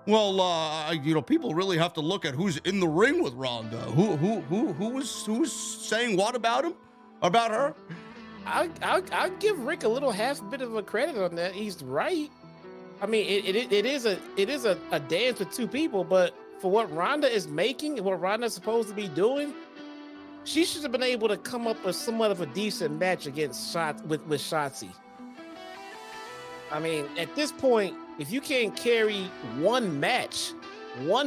people really have to look at who's in the ring with Ronda. Who was saying what about him? About her? I'll give Rick a little half bit of a credit on that. He's right. I mean, it is a dance with two people, but for what Ronda is making, what Ronda's supposed to be doing, she should have been able to come up with somewhat of a decent match against with Shotzi. I mean, at this point, if you can't carry one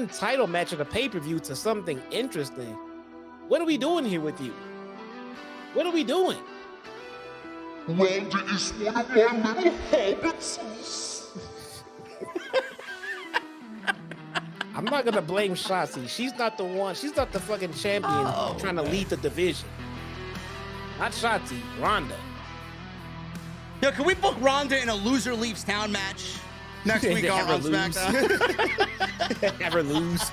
title match at a pay-per-view to something interesting, what are we doing here with you? What are we doing? Ronda is one of my little hobbitses. I'm not gonna blame Shotzi. She's not the one. She's not the fucking champion trying to lead the division. Not Shotzi, Ronda. Yo, can we book Ronda in a loser leaves town match next week on SmackDown? Never lose.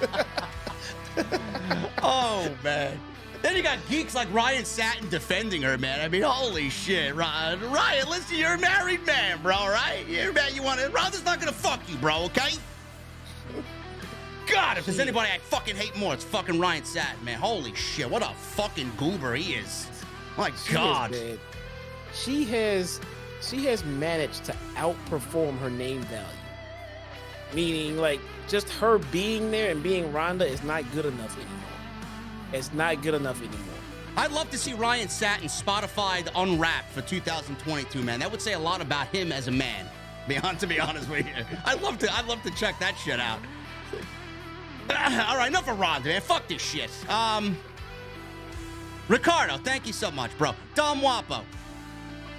Oh man. Then you got geeks like Ryan Satin defending her, man. I mean, holy shit, Ryan, listen, you're a married man, bro, right? You're man, you want it. Ronda's not gonna fuck you, bro, okay? God, if there's anybody I fucking hate more, it's fucking Ryan Satin, man. Holy shit, what a fucking goober he is. My God. She has managed to outperform her name value. Meaning, like, just her being there and being Ronda is not good enough anymore. It's not good enough anymore. I'd love to see Ryan Satin Spotify Unwrapped for 2022, man. That would say a lot about him as a man. To be honest with you, I'd love to check that shit out. All right, enough of Ronda, man. Fuck this shit. Ricardo, thank you so much, bro. Dom Wapo,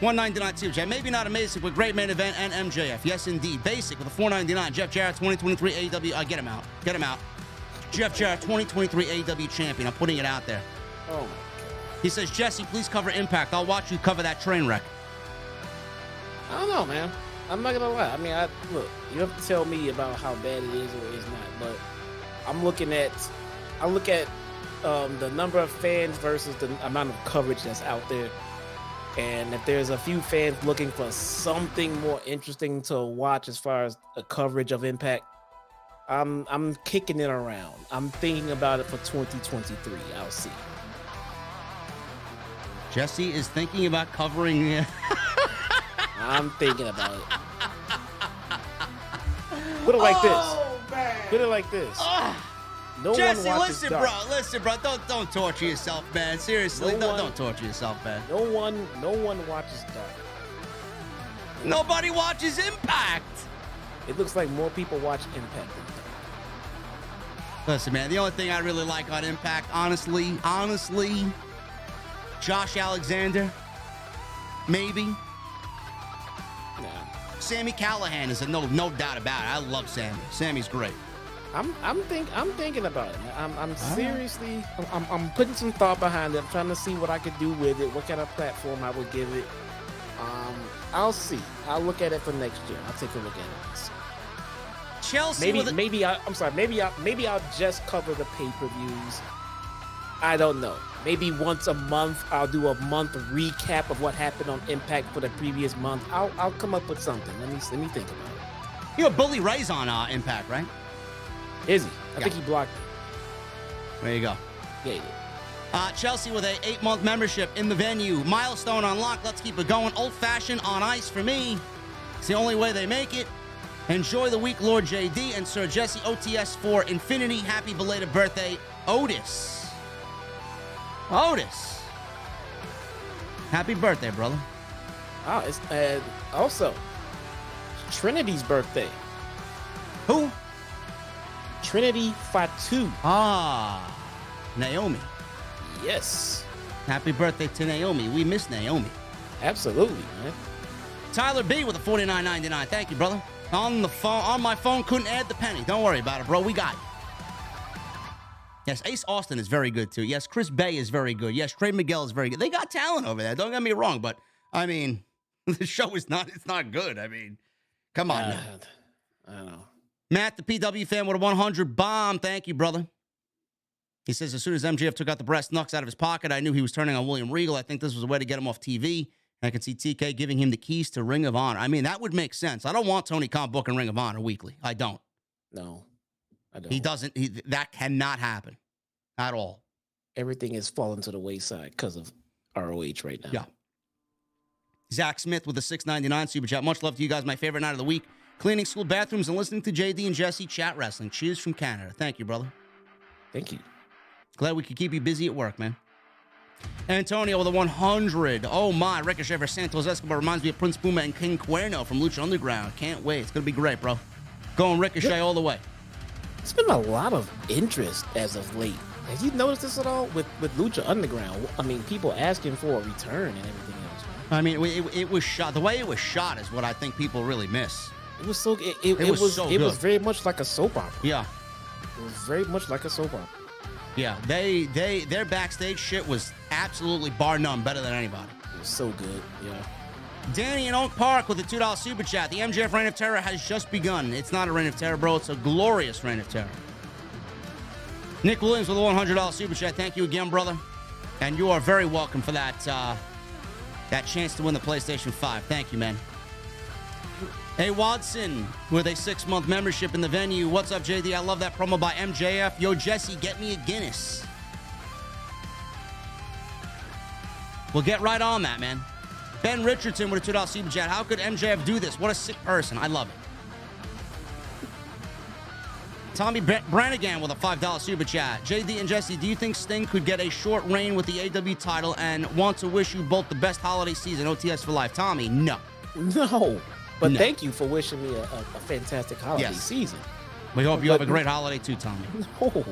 199 TJ. Maybe not amazing, but great main event and MJF. Yes, indeed. Basic with a 499. Jeff Jarrett, 2023 AEW. Get him out. Get him out. Jeff Jarrett, 2023 AEW champion. I'm putting it out there. Oh, my God. He says, Jesse, please cover Impact. I'll watch you cover that train wreck. I don't know, man. I'm not gonna lie. I mean, look, you have to tell me about how bad it is or is not, but I look at the number of fans versus the amount of coverage that's out there. And if there's a few fans looking for something more interesting to watch as far as the coverage of Impact, I'm kicking it around. I'm thinking about it for 2023. I'll see. Jesse is thinking about covering. I'm thinking about it. Put it like this. Man. Put it like this. No Jesse, one watches dark. listen, bro. Don't torture yourself, man. Seriously, don't torture yourself, man. No one watches dark. Nobody watches Impact. It looks like more people watch Impact than dark. Listen, man. The only thing I really like on Impact, honestly, Josh Alexander, maybe. Nah. Sammy Callahan is a no doubt about it. I love Sammy. Sammy's great. I'm thinking about it. I'm seriously. I'm putting some thought behind it. I'm trying to see what I could do with it. What kind of platform I would give it. I'll see. I'll look at it for next year. I'll take a look at it. Chelsea. Maybe I'll just cover the pay-per-views. I don't know. Maybe once a month I'll do a month recap of what happened on Impact for the previous month. I'll come up with something. Let me think about it. You know, Bully Ray's on Impact, right? Is he? I think he blocked it. There you go. Yeah, he did. Chelsea with a 8-month membership in the venue. Milestone unlocked. Let's keep it going. Old-fashioned on ice for me. It's the only way they make it. Enjoy the week, Lord JD and Sir Jesse OTS for Infinity. Happy belated birthday, Otis. Otis. Happy birthday, brother. Oh, it's also Trinity's birthday. Who? Trinity Fatu. Ah, Naomi. Yes. Happy birthday to Naomi. We miss Naomi. Absolutely, man. Tyler B with a $49.99. Thank you, brother. On my phone, couldn't add the penny. Don't worry about it, bro. We got it. Yes, Ace Austin is very good, too. Yes, Chris Bay is very good. Yes, Trey Miguel is very good. They got talent over there. Don't get me wrong, but, I mean, the show is not good. I mean, come on, man. I don't know. Matt, the PW fan with a 100 bomb. Thank you, brother. He says, as soon as MJF took out the breast knucks out of his pocket, I knew he was turning on William Regal. I think this was a way to get him off TV. And I could see TK giving him the keys to Ring of Honor. I mean, that would make sense. I don't want Tony Khan booking Ring of Honor weekly. I don't. No, I don't. He doesn't. That cannot happen at all. Everything is falling to the wayside because of ROH right now. Yeah. Zach Smith with a $6.99 super chat. Much love to you guys. My favorite night of the week. Cleaning school bathrooms and listening to JD and Jesse chat wrestling. Cheers from Canada. Thank you, brother. Thank you. Glad we could keep you busy at work, man. Antonio with a 100. Oh, my. Ricochet for Santos Escobar reminds me of Prince Puma and King Cuerno from Lucha Underground. Can't wait. It's going to be great, bro. Going Ricochet all the way. There's been a lot of interest as of late. Have you noticed this at all with Lucha Underground? I mean, people asking for a return and everything else, right? I mean, it was shot. The way it was shot is what I think people really miss. It was so. It was very much like a soap opera. Yeah. It was very much like a soap opera. Yeah. Their backstage shit was absolutely bar none better than anybody. It was so good. Yeah. Danny in Oak Park with a $2 super chat. The MJF Reign of Terror has just begun. It's not a Reign of Terror, bro. It's a glorious Reign of Terror. Nick Williams with a $100 super chat. Thank you again, brother. And you are very welcome for that chance to win the PlayStation 5. Thank you, man. Hey, Watson with a 6-month membership in the venue. What's up, JD? I love that promo by MJF. Yo, Jesse, get me a Guinness. We'll get right on that, man. Ben Richardson with a $2 super chat. How could MJF do this? What a sick person. I love it. Tommy Brannigan with a $5 super chat. JD and Jesse, do you think Sting could get a short reign with the AEW title and want to wish you both the best holiday season, OTS for life? Tommy, no. No. But No. thank you for wishing me a fantastic holiday season. We hope you have a great holiday too, Tommy. No.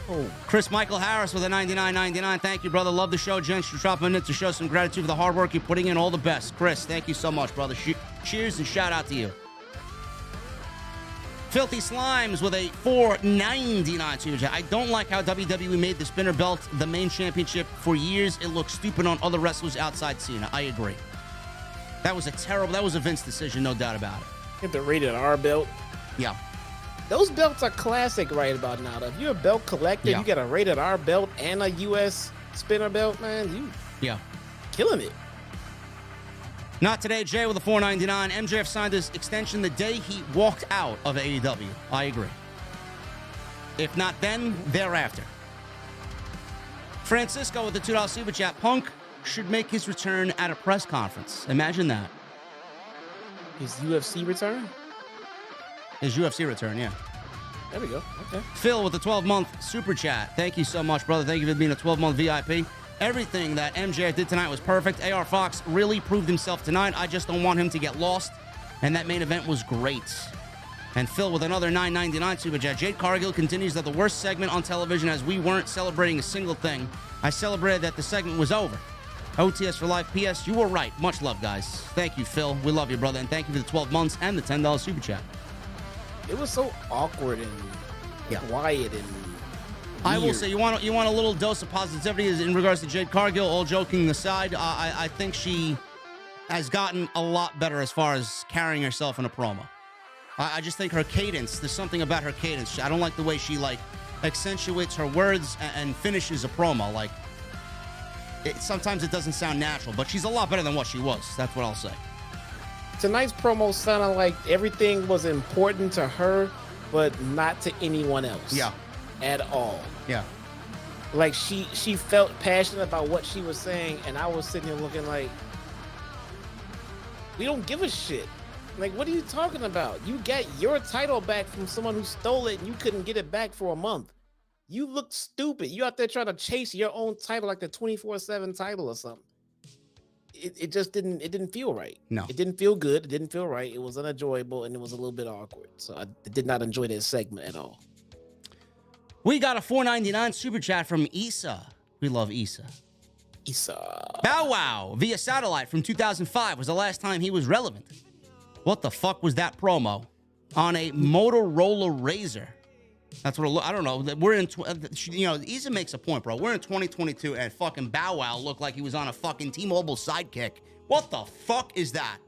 Oh. Chris Michael Harris with a $99.99. Thank you, brother. Love the show, gents. Just dropping in to show some gratitude for the hard work you're putting in. All the best. Chris, thank you so much, brother. Cheers and shout out to you. Filthy Slimes with a $4.99 super chat. I don't like how WWE made the spinner belt the main championship for years. It looks stupid on other wrestlers outside Cena. I agree. That was a Vince decision, no doubt about it. Get the rated R belt. Yeah. Those belts are classic right about now. If you're a belt collector, you get a rated R belt and a US spinner belt, man, you killing it. Not today, Jay with a $4.99. MJF signed his extension the day he walked out of AEW. I agree. If not then, thereafter. Francisco with the $2 super chat. Punk should make his return at a press conference. Imagine that. His UFC return? His UFC return, yeah. There we go. Okay. Phil with the 12-month super chat. Thank you so much, brother. Thank you for being a 12-month VIP. Everything that MJF did tonight was perfect. AR Fox really proved himself tonight. I just don't want him to get lost. And that main event was great. And Phil with another $9.99 super chat. Jade Cargill continues that the worst segment on television as we weren't celebrating a single thing. I celebrated that the segment was over. OTS for life. P.S. You were right. Much love, guys. Thank you, Phil. We love you, brother. And thank you for the 12 months and the $10 super chat. It was so awkward and quiet and I will weird. say, you want a little dose of positivity in regards to Jade Cargill. All joking aside, I think she has gotten a lot better as far as carrying herself in a promo. I just think her cadence, there's something about her cadence. I don't like the way she accentuates her words and finishes a promo. Sometimes it doesn't sound natural, but she's a lot better than what she was. That's what I'll say. Tonight's promo sounded like everything was important to her, but not to anyone else. Yeah. At all. Yeah. Like she felt passionate about what she was saying, and I was sitting here looking like, we don't give a shit. Like, what are you talking about? You got your title back from someone who stole it, and you couldn't get it back for a month. You look stupid. You out there trying to chase your own title like the 24/7 title or something. It just didn't feel right. No. It didn't feel good. It didn't feel right. It was unenjoyable, and it was a little bit awkward. So I did not enjoy this segment at all. We got a $4.99 super chat from Issa. We love Issa. Issa. Bow Wow via satellite from 2005 was the last time he was relevant. What the fuck was that promo? On a Motorola Razr. That's what I don't know. We're in, Issa makes a point, bro. We're in 2022 and fucking Bow Wow looked like he was on a fucking T-Mobile sidekick. What the fuck is that?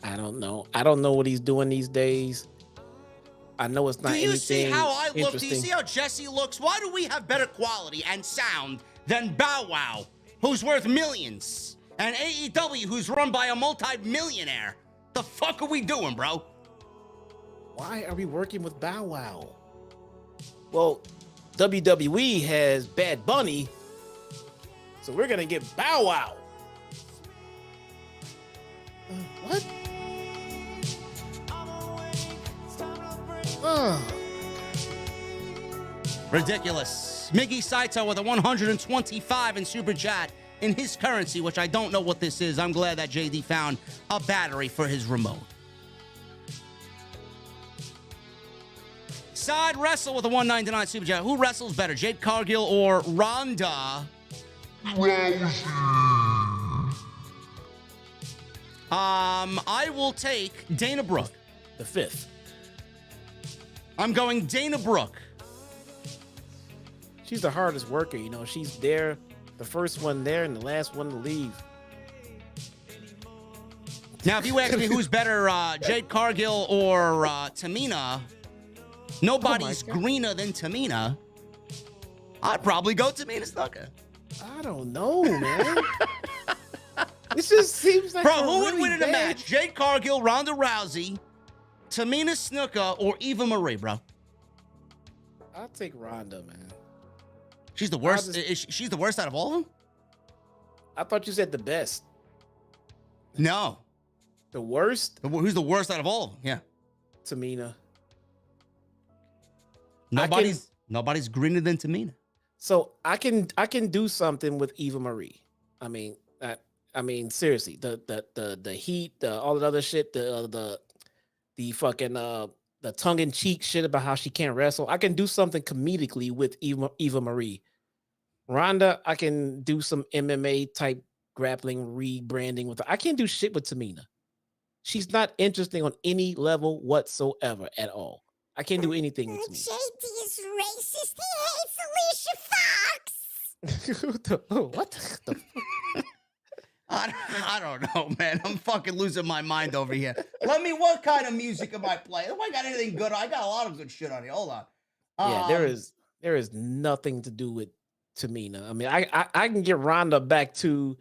I don't know. I don't know what he's doing these days. I know it's not anything. Do you see how I look? Do you interesting. see how Jesse looks? Why do we have better quality and sound than Bow Wow, who's worth millions, and AEW, who's run by a multi-millionaire? The fuck are we doing, bro? Why are we working with Bow Wow? Well, WWE has Bad Bunny, so we're gonna get Bow Wow. What? Ridiculous. Miggy Saito with a 125 in super chat in his currency, which I don't know what this is. I'm glad that JD found a battery for his remote. Side Wrestle with a 199 super chat. Who wrestles better, Jade Cargill or Ronda? I will take Dana Brooke. The fifth. I'm going Dana Brooke. She's the hardest worker, you know. She's there, the first one there and the last one to leave. Now, if you ask me who's better, Jade Cargill or Tamina, nobody's greener than Tamina. I'd probably go Tamina Snuka. I don't know, man. This just seems like Bro, who would win in a match? Jade Cargill, Ronda Rousey, Tamina Snuka, or Eva Marie, bro? I'll take Ronda, man. She's the worst. She's the worst out of all of them? I thought you said the best. No. The worst? Who's the worst out of all of them? Yeah. Tamina. Nobody's greener than Tamina. So I can do something with Eva Marie. I mean, seriously, the heat, all the other shit, the fucking the tongue-in-cheek shit about how she can't wrestle. I can do something comedically with Eva Marie. Ronda, I can do some MMA type grappling rebranding with her. I can't do shit with Tamina. She's not interesting on any level whatsoever at all. I can't do anything with Tamina. JD is racist. He hates Alicia Fox. What the fuck? I don't know, man. I'm fucking losing my mind over here. What kind of music am I playing? Have I got anything good? I got a lot of good shit on here. Hold on. Yeah, there is nothing to do with Tamina. I mean, I can get Ronda back to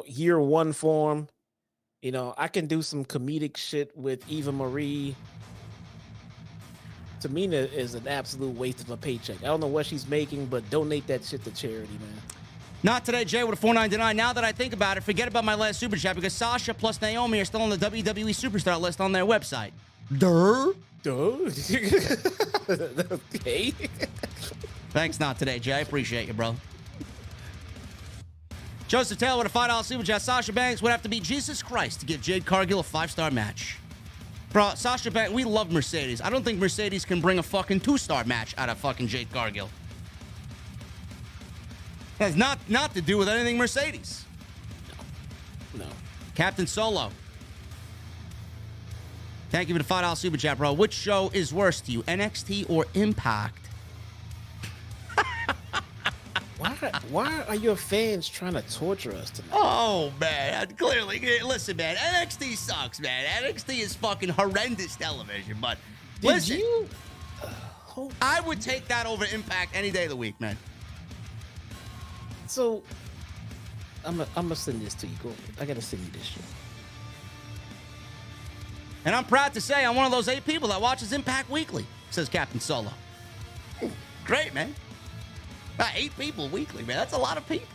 year one form. You know, I can do some comedic shit with Eva Marie. Tamina is an absolute waste of a paycheck. I don't know what she's making, but donate that shit to charity, man. Not today, Jay, with a $4.99. Now that I think about it, forget about my last super chat because Sasha plus Naomi are still on the WWE Superstar list on their website. Duh. Okay. Thanks, not today, Jay. I appreciate you, bro. Joseph Taylor with a $5 super chat. Sasha Banks would have to be Jesus Christ to give Jade Cargill a 5-star match. Bro, Sasha Banks, we love Mercedes. I don't think Mercedes can bring a fucking 2-star match out of fucking Jade Cargill. Has not to do with anything Mercedes. No. Captain Solo. Thank you for the $5 super chat, bro. Which show is worse to you, NXT or Impact? Why are your fans trying to torture us tonight? Oh, man. Clearly. Listen, man. NXT sucks, man. NXT is fucking horrendous television, but listen. I would take that over Impact any day of the week, man. So, I'm gonna send this to you. Go. I gotta send you this shit. And I'm proud to say I'm one of those 8 people that watches Impact weekly, says Captain Solo. Great, man. 8 people weekly, man. That's a lot of people.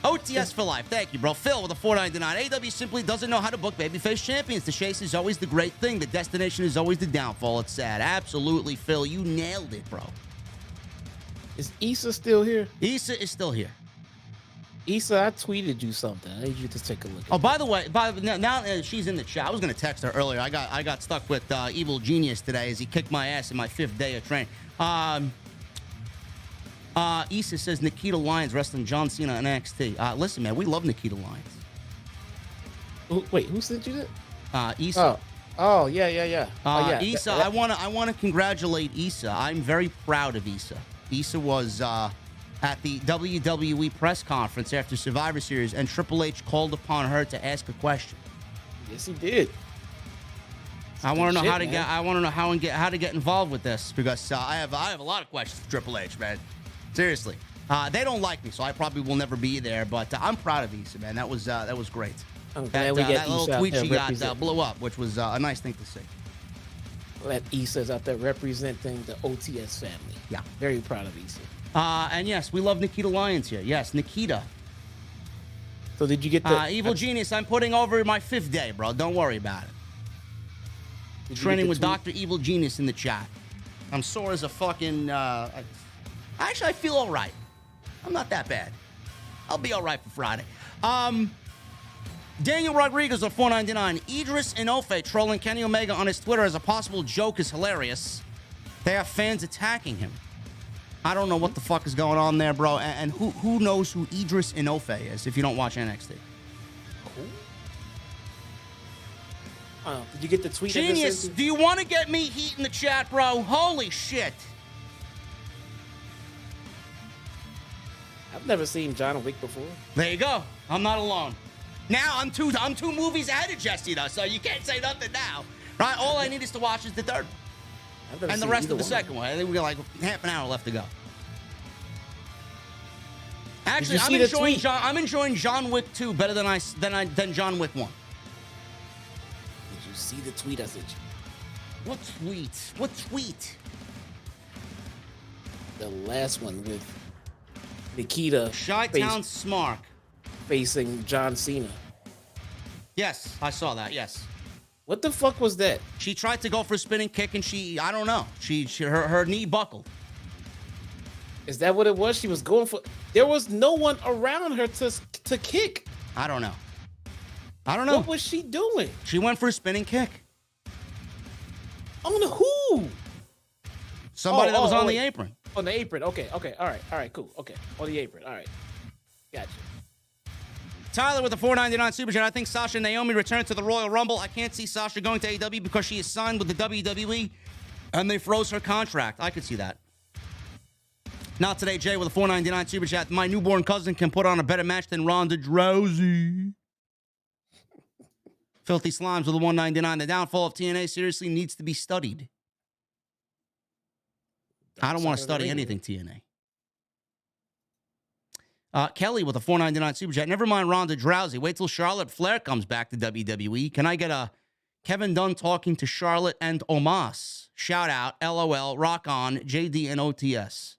OTS for life. Thank you, bro. Phil with a $4.99. AEW simply doesn't know how to book babyface champions. The chase is always the great thing. The destination is always the downfall. It's sad. Absolutely, Phil. You nailed it, bro. Is Issa still here? Issa is still here. Issa, I tweeted you something. I need you to take a look. Oh, by the way, now she's in the chat. I was gonna text her earlier. I got stuck with Evil Genius today as he kicked my ass in my 5th day of training. Issa says Nikita Lyons wrestling John Cena in NXT. Listen, man, we love Nikita Lyons. Wait, who sent you that? Issa. Oh, yeah. Yeah. Issa, I wanna congratulate Issa. I'm very proud of Issa. Issa was at the WWE press conference after Survivor Series, and Triple H called upon her to ask a question. Yes, he did. I want to know how to get. I want to know how to get involved with this, because I have a lot of questions for Triple H, man. Seriously, they don't like me, so I probably will never be there. But I'm proud of Issa, man. That was great. I'm glad we get that little Issa tweet out she there got represent. blew up, which was a nice thing to see. Glad Issa's out there representing the OTS family. Yeah, very proud of Issa. And yes, we love Nikita Lyons here. Yes, Nikita. So did you get the Evil Genius? I'm putting over my 5th day, bro. Don't worry about it. Training with Dr. Evil Genius in the chat. I'm sore as a fucking. Actually, I feel all right. I'm not that bad. I'll be all right for Friday. Daniel Rodriguez on $4.99. Idris Inoue trolling Kenny Omega on his Twitter as a possible joke is hilarious. They have fans attacking him. I don't know what the fuck is going on there, bro. And who knows who Idris Inoue is if you don't watch NXT? Did you get the tweet? Genius, do you want to get me heat in the chat, bro? Holy shit. I've never seen John Wick before. There you go. I'm not alone. Now I'm two movies ahead of Jesse, though, so you can't say nothing now. Right? All I need is to watch is the 3rd. And the rest of the 2nd one. I think we got like half an hour left to go. Actually, I'm enjoying John Wick 2 better than John Wick 1. Did you see the tweet I sent you? What tweet? What tweet? The last one with Nikita Chi-Town Smark facing John Cena. Yes, I saw that. Yes. What the fuck was that? She tried to go for a spinning kick, and I don't know. Her knee buckled. Is that what it was? She was going for. There was no one around her to kick. I don't know. What was she doing? She went for a spinning kick. On who? Somebody that was on the apron. On the apron. Okay. All right. Cool. Okay. On the apron. All right. Gotcha. Tyler with the $4.99 super chat. I think Sasha and Naomi return to the Royal Rumble. I can't see Sasha going to AEW because she is signed with the WWE and they froze her contract. I could see that. Not today, Jay with a $4.99 super chat. My newborn cousin can put on a better match than Ronda Rousey. Filthy Slimes with a $1.99. The downfall of TNA seriously needs to be studied. I don't want to study anything TNA. Kelly with a $4.99 super chat. Never mind Ronda Rousey. Wait till Charlotte Flair comes back to WWE. Can I get a Kevin Dunn talking to Charlotte and Omos? Shout out, LOL, rock on, JD and OTS.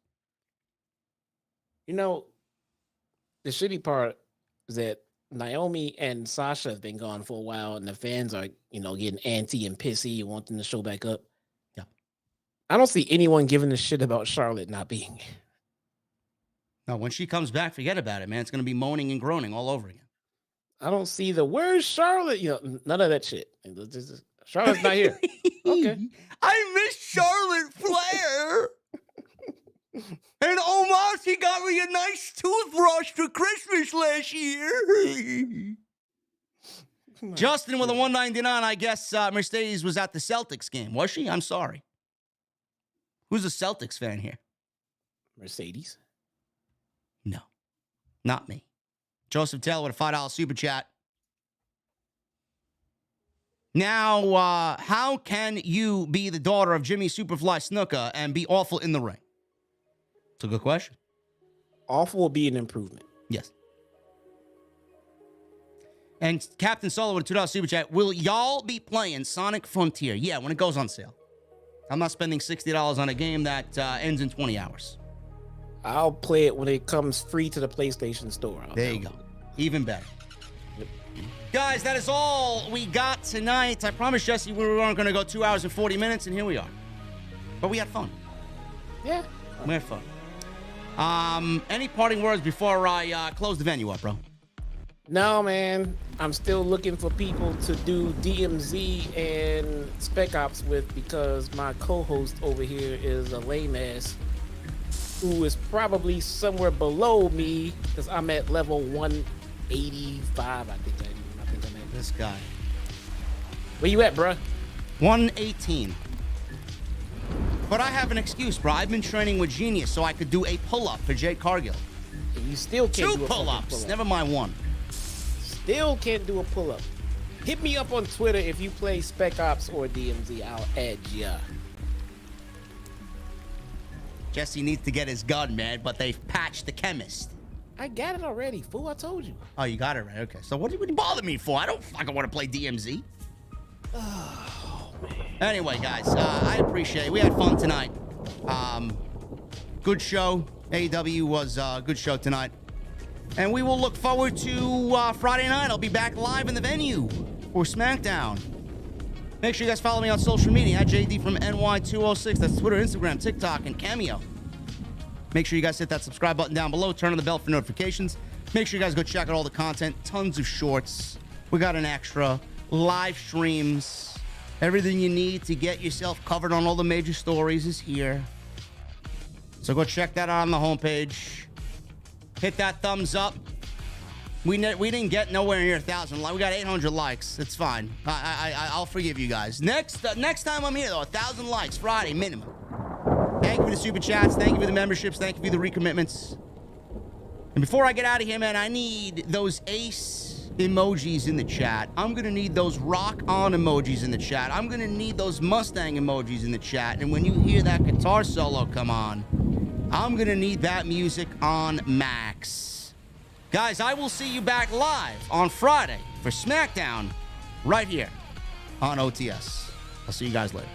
You know, the shitty part is that Naomi and Sasha have been gone for a while, and the fans are, getting antsy and pissy and want them to show back up. Yeah. I don't see anyone giving a shit about Charlotte not being here. No, when she comes back, forget about it, man. It's going to be moaning and groaning all over again. I don't see where's Charlotte? None of that shit. Charlotte's not here. Okay. I miss Charlotte Flair. And Omos, he got me a nice toothbrush for Christmas last year. Justin with a $1.99. I guess Mercedes was at the Celtics game. Was she? I'm sorry. Who's a Celtics fan here? Mercedes. No, not me. Joseph Taylor with a $5 super chat. Now, how can you be the daughter of Jimmy Superfly Snuka and be awful in the ring? It's a good question. Awful will be an improvement. Yes. And Captain Solo with a $2 super chat. Will y'all be playing Sonic Frontier? Yeah, when it goes on sale. I'm not spending $60 on a game that ends in 20 hours. I'll play it when it comes free to the PlayStation Store. There you go. Even better. Guys, that is all we got tonight. I promised Jesse we weren't going to go 2 hours and 40 minutes, and here we are. But we had fun. Yeah. We had fun. Any parting words before I close the venue up, bro? No, man. I'm still looking for people to do DMZ and Spec Ops with because my co-host over here is a lame ass who is probably somewhere below me because I'm at level 185. I think I'm at. This guy. Where you at, bruh? 118. But I have an excuse, bro. I've been training with Genius so I could do a pull-up for Jade Cargill. And you still can't Two do a pull-ups. pull-up. Never mind one. Still can't do a pull-up. Hit me up on Twitter if you play Spec Ops or DMZ. I'll add ya. Jesse needs to get his gun, man, but they've patched the chemist. I got it already, fool. I told you. Oh, you got it right. Okay. So what do you bother me for? I don't fucking want to play DMZ. Oh, man. Anyway, guys, I appreciate it. We had fun tonight. Good show. AEW was a good show tonight. And we will look forward to Friday night. I'll be back live in the venue for SmackDown. Make sure you guys follow me on social media at JDfromNY206. That's Twitter, Instagram, TikTok, and Cameo. Make sure you guys hit that subscribe button down below. Turn on the bell for notifications. Make sure you guys go check out all the content. Tons of shorts. We got an extra. Live streams. Everything you need to get yourself covered on all the major stories is here. So go check that out on the homepage. Hit that thumbs up. We didn't get nowhere near 1,000 likes. We got 800 likes. It's fine. I'll forgive you guys. Next time I'm here, though, 1,000 likes Friday minimum. Thank you for the super chats. Thank you for the memberships. Thank you for the recommitments. And before I get out of here, man, I need those ace emojis in the chat. I'm going to need those rock on emojis in the chat. I'm going to need those Mustang emojis in the chat. And when you hear that guitar solo come on, I'm going to need that music on max. Guys, I will see you back live on Friday for SmackDown right here on OTS. I'll see you guys later.